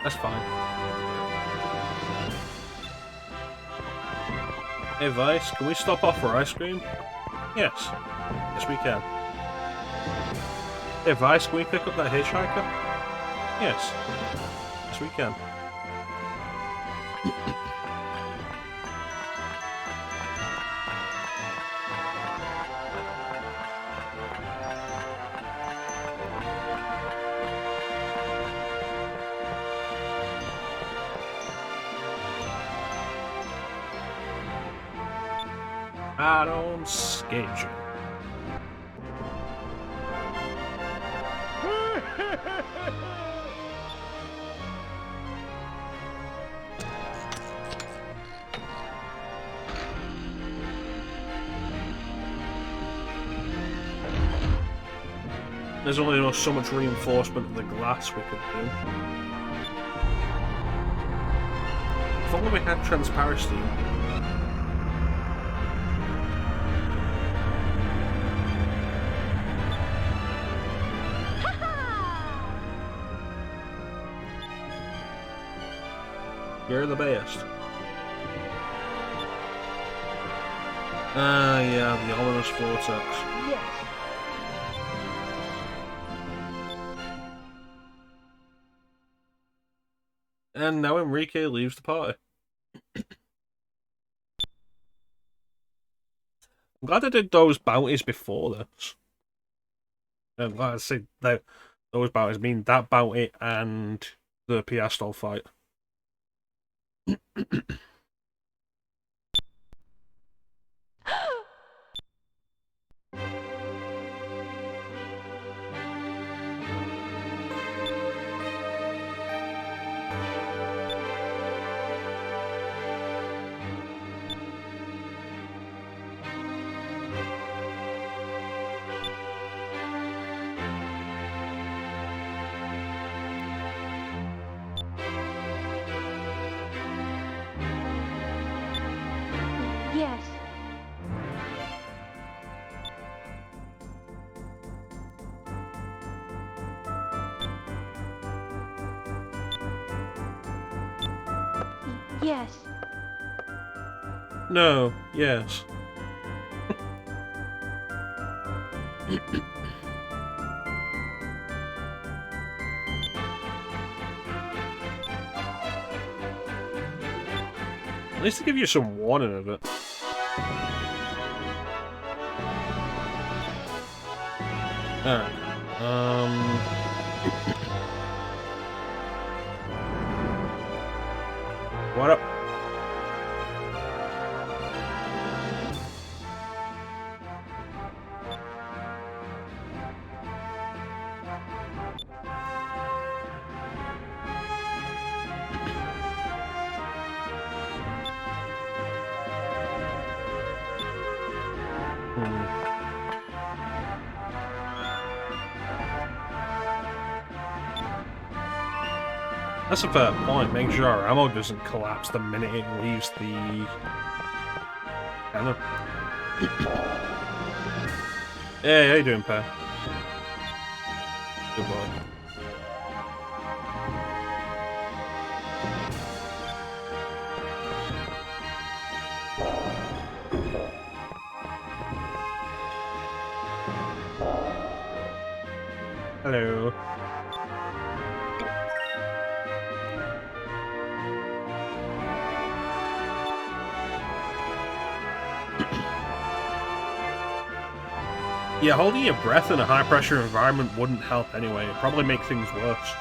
That's fine. Hey Vice, can we stop off for ice cream? Yes. Yes we can. Hey Vice, can we pick up that hitchhiker? Yes. Yes we can. I don't skate you. There's only so much reinforcement of the glass we could do. If only we had transparency. You're the best. Ah, yeah, the ominous vortex. Yes. And now Enrique leaves the party. I'm glad I did those bounties before this. I'm glad I said that those bounties mean that bounty and the Piastol fight. Yes. Yes. No, yes. At least to give you some warning of it. Alright. What up? That's a fair point. Make sure our ammo doesn't collapse the minute it leaves the cannon. Hey, how you doing, Pat? Good boy. Hello. Yeah, holding your breath in a high-pressure environment wouldn't help anyway. It'd probably make things worse.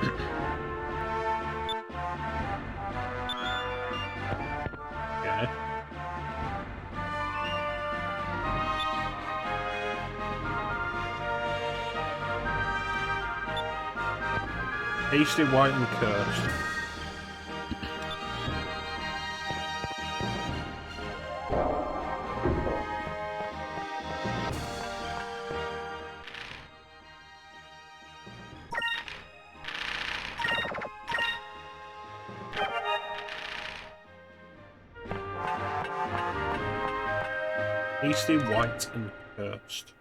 Okay. Tasty, white, and cursed. Tasty, white, and cursed.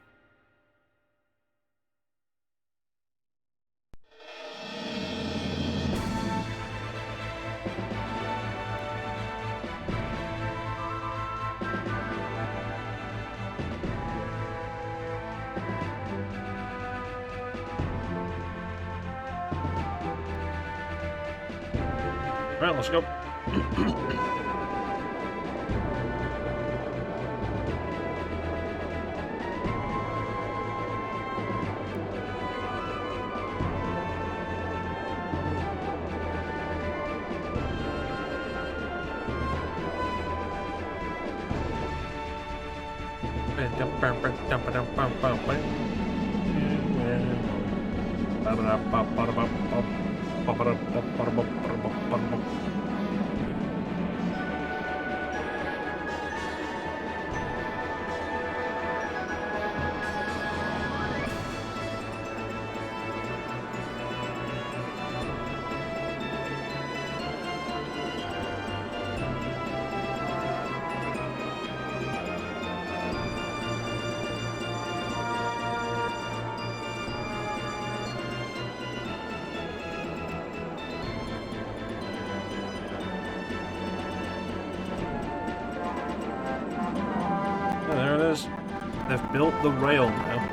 Right, let's go. There it is. They've built the rail now.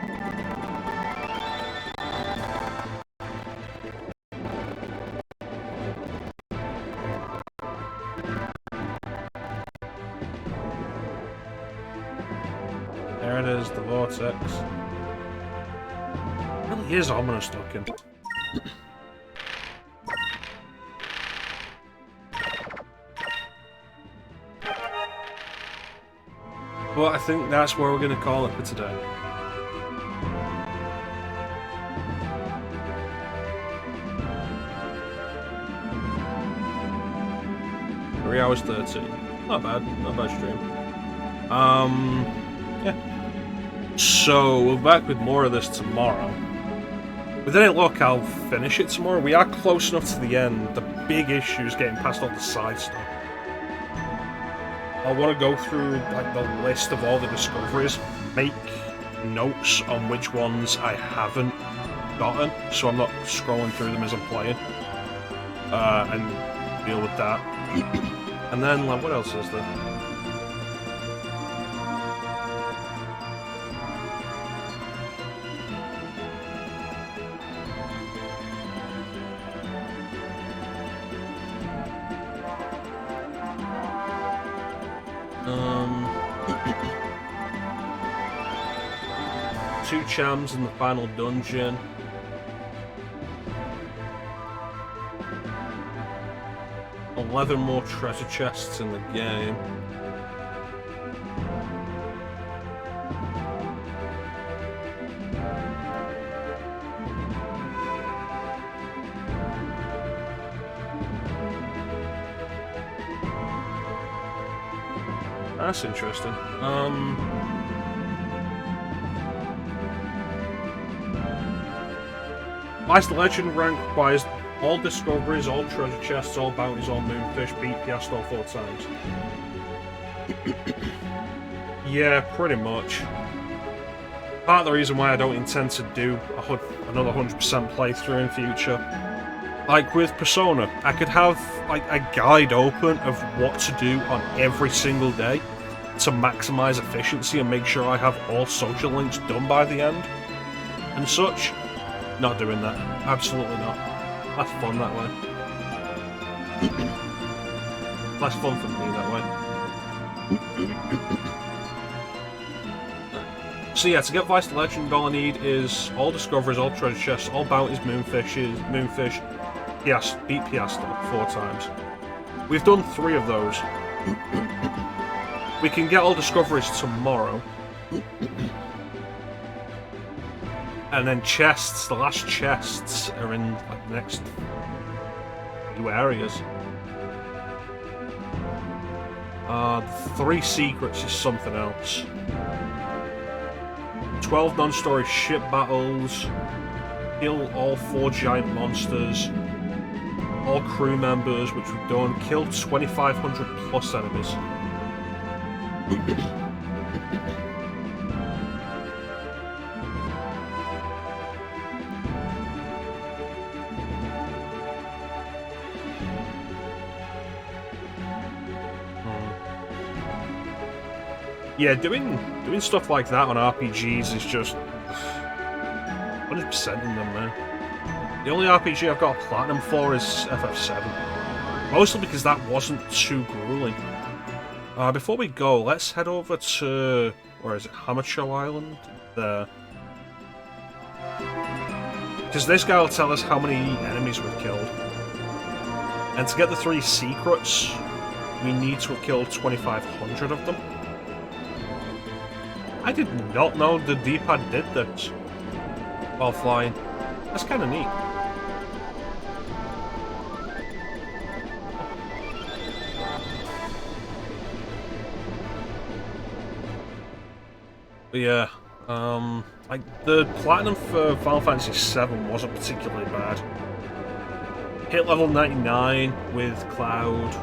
There it is, the vortex. It really is ominous looking. Well, I think that's where we're going to call it for today. Three hours 13. Not bad stream. Yeah. So we're back with more of this tomorrow. With any luck, I'll finish it tomorrow. We are close enough to the end. The big issue is getting past all the side stuff. I want to go through like the list of all the discoveries, make notes on which ones I haven't gotten, so I'm not scrolling through them as I'm playing, and deal with that. And then, like, what else is there? Two chams in the final dungeon. $11 more treasure chests in the game. That's interesting. Last Legend rank requires all discoveries, all treasure chests, all bounties, all moonfish, beat Piasto 4 times. Yeah, pretty much. Part of the reason why I don't intend to do another 100% playthrough in future. Like with Persona, I could have like a guide open of what to do on every single day to maximize efficiency and make sure I have all social links done by the end and such. Not doing that. Absolutely not. That's fun that way. That's fun for me that way. So yeah, to get Vice to Legend, all I need is all discoveries, all treasure chests, all bounties, moonfish, beat Piasta 4 times. We've done 3 of those. We can get all discoveries tomorrow. And then chests, the last chests are in like the next few areas. 3 secrets is something else. 12 non-story ship battles. Kill all 4 giant monsters. All crew members, which we've done. Kill 2,500 plus enemies. Yeah, doing stuff like that on RPGs is just 100% in them, man. The only RPG I've got a platinum for is FF7. Mostly because that wasn't too grueling. Before we go, let's head over to... where is it? Dangral Island? There. Because this guy will tell us how many enemies we've killed. And to get the 3 secrets, we need to have killed 2,500 of them. I did not know the D-pad did this while flying. That's kind of neat. But yeah, like the platinum for Final Fantasy VII wasn't particularly bad. Hit level 99 with Cloud.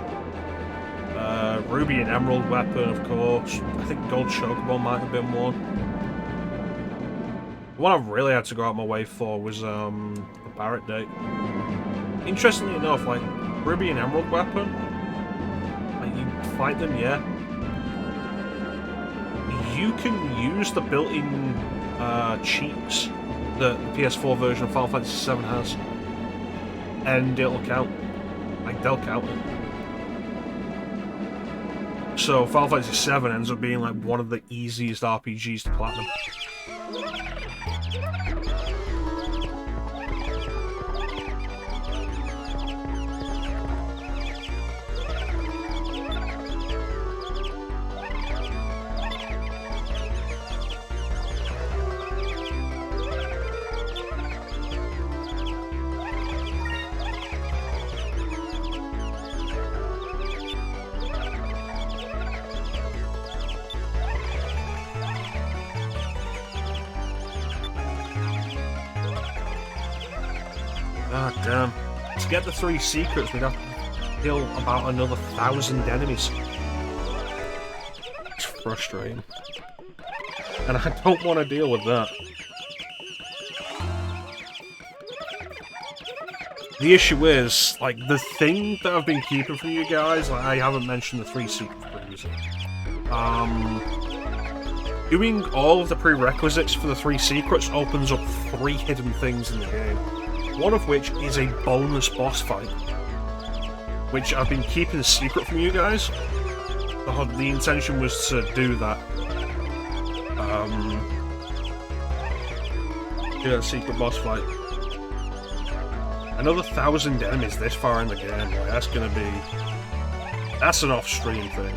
Ruby and Emerald weapon, of course. I think Gold Chocobo might have been one. The one I really had to go out my way for was the Barret Date. Interestingly enough, like Ruby and Emerald weapon, like you fight them, yeah. You can use the built-in cheats that the PS4 version of Final Fantasy VII has, and it'll count. Like they'll count it. So Final Fantasy VII ends up being like one of the easiest RPGs to platinum. God damn. To get the 3 secrets, we'd have to kill about another 1,000 enemies. It's frustrating. And I don't want to deal with that. The issue is, like, the thing that I've been keeping from you guys, like, I haven't mentioned the 3 secret things. Doing all of the prerequisites for the 3 secrets opens up 3 hidden things in the game. One of which is a bonus boss fight, which I've been keeping a secret from you guys. The intention was to do that. Do that secret boss fight. Another 1,000 enemies this far in the game, like, that's gonna be... that's an off-stream thing.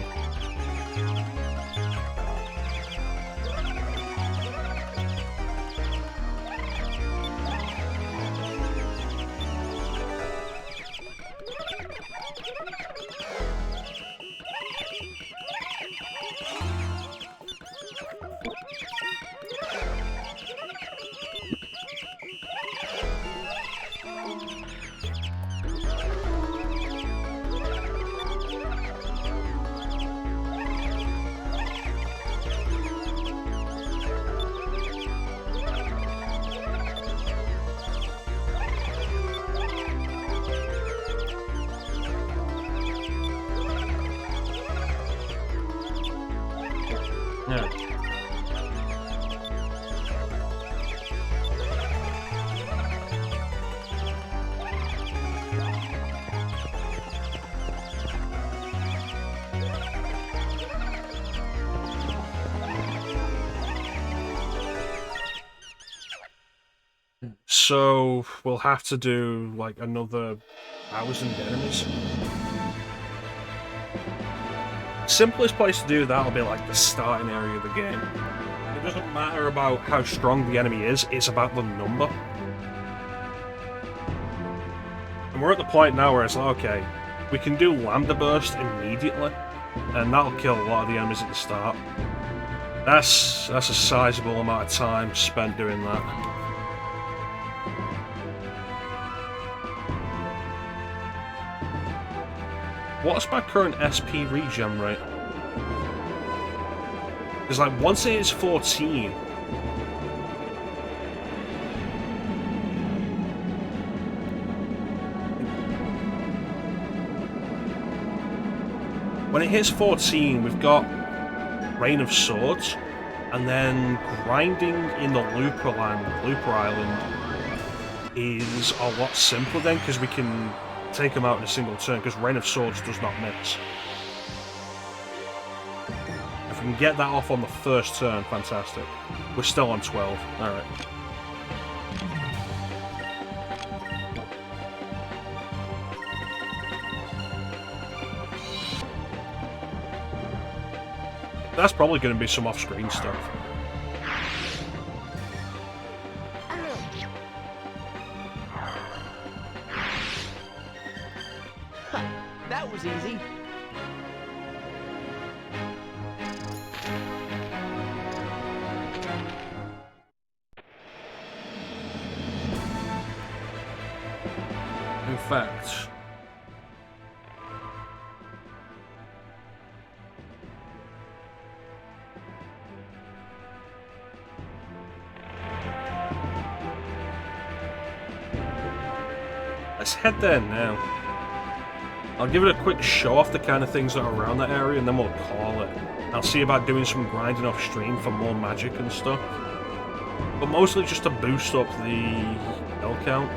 So we'll have to do like another 1,000 enemies. Simplest place to do that will be like the starting area of the game. It doesn't matter about how strong the enemy is, it's about the number. And we're at the point now where it's like, okay, we can do Lambda Burst immediately, and that'll kill a lot of the enemies at the start. That's a sizable amount of time spent doing that. What's my current SP regen rate? Because like once it is 14, when it hits 14, we've got Rain of Swords, and then grinding in the Looper Island is a lot simpler then, because we can take them out in a single turn, because Rain of Swords does not miss. If we can get that off on the first turn, fantastic. We're still on 12. Alright. That's probably going to be some off-screen stuff. That was easy. In fact, let's head there now. I'll give it a quick show off the kind of things that are around that area, and then we'll call it. I'll see about doing some grinding off stream for more magic and stuff, but mostly just to boost up the health count.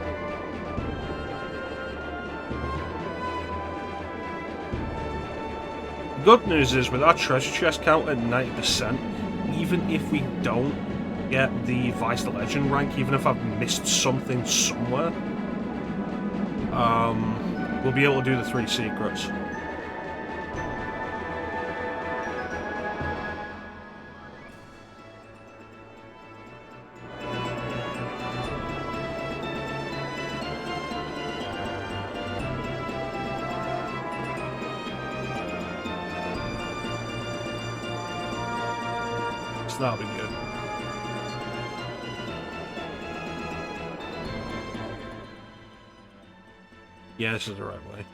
Good news is, with our treasure chest count at 90%, even if we don't get the Vice Legend rank, even if I've missed something somewhere, we'll be able to do the 3 secrets. So that'll be good. Yeah, this is the right way.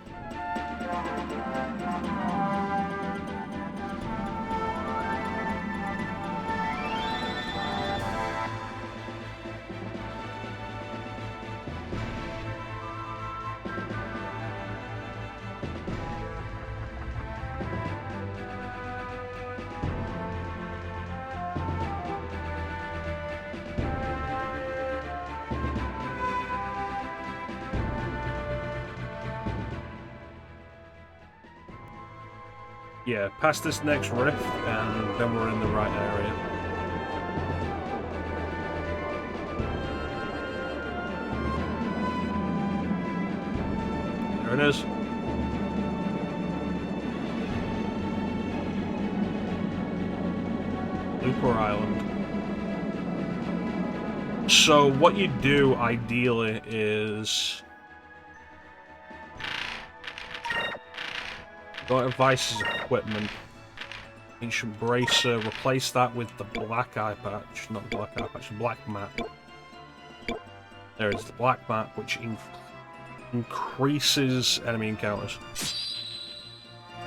Yeah, past this next rift, and then we're in the right area. There it is. Looper Island. So what you do ideally is go to Vice's equipment, Ancient Bracer, replace that with the black eye patch, not black eye patch, black map. There is the black map, which increases enemy encounters.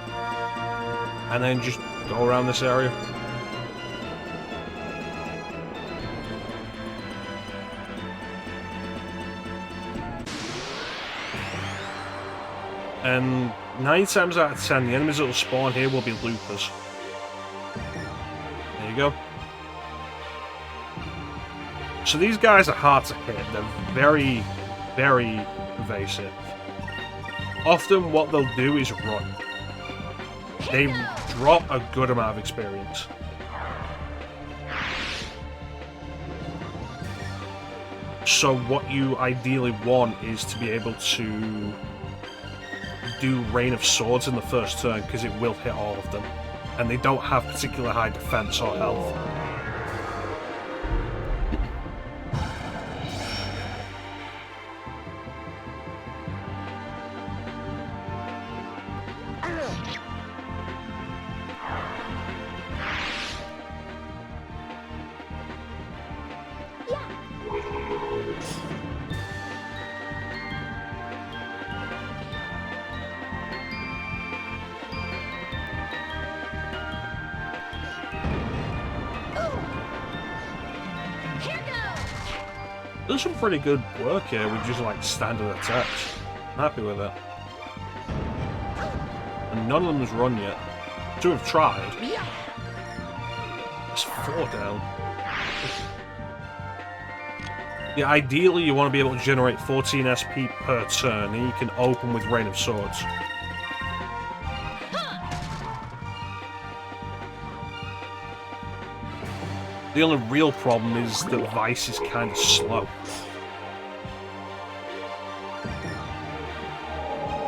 And then just go around this area. And 9 times out of 10, the enemies that will spawn here will be loopers. There you go. So these guys are hard to hit. They're very, very evasive. Often what they'll do is run. They drop a good amount of experience. So what you ideally want is to be able to do Rain of Swords in the first turn, because it will hit all of them. And they don't have particularly high defense or health. There's some pretty good work here with just like standard attacks. I'm happy with it. And none of them's run yet. 2 have tried. There's 4 down. Yeah, ideally you want to be able to generate 14 SP per turn, and you can open with Rain of Swords. The only real problem is that Vice is kind of slow.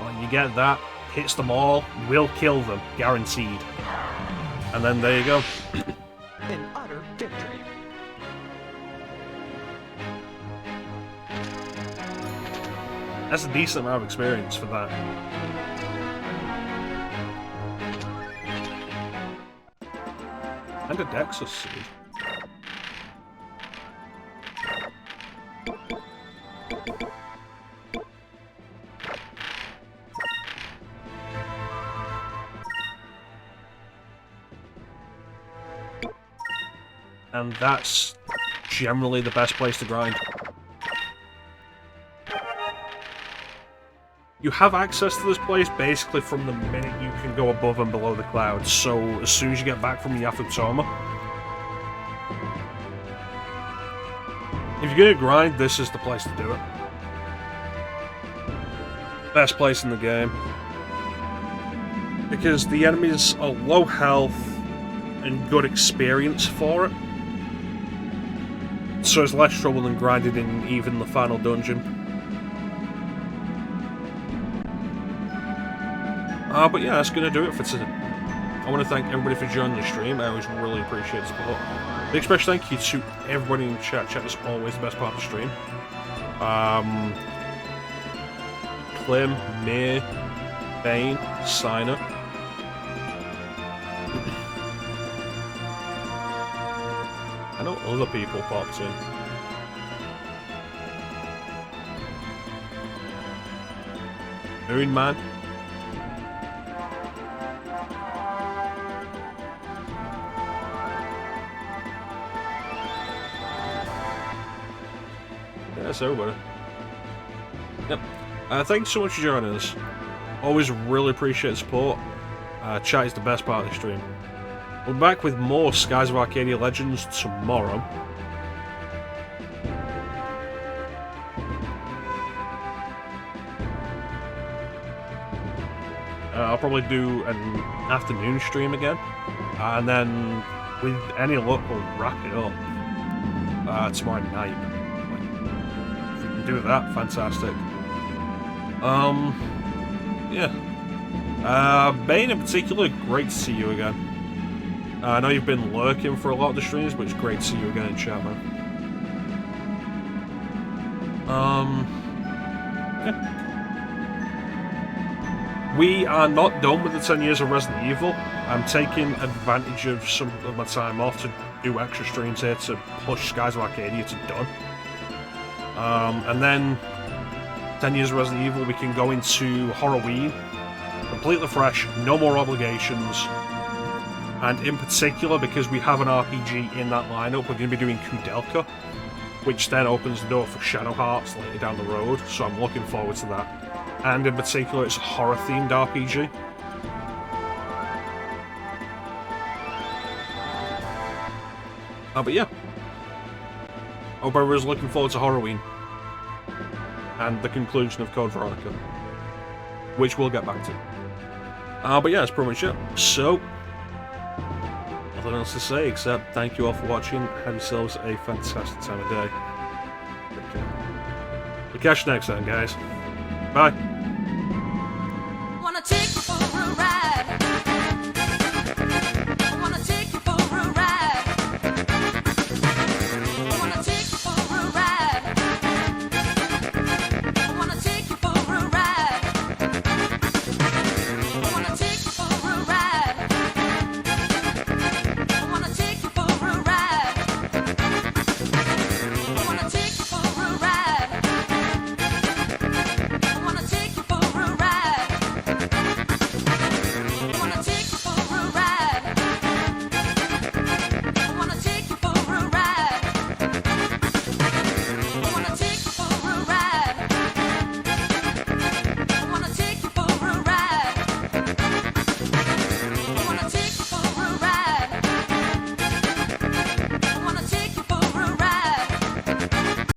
When you get that, hits them all, will kill them, guaranteed. And then there you go. An utter victory. That's a decent amount of experience for that. And a Dexus seed. And that's generally the best place to grind. You have access to this place basically from the minute you can go above and below the clouds, so as soon as you get back from Yafutoma, if you're going to grind, this is the place to do it. Best place in the game. Because the enemies are low health and good experience for it. So it's less trouble than grinding in even the final dungeon. But yeah, that's going to do it for today. I want to thank everybody for joining the stream. I always really appreciate the support. Big special thank you to everybody in the chat. Chat is always the best part of the stream. Clem, Mir, Bane, Signer. I know other people popped in. Moon Man. Yeah, that's everybody. Yep. Thanks so much for joining us. Always really appreciate the support. Chat is the best part of the stream. We'll be back with more Skies of Arcadia Legends tomorrow. I'll probably do an afternoon stream again. And then, with any luck, we'll wrap it up tomorrow night. If we can do that, fantastic. Yeah. Bane in particular, great to see you again. I know you've been lurking for a lot of the streams, but it's great to see you again in chat, man. Yeah. We are not done with the 10 years of Resident Evil. I'm taking advantage of some of my time off to do extra streams here to push Skies of Arcadia to done. And then 10 years of Resident Evil, we can go into Halloween, completely fresh, no more obligations. And in particular, because we have an RPG in that lineup, we're going to be doing Kudelka, which then opens the door for Shadow Hearts later down the road, so I'm looking forward to that. And in particular, it's a horror-themed RPG. But yeah. Hope everyone's looking forward to Halloween. And the conclusion of Code Veronica, which we'll get back to. But yeah, that's pretty much it. So, nothing else to say except thank you all for watching. Have yourselves a fantastic time of day. Take care. Catch you next time, guys. Bye.